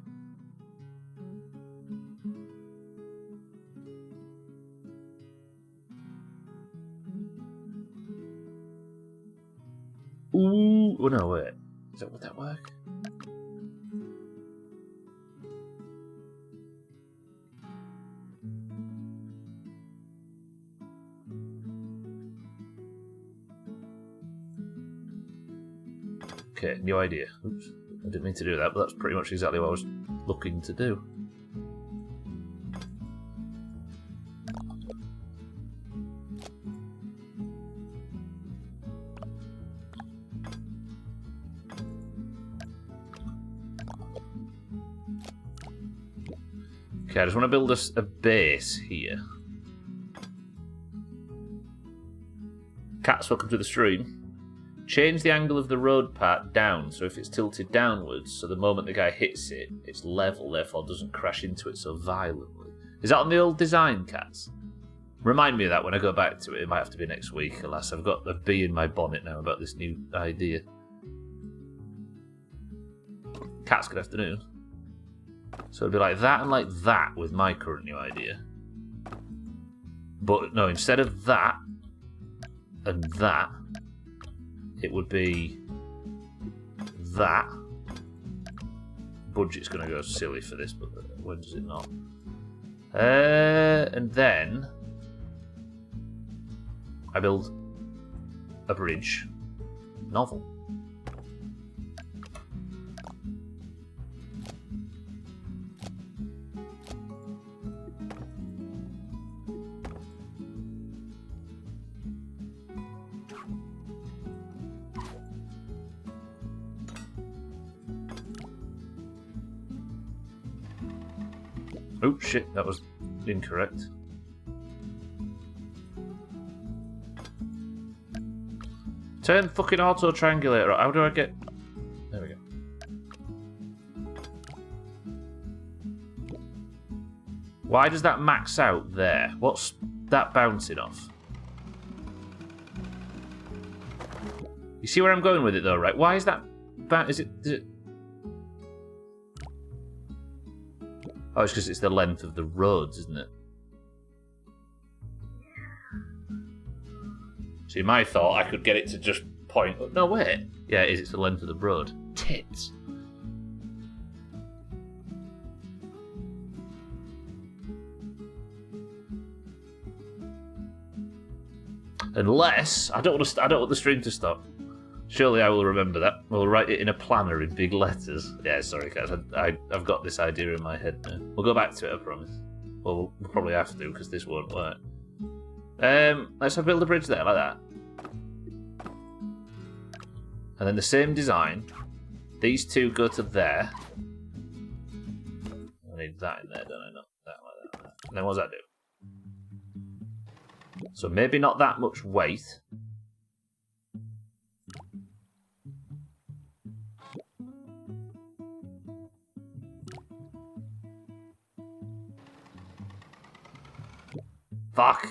Ooh, oh no, wait. Would that work? Okay, new idea. Oops, I didn't mean to do that, but that's pretty much exactly what I was looking to do. Okay, I just want to build a base here. Cats, welcome to the stream. Change the angle of the road part down, so if it's tilted downwards, so the moment the guy hits it, it's level, therefore doesn't crash into it so violently. Is that on the old design, Cats? Remind me of that when I go back to it. It might have to be next week, alas. I've got a bee in my bonnet now about this new idea. Cats, good afternoon. So it'd be like that and like that with my current new idea. But no, instead of that and that, it would be that. Budget's going to go silly for this, but when does it not? And then I build a bridge novel. Oh shit, that was incorrect. Turn fucking auto triangulator. How do I get... There we go. Why does that max out there? What's that bouncing off? You see where I'm going with it though, right? Why is that... Is it... Oh, it's because it's the length of the roads, isn't it? See, my thought, I could get it to just point... No, wait. Yeah, it is. It's the length of the road. Tits. Unless... I don't want the stream to stop. Surely I will remember that. We'll write it in a planner in big letters. Yeah, sorry, guys. I've got this idea in my head now. We'll go back to it, I promise. Well, we'll probably have to, because this won't work. Let's build a bridge there, like that. And then the same design. These two go to there. I need that in there, don't I? Not that, like that. And then what does that do? So maybe not that much weight. Fuck.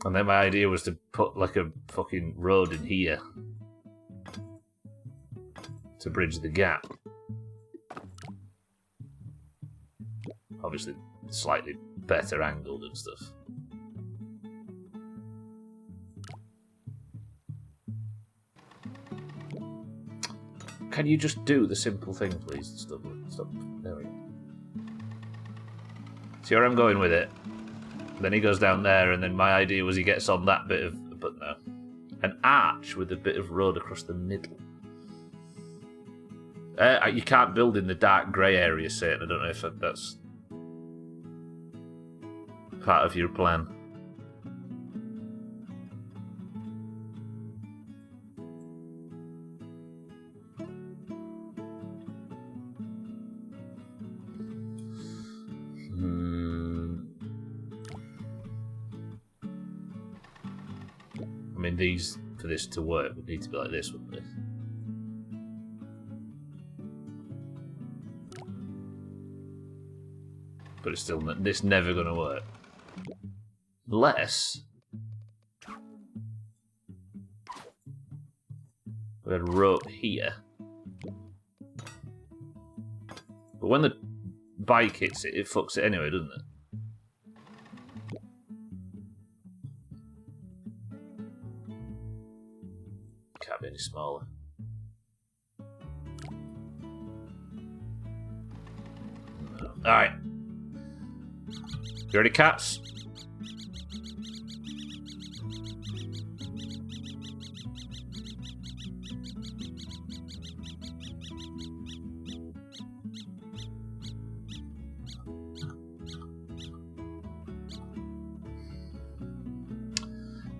And then my idea was to put like a fucking road in here to bridge the gap. Obviously, slightly better angled and stuff. Can you just do the simple thing, please? Stop. There we go. See where I'm going with it? Then he goes down there, and then my idea was he gets on that bit of... But no. An arch with a bit of road across the middle. You can't build in the dark grey area, Satan. I don't know if that's part of your plan. I mean, these, for this to work, would need to be like this, wouldn't they? But it's still, this never going to work. Unless we had a rope here. But when the bike hits it, it fucks it anyway, doesn't it? Can't be any smaller. Alright. You ready, cats?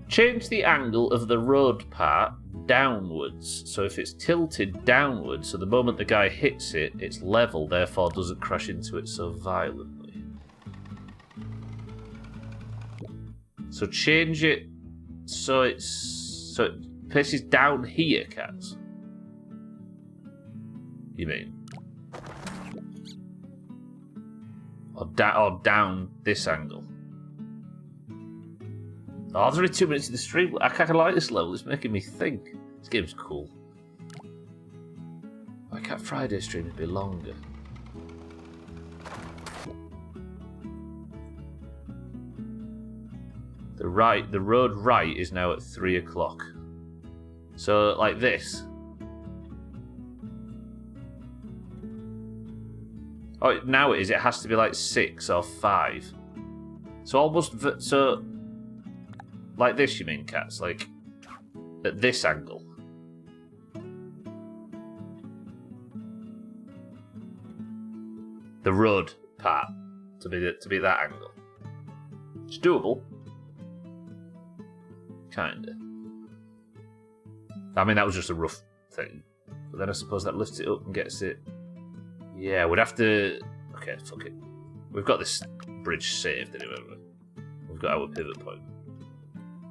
Change the angle of the road part downwards. So if it's tilted downwards, so the moment the guy hits it, it's level, therefore doesn't crash into it so violently. So change it so it faces down here, cats. You mean? Or down this angle. Oh, there's only 2 minutes in the stream. I kind of like this level. It's making me think. This game's cool. Why can't Friday stream be longer? The road right is now at 3 o'clock. So, like this. Oh, now it is. It has to be like 6 or 5. So almost... So... Like this, you mean, cats? Like, at this angle. The road part to be that angle. It's doable. Kinda. I mean, that was just a rough thing. But then I suppose that lifts it up and gets it... Yeah, we'd have to... Okay, fuck it. We've got this bridge saved anyway. We've got our pivot point.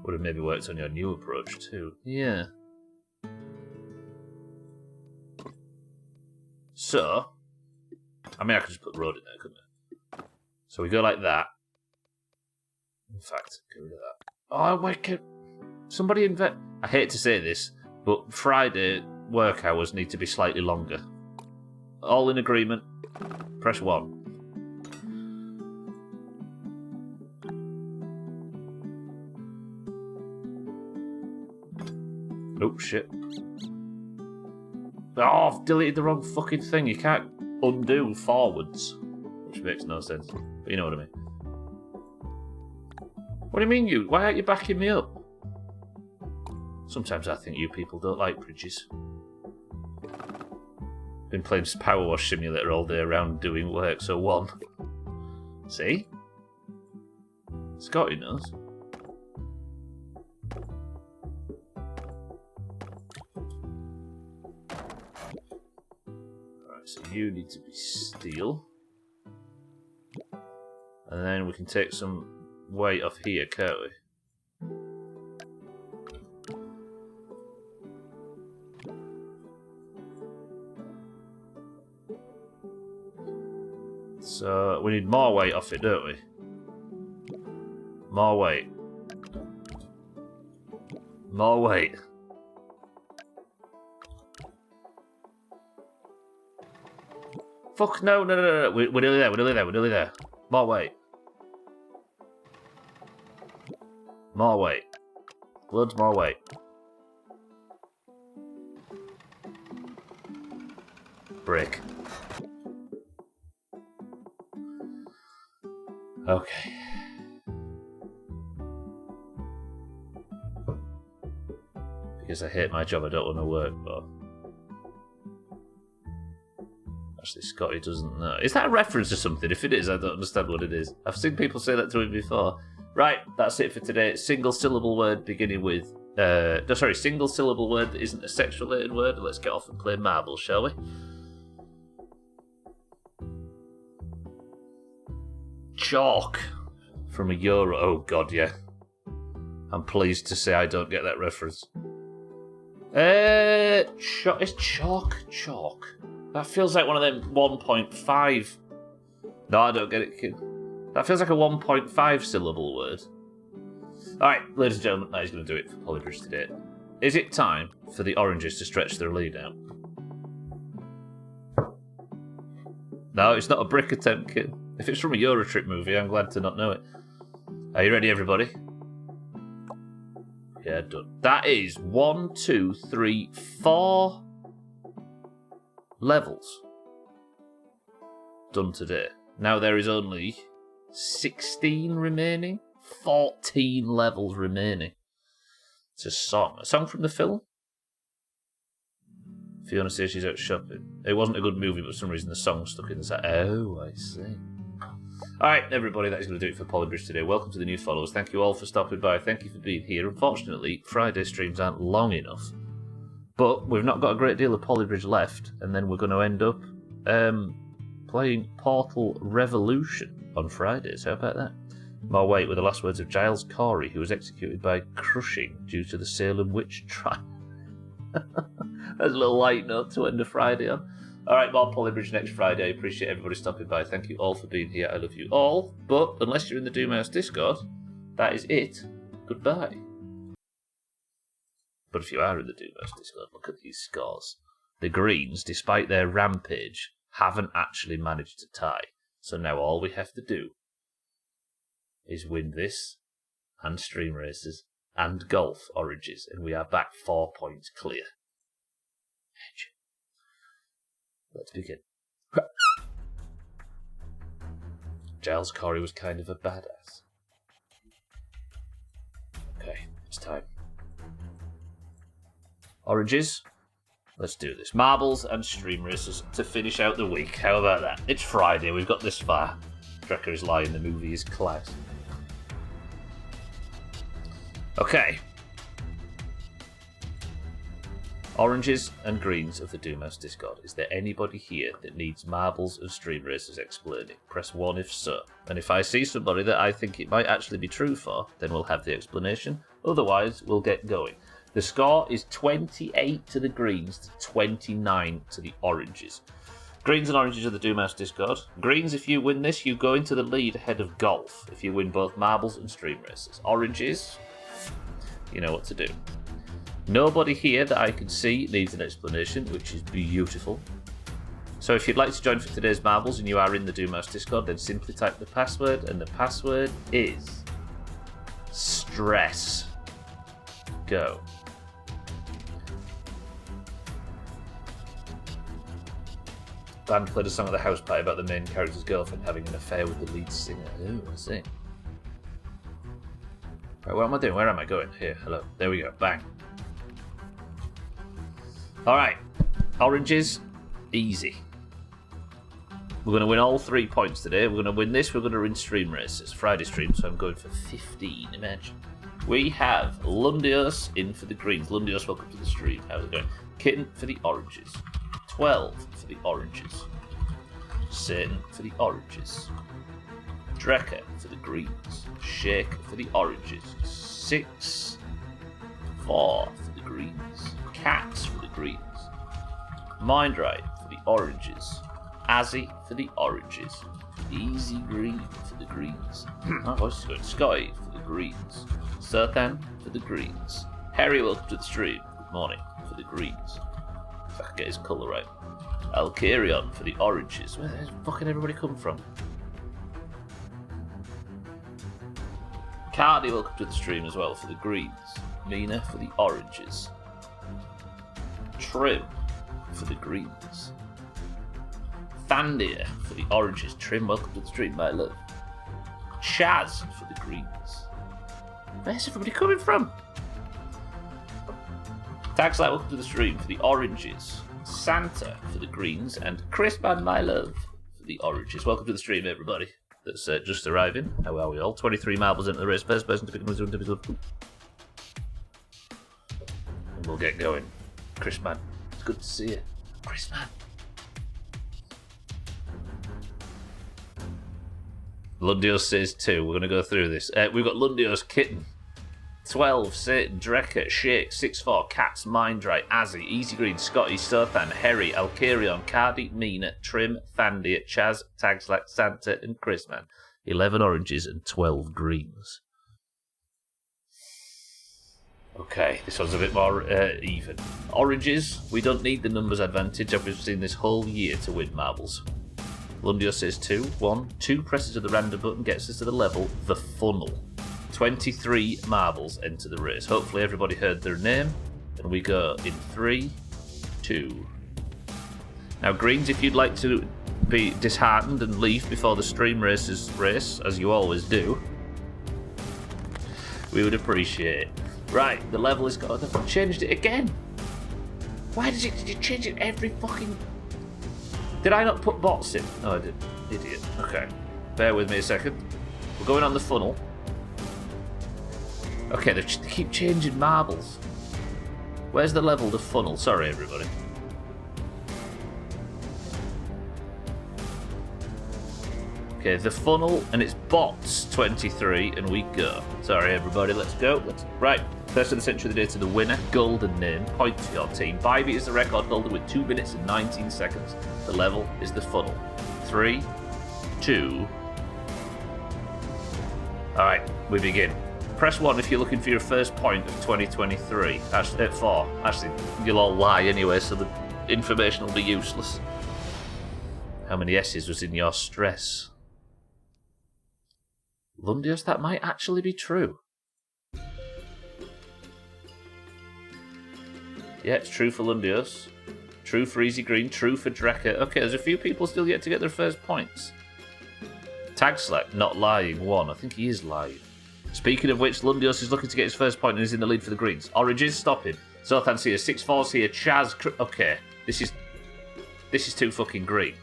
Would have maybe worked on your new approach too. Yeah. So, I mean, I could just put the road in there, couldn't I? So we go like that. In fact, get rid of that. Oh, wait, somebody invent... I hate to say this, but Friday work hours need to be slightly longer. All in agreement? Press 1. Oh, shit. Oh, I've deleted the wrong fucking thing. You can't undo forwards. Which makes no sense. But you know what I mean. What do you mean, you? Why aren't you backing me up? Sometimes I think you people don't like bridges. Been playing Power Wash Simulator all day around doing work, so 1. See? Scotty knows. So you need to be steel. And then we can take some weight off here, can't we? So we need more weight off it, don't we? More weight. More weight. Fuck, no. We're nearly there. More weight. More weight. Loads more weight. Brick. Okay. Because I hate my job, I don't want to work, but... Actually, Scotty doesn't know. Is that a reference to something? If it is, I don't understand what it is. I've seen people say that to me before. Right, that's it for today. Single syllable word beginning with... single syllable word that isn't a sex-related word. Let's get off and play marbles, shall we? Chalk. From a Euro. Oh, God, yeah. I'm pleased to say I don't get that reference. Is chalk? That feels like one of them 1.5. No, I don't get it, kid. That feels like a 1.5 syllable word. Alright, ladies and gentlemen, that is going to do it for Polybridge today. Is it time for the oranges to stretch their lead out? No, it's not a brick attempt, kid. If it's from a Eurotrip movie, I'm glad to not know it. Are you ready, everybody? Yeah, done. That is 1, 2, 3, 4 levels done today. Now there is only 16 remaining. 14 levels remaining. It's a song from the film. Fiona says she's out shopping. It wasn't a good movie, but for some reason the song stuck in the set. Oh, I see. Alright, everybody, that is going to do it for Polybridge today. Welcome to the new followers. Thank you all for stopping by. Thank you for being here. Unfortunately, Friday streams aren't long enough. But we've not got a great deal of Polybridge left, and then we're going to end up playing Portal Revolution on Fridays. How about that? More weight with the last words of Giles Corey, who was executed by crushing due to the Salem witch trial. That's a little light note to end a Friday on. Alright, more Polybridge next Friday. I appreciate everybody stopping by. Thank you all for being here. I love you all. But unless you're in the Doomhaus Discord, that is it. Goodbye. But if you are in the Doomhaus Discord, look at these scores. The Greens, despite their rampage, haven't actually managed to tie. So now all we have to do is win this, and stream races, and golf oranges, and we are back 4 points clear. Let's begin. Giles Corey was kind of a badass. Okay, it's time. Oranges, let's do this. Marbles and stream races to finish out the week. How about that? It's Friday, we've got this far. Drecker is lying, the movie is class. Okay. Oranges and greens of the Doomhaus Discord. Is there anybody here that needs marbles and stream races explaining? Press 1 if so. And if I see somebody that I think it might actually be true for, then we'll have the explanation. Otherwise, we'll get going. The score is 28 to the greens to 29 to the oranges. Greens and oranges of the Doomhaus Discord. Greens, if you win this, you go into the lead ahead of golf. If you win both marbles and stream races. Oranges, you know what to do. Nobody here that I can see needs an explanation, which is beautiful. So if you'd like to join for today's marbles and you are in the Doomhaus Discord, then simply type the password, and the password is stress. Go. Band played a song at the house party about the main character's girlfriend having an affair with the lead singer. Oh, I see. Right, what am I doing? Where am I going? Here, hello. There we go. Bang. Alright. Oranges, easy. We're going to win all 3 points today. We're going to win this. We're going to win stream races. Friday stream, so I'm going for 15. Imagine. We have Lundios in for the greens. Lundios, welcome to the stream. How's it going? Kitten for the oranges. 12 for the oranges. Satan for the oranges. Drecker for the greens. Shake for the oranges. 6. 4 for the greens. Cats for the greens. Mindright for the oranges. Azzy for the oranges. Easy Green for the greens. My voice is going. Scotty for the greens. Serthan for the greens. Harry, welcome to the stream. Good morning for the greens. If I can get his colour right. Alcarion for the oranges. Where the fucking everybody come from? Cardi, welcome to the stream as well for the greens. Mina for the oranges. Trim for the greens. Thandia for the oranges. Trim, welcome to the stream, my love. Chaz for the greens. Where's everybody coming from? Tags like welcome to the stream for the oranges. Santa for the greens. And Crispman, my love, for the oranges. Welcome to the stream, everybody. That's just arriving. How are we all? 23 marbles into the race. First person to pick up his own individual. And we'll get going. Crispman, it's good to see you. Crispman. Lundios says 2. We're going to go through this. We've got Lundios Kitten. 12, Satan, Drecker, Shake, 6-4, Cats, Mindray, Azzy, Easy Green, Scotty, Sothan, Harry, Alkarion, Cardi, Mina, Trim, Thandy, Chaz, Tags like Santa, and Chrisman. 11 oranges and 12 greens. Okay, this one's a bit more even. Oranges, we don't need the numbers advantage. I've seen this whole year to win marbles. Lundio says 2. 1, 2 presses of the random button gets us to the level, the funnel. 23 marbles enter the race. Hopefully everybody heard their name. And we go in 3, 2. Now greens, if you'd like to be disheartened and leave before the stream race, as you always do, we would appreciate it. Right, the level is got. They've changed it again. Why did you change it every fucking... Did I not put bots in? Oh, I did. Idiot. Okay. Bear with me a second. We're going on the funnel. Okay, they keep changing marbles. Where's the level, the funnel? Sorry, everybody. Okay, the funnel, and it's bots 23, and we go. Sorry, everybody, let's go. Right, first of the century of the day to the winner. Golden name, point to your team. Bybee is the record holder with 2 minutes and 19 seconds. The level is the funnel. 3, 2. Alright, we begin. Press 1 if you're looking for your first point of 2023. Actually, 4. Actually, you'll all lie anyway, so the information will be useless. How many S's was in your stress? Lundius, that might actually be true. Yeah, it's true for Lundius. True for Easy Green. True for Drecker. Okay, there's a few people still yet to get their first points. Tag select, not lying. 1. I think he is lying. Speaking of which, Lundios is looking to get his first point and is in the lead for the greens. Oranges, stopping. Zothan's here. 6-4's here. Chaz. Okay, this is too fucking green.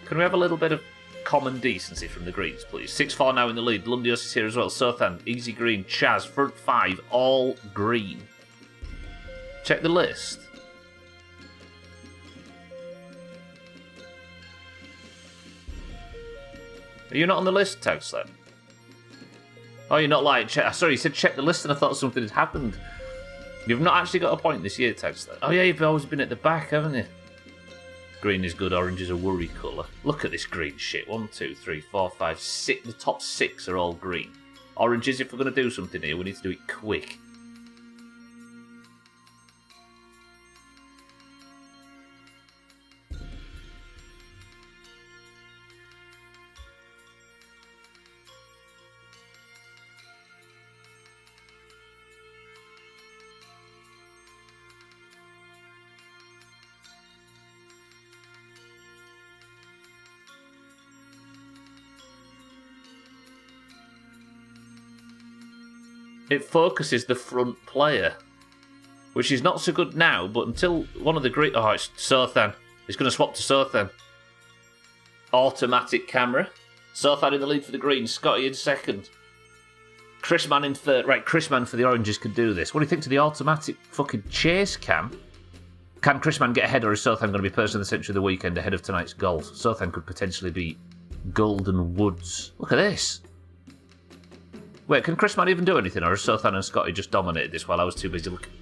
Can we have a little bit of common decency from the greens, please? 6-4 now in the lead. Lundios is here as well. Sothan, Easy Green, Chaz, front 5, all green. Check the list. Are you not on the list, Tag Slap? Oh, you're not lying. Sorry, you said check the list and I thought something had happened. You've not actually got a point this year, Tag Slap. Oh yeah, you've always been at the back, haven't you? Green is good, orange is a worry colour. Look at this green shit. 1, 2, 3, 4, 5, 6. The top 6 are all green. Oranges, if we're going to do something here, we need to do it quick. It focuses the front player, which is not so good now, but until one of the great... Oh, it's Sothan. It's going to swap to Sothan. Automatic camera. Sothan in the lead for the greens. Scotty in second. Chrisman in third. Right, Chrisman for the oranges could do this. What do you think to the automatic fucking chase cam? Can Chrisman get ahead, or is Sothan going to be person of the century of the weekend ahead of tonight's golf? Sothan could potentially be Golden Woods. Look at this. Wait, can Chrisman even do anything, or has Sothan and Scotty just dominated this while I was too busy looking?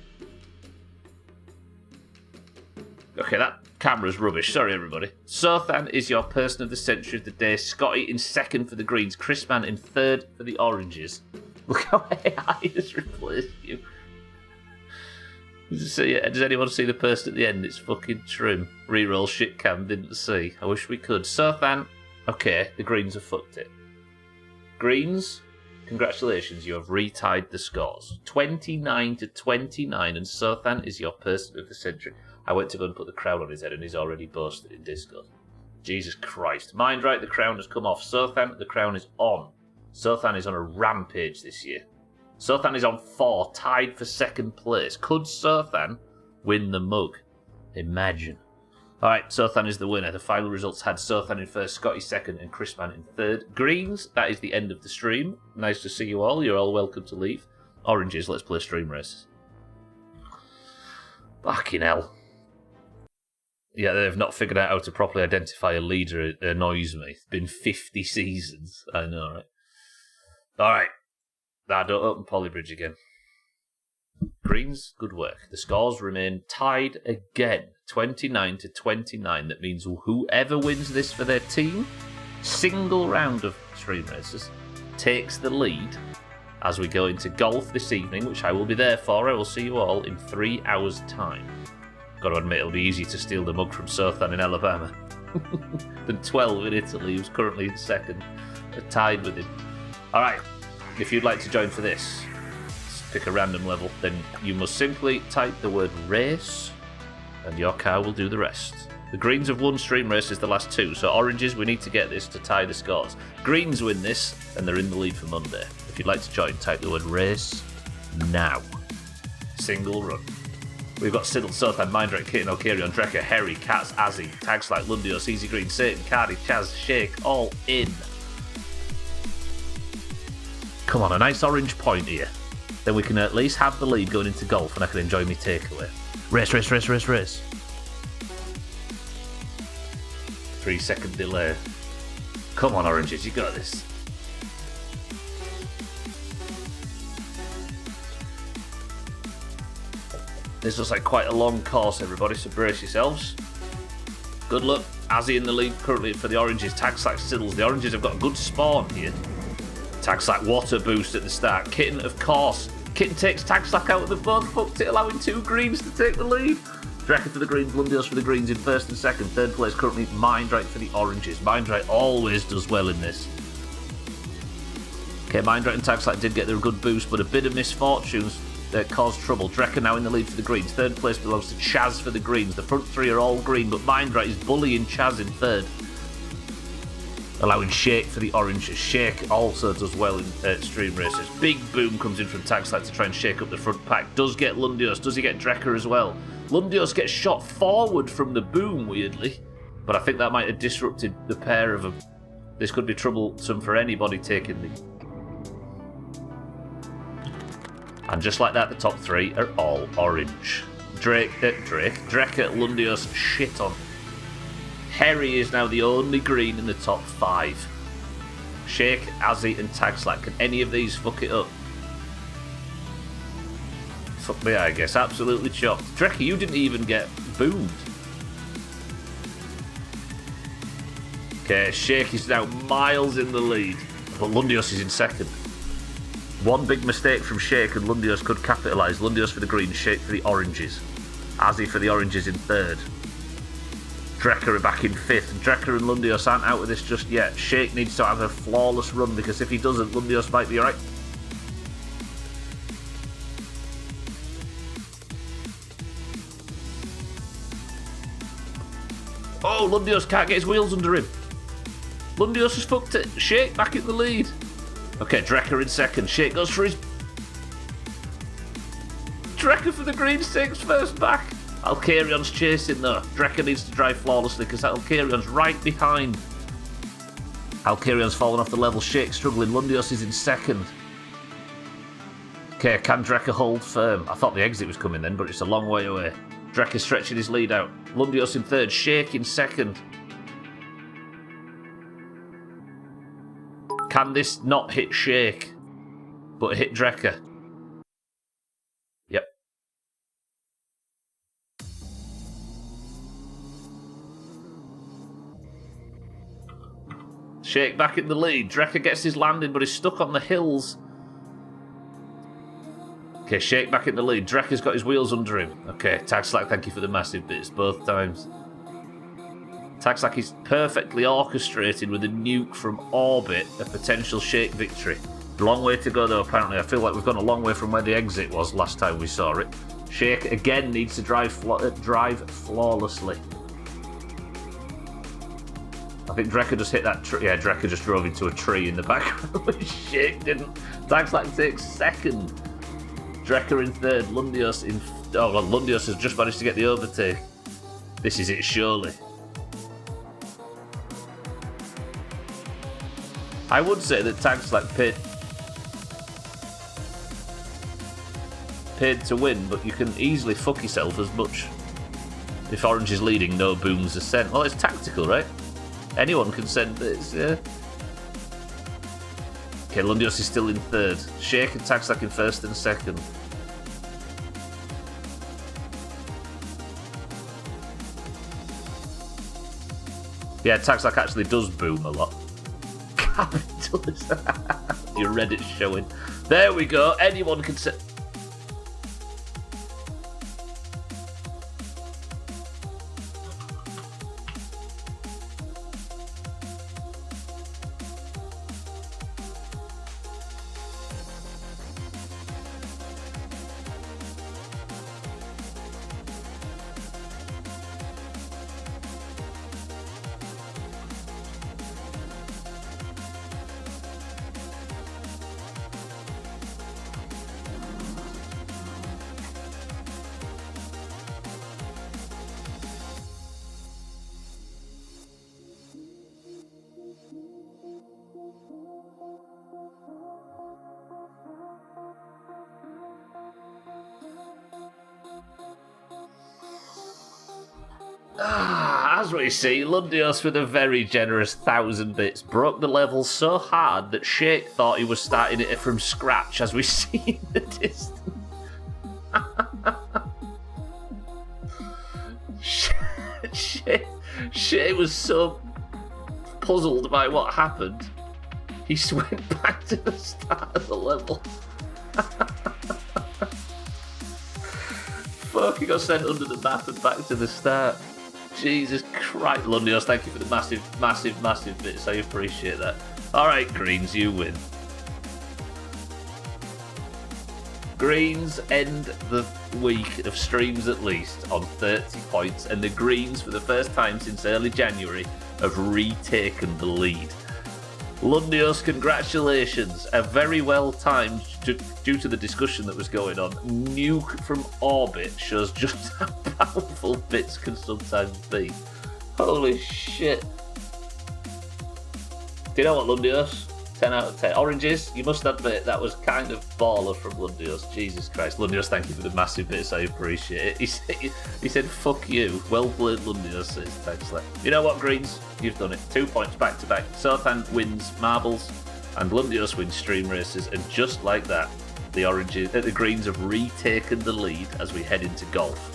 Okay, that camera's rubbish. Sorry, everybody. Sothan is your person of the century of the day. Scotty in second for the greens. Chrisman in third for the oranges. Look how AI has replaced you. Does anyone see the person at the end? It's fucking Trim. Reroll shit cam, didn't see. I wish we could. Sothan. Okay, the greens have fucked it. Greens... Congratulations, you have retied the scores. 29-29, and Sothan is your person of the century. I went to go and put the crown on his head, and he's already boasted in Discord. Jesus Christ. Mind right, the crown has come off. Sothan, the crown is on. Sothan is on a rampage this year. Sothan is on 4, tied for second place. Could Sothan win the mug? Imagine. Alright, Sothan is the winner. The final results had Sothan in first, Scotty second, and Chrisman in third. Greens, that is the end of the stream. Nice to see you all. You're all welcome to leave. Oranges, let's play stream races. Fucking hell. Yeah, they've not figured out how to properly identify a leader. It annoys me. It's been 50 seasons. I know, right? Alright. Nah, don't open Polybridge again. Greens, good work. The scores remain tied again. 29 to 29. That means whoever wins this for their team, single round of stream races, takes the lead as we go into golf this evening, which I will be there for. I will see you all in 3 hours' time. Got to admit, it'll be easy to steal the mug from Sothan in Alabama than 12 in Italy, who's currently in second. They're tied with him. Alright, if you'd like to join for this, pick a random level, then you must simply type the word race, and your car will do the rest. The greens have won stream races the last 2, so oranges, we need to get this to tie the scores. Greens win this, and they're in the lead for Monday. If you'd like to join, type the word race now. Single run. We've got Siddle, Sothan, Mindrek, Kitten, Okarion, Drecker, Harry, Katz, Azzy, Tags like Lundios, Easy Green, Satan, Cardi, Chaz, Shake, all in. Come on, a nice orange point here. Then we can at least have the lead going into golf and I can enjoy my takeaway. Race, race, race, race, race. 3-second delay. Come on, oranges, you got this. This looks like quite a long course, everybody, so brace yourselves. Good luck. Azzy in the lead currently for the oranges. Tagslack Siddles. The oranges have got a good spawn here. Tagslack water boost at the start. Kitten, of course. Kitten takes Tagslack out of the both. Fucked it, allowing 2 greens to take the lead. Drecker for the greens, Lundios for the greens in first and second. Third place currently Mindrite for the oranges. Mindrite always does well in this. Okay, Mindrite and Tagslack did get their good boost, but a bit of misfortunes that caused trouble. Drecker now in the lead for the greens. Third place belongs to Chaz for the greens. The front 3 are all green, but Mindrite is bullying Chaz in third. Allowing Shake for the oranges. Shake also does well in stream races. Big boom comes in from Tagslack to try and shake up the front pack. Does get Lundios. Does he get Drecker as well? Lundios gets shot forward from the boom, weirdly. But I think that might have disrupted the pair of them. This could be troublesome for anybody taking the... And just like that, the top 3 are all orange. Drecker, Lundios, shit on. Harry is now the only green in the top 5. Shake, Azzy, and Tagslack. Can any of these fuck it up? Fuck me, I guess. Absolutely chopped. Drecker, you didn't even get boomed. Okay, Shake is now miles in the lead, but Lundios is in second. One big mistake from Shake and Lundios could capitalise. Lundios for the greens, Shake for the oranges. Azzy for the oranges in third. Drecker are back in 5th. Drecker and Lundios aren't out of this just yet. Shake needs to have a flawless run because if he doesn't, Lundios might be alright. Oh, Lundios can't get his wheels under him. Lundios has fucked it. Shake back in the lead. Okay, Drecker in second. Shake goes for his... Drecker for the greens takes first back. Alcarion's chasing though. Drecker needs to drive flawlessly because Alcarion's right behind. Alcarion's fallen off the level. Shake struggling. Lundios is in second. Okay, can Drecker hold firm? I thought the exit was coming then, but it's a long way away. Drecker stretching his lead out. Lundios in third. Shake in second. Can this not hit Shake, but hit Drecker? Yep. Shake back in the lead. Drecker gets his landing, but he's stuck on the hills. Okay, Shake back in the lead. Drecker's got his wheels under him. Okay, Tagslack, thank you for the massive bits both times. Tagslack is perfectly orchestrated with a nuke from orbit, a potential Shake victory. Long way to go though, apparently. I feel like we've gone a long way from where the exit was last time we saw it. Shake again needs to drive flawlessly. I think Drecker just hit that tree. Yeah, Drecker just drove into a tree in the background. Shit, didn't. Tags like takes second. Drecker in third. Lundios in. Oh, well, Lundios has just managed to get the overtake. This is it, surely. I would say that Tags like paid to win, but you can easily fuck yourself as much. If Orange is leading, no booms are sent. Well, it's tactical, right? Anyone can send this, yeah. Okay, Lundios is still in third. Shake and Tagslack in first and second. Yeah, Tagslack actually does boom a lot. Capitalist. Your Reddit's showing. There we go. Anyone can send. As we see, Lundios with a very generous 1,000 bits broke the level so hard that Shake thought he was starting it from scratch, as we see in the distance. Shake was so puzzled by what happened, he went back to the start of the level. Fuck, he got sent under the map and back to the start. Jesus Christ. Lundios, thank you for the massive bits. I appreciate that. Alright, Greens, you win. Greens end the week of streams at least on 30 points, and the Greens, for the first time since early January, have retaken the lead. Lundios, congratulations. A very well timed, due to the discussion that was going on, nuke from orbit shows just how powerful bits can sometimes be. Holy shit. Do you know what, Lundios? 10 out of 10. Oranges, you must admit that was kind of baller from Lundios. Jesus Christ. Lundios, thank you for the massive bits. I appreciate it. He said, fuck you. Well played, Lundios, says Tagslack. You know what, Greens? You've done it. 2 points back to back. Sothan wins marbles, and Lundios wins stream races, and just like that, the Greens have retaken the lead as we head into golf.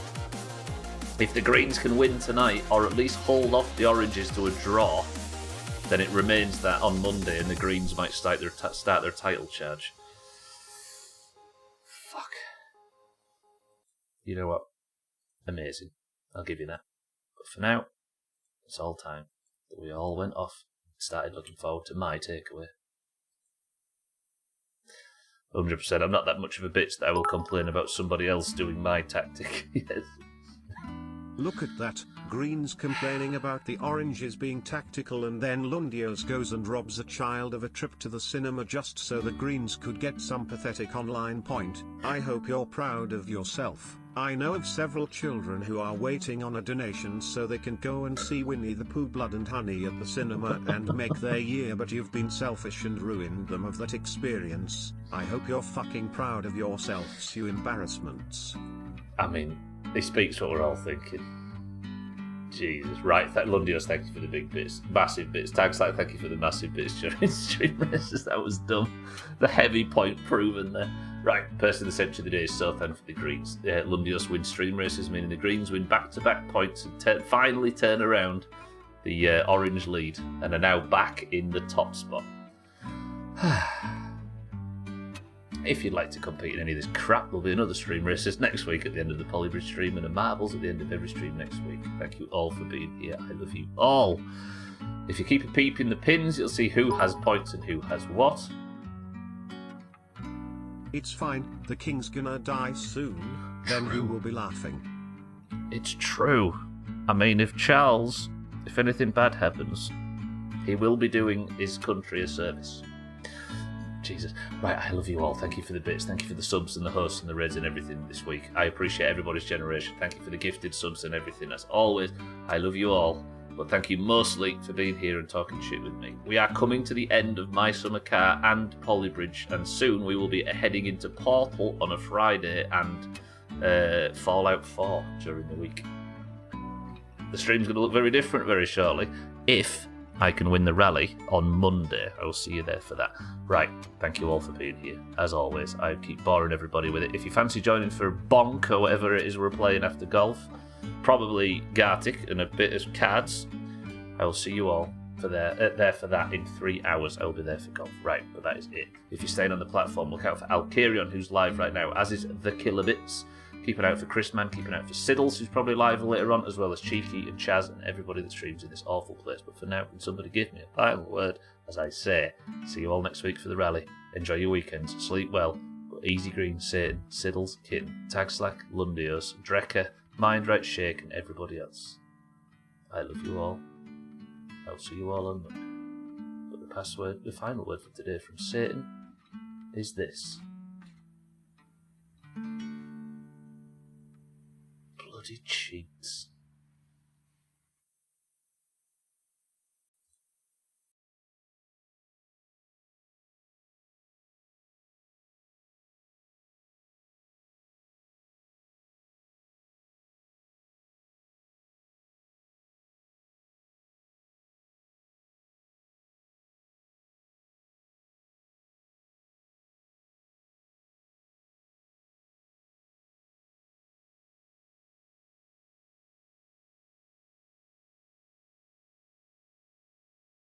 If the Greens can win tonight, or at least hold off the Oranges to a draw, then it remains that on Monday, and the Greens might start their title charge. Fuck. You know what? Amazing. I'll give you that. But for now, it's all time that we all went off and started looking forward to my takeaway. 100%. I'm not that much of a bitch that I will complain about somebody else doing my tactic. Yes. Look at that, Greens complaining about the Oranges being tactical, and then Lundios goes and robs a child of a trip to the cinema just so the Greens could get some pathetic online point. I hope you're proud of yourself. I know of several children who are waiting on a donation so they can go and see Winnie the Pooh Blood and Honey at the cinema and make their year, but you've been selfish and ruined them of that experience. I hope you're fucking proud of yourselves, you embarrassments. I mean, he speaks what we're all thinking. Jesus. Right, Lundios, thank you for the big bits. Massive bits. Tagslack, thank you for the massive bits during stream races. That was dumb. The heavy point proven there. Right, person of the century of the day is Sothan for the Greens. Lundios wins stream races, meaning the Greens win back-to-back points and finally turn around the orange lead and are now back in the top spot. If you'd like to compete in any of this crap, there'll be another stream races next week at the end of the Polybridge stream, and a marbles at the end of every stream next week. Thank you all for being here. I love you all. If you keep a peep in the pins, you'll see who has points and who has what. It's fine, the king's gonna die soon, then who will be laughing? It's true. I mean, if anything bad happens, He will be doing his country a service. Jesus. Right, I love you all. Thank you for the bits. Thank you for the subs and the hosts and the raids and everything this week. I appreciate everybody's generation. Thank you for the gifted subs and everything. As always, I love you all. But thank you mostly for being here and talking shit with me. We are coming to the end of My Summer Car and Polybridge, and soon we will be heading into Portal on a Friday and Fallout 4 during the week. The stream's going to look very different very shortly. If I can win the rally on Monday, I will see you there for that. Right, thank you all for being here. As always, I keep boring everybody with it. If you fancy joining for Bonk or whatever it is we're playing after golf, probably Gartic and a bit of cards, I will see you all for there for that in 3 hours. I will be there for golf. Right, but that is it. If you're staying on the platform, look out for Alkarion, who's live right now, as is The Kilobits. Keep an eye out for Chrisman, keep an eye out for Siddles, who's probably live later on, as well as Cheeky and Chaz and everybody that streams in this awful place. But for now, can somebody give me a final word? As I say, see you all next week for the rally. Enjoy your weekends, sleep well. Easy Green, Satan, Siddles, Kitten, Tagslack, Lundios, Drecker, Mindright, Shake, and everybody else. I love you all. I'll see you all on Monday. But the final word for today from Satan is this. Bloody cheats.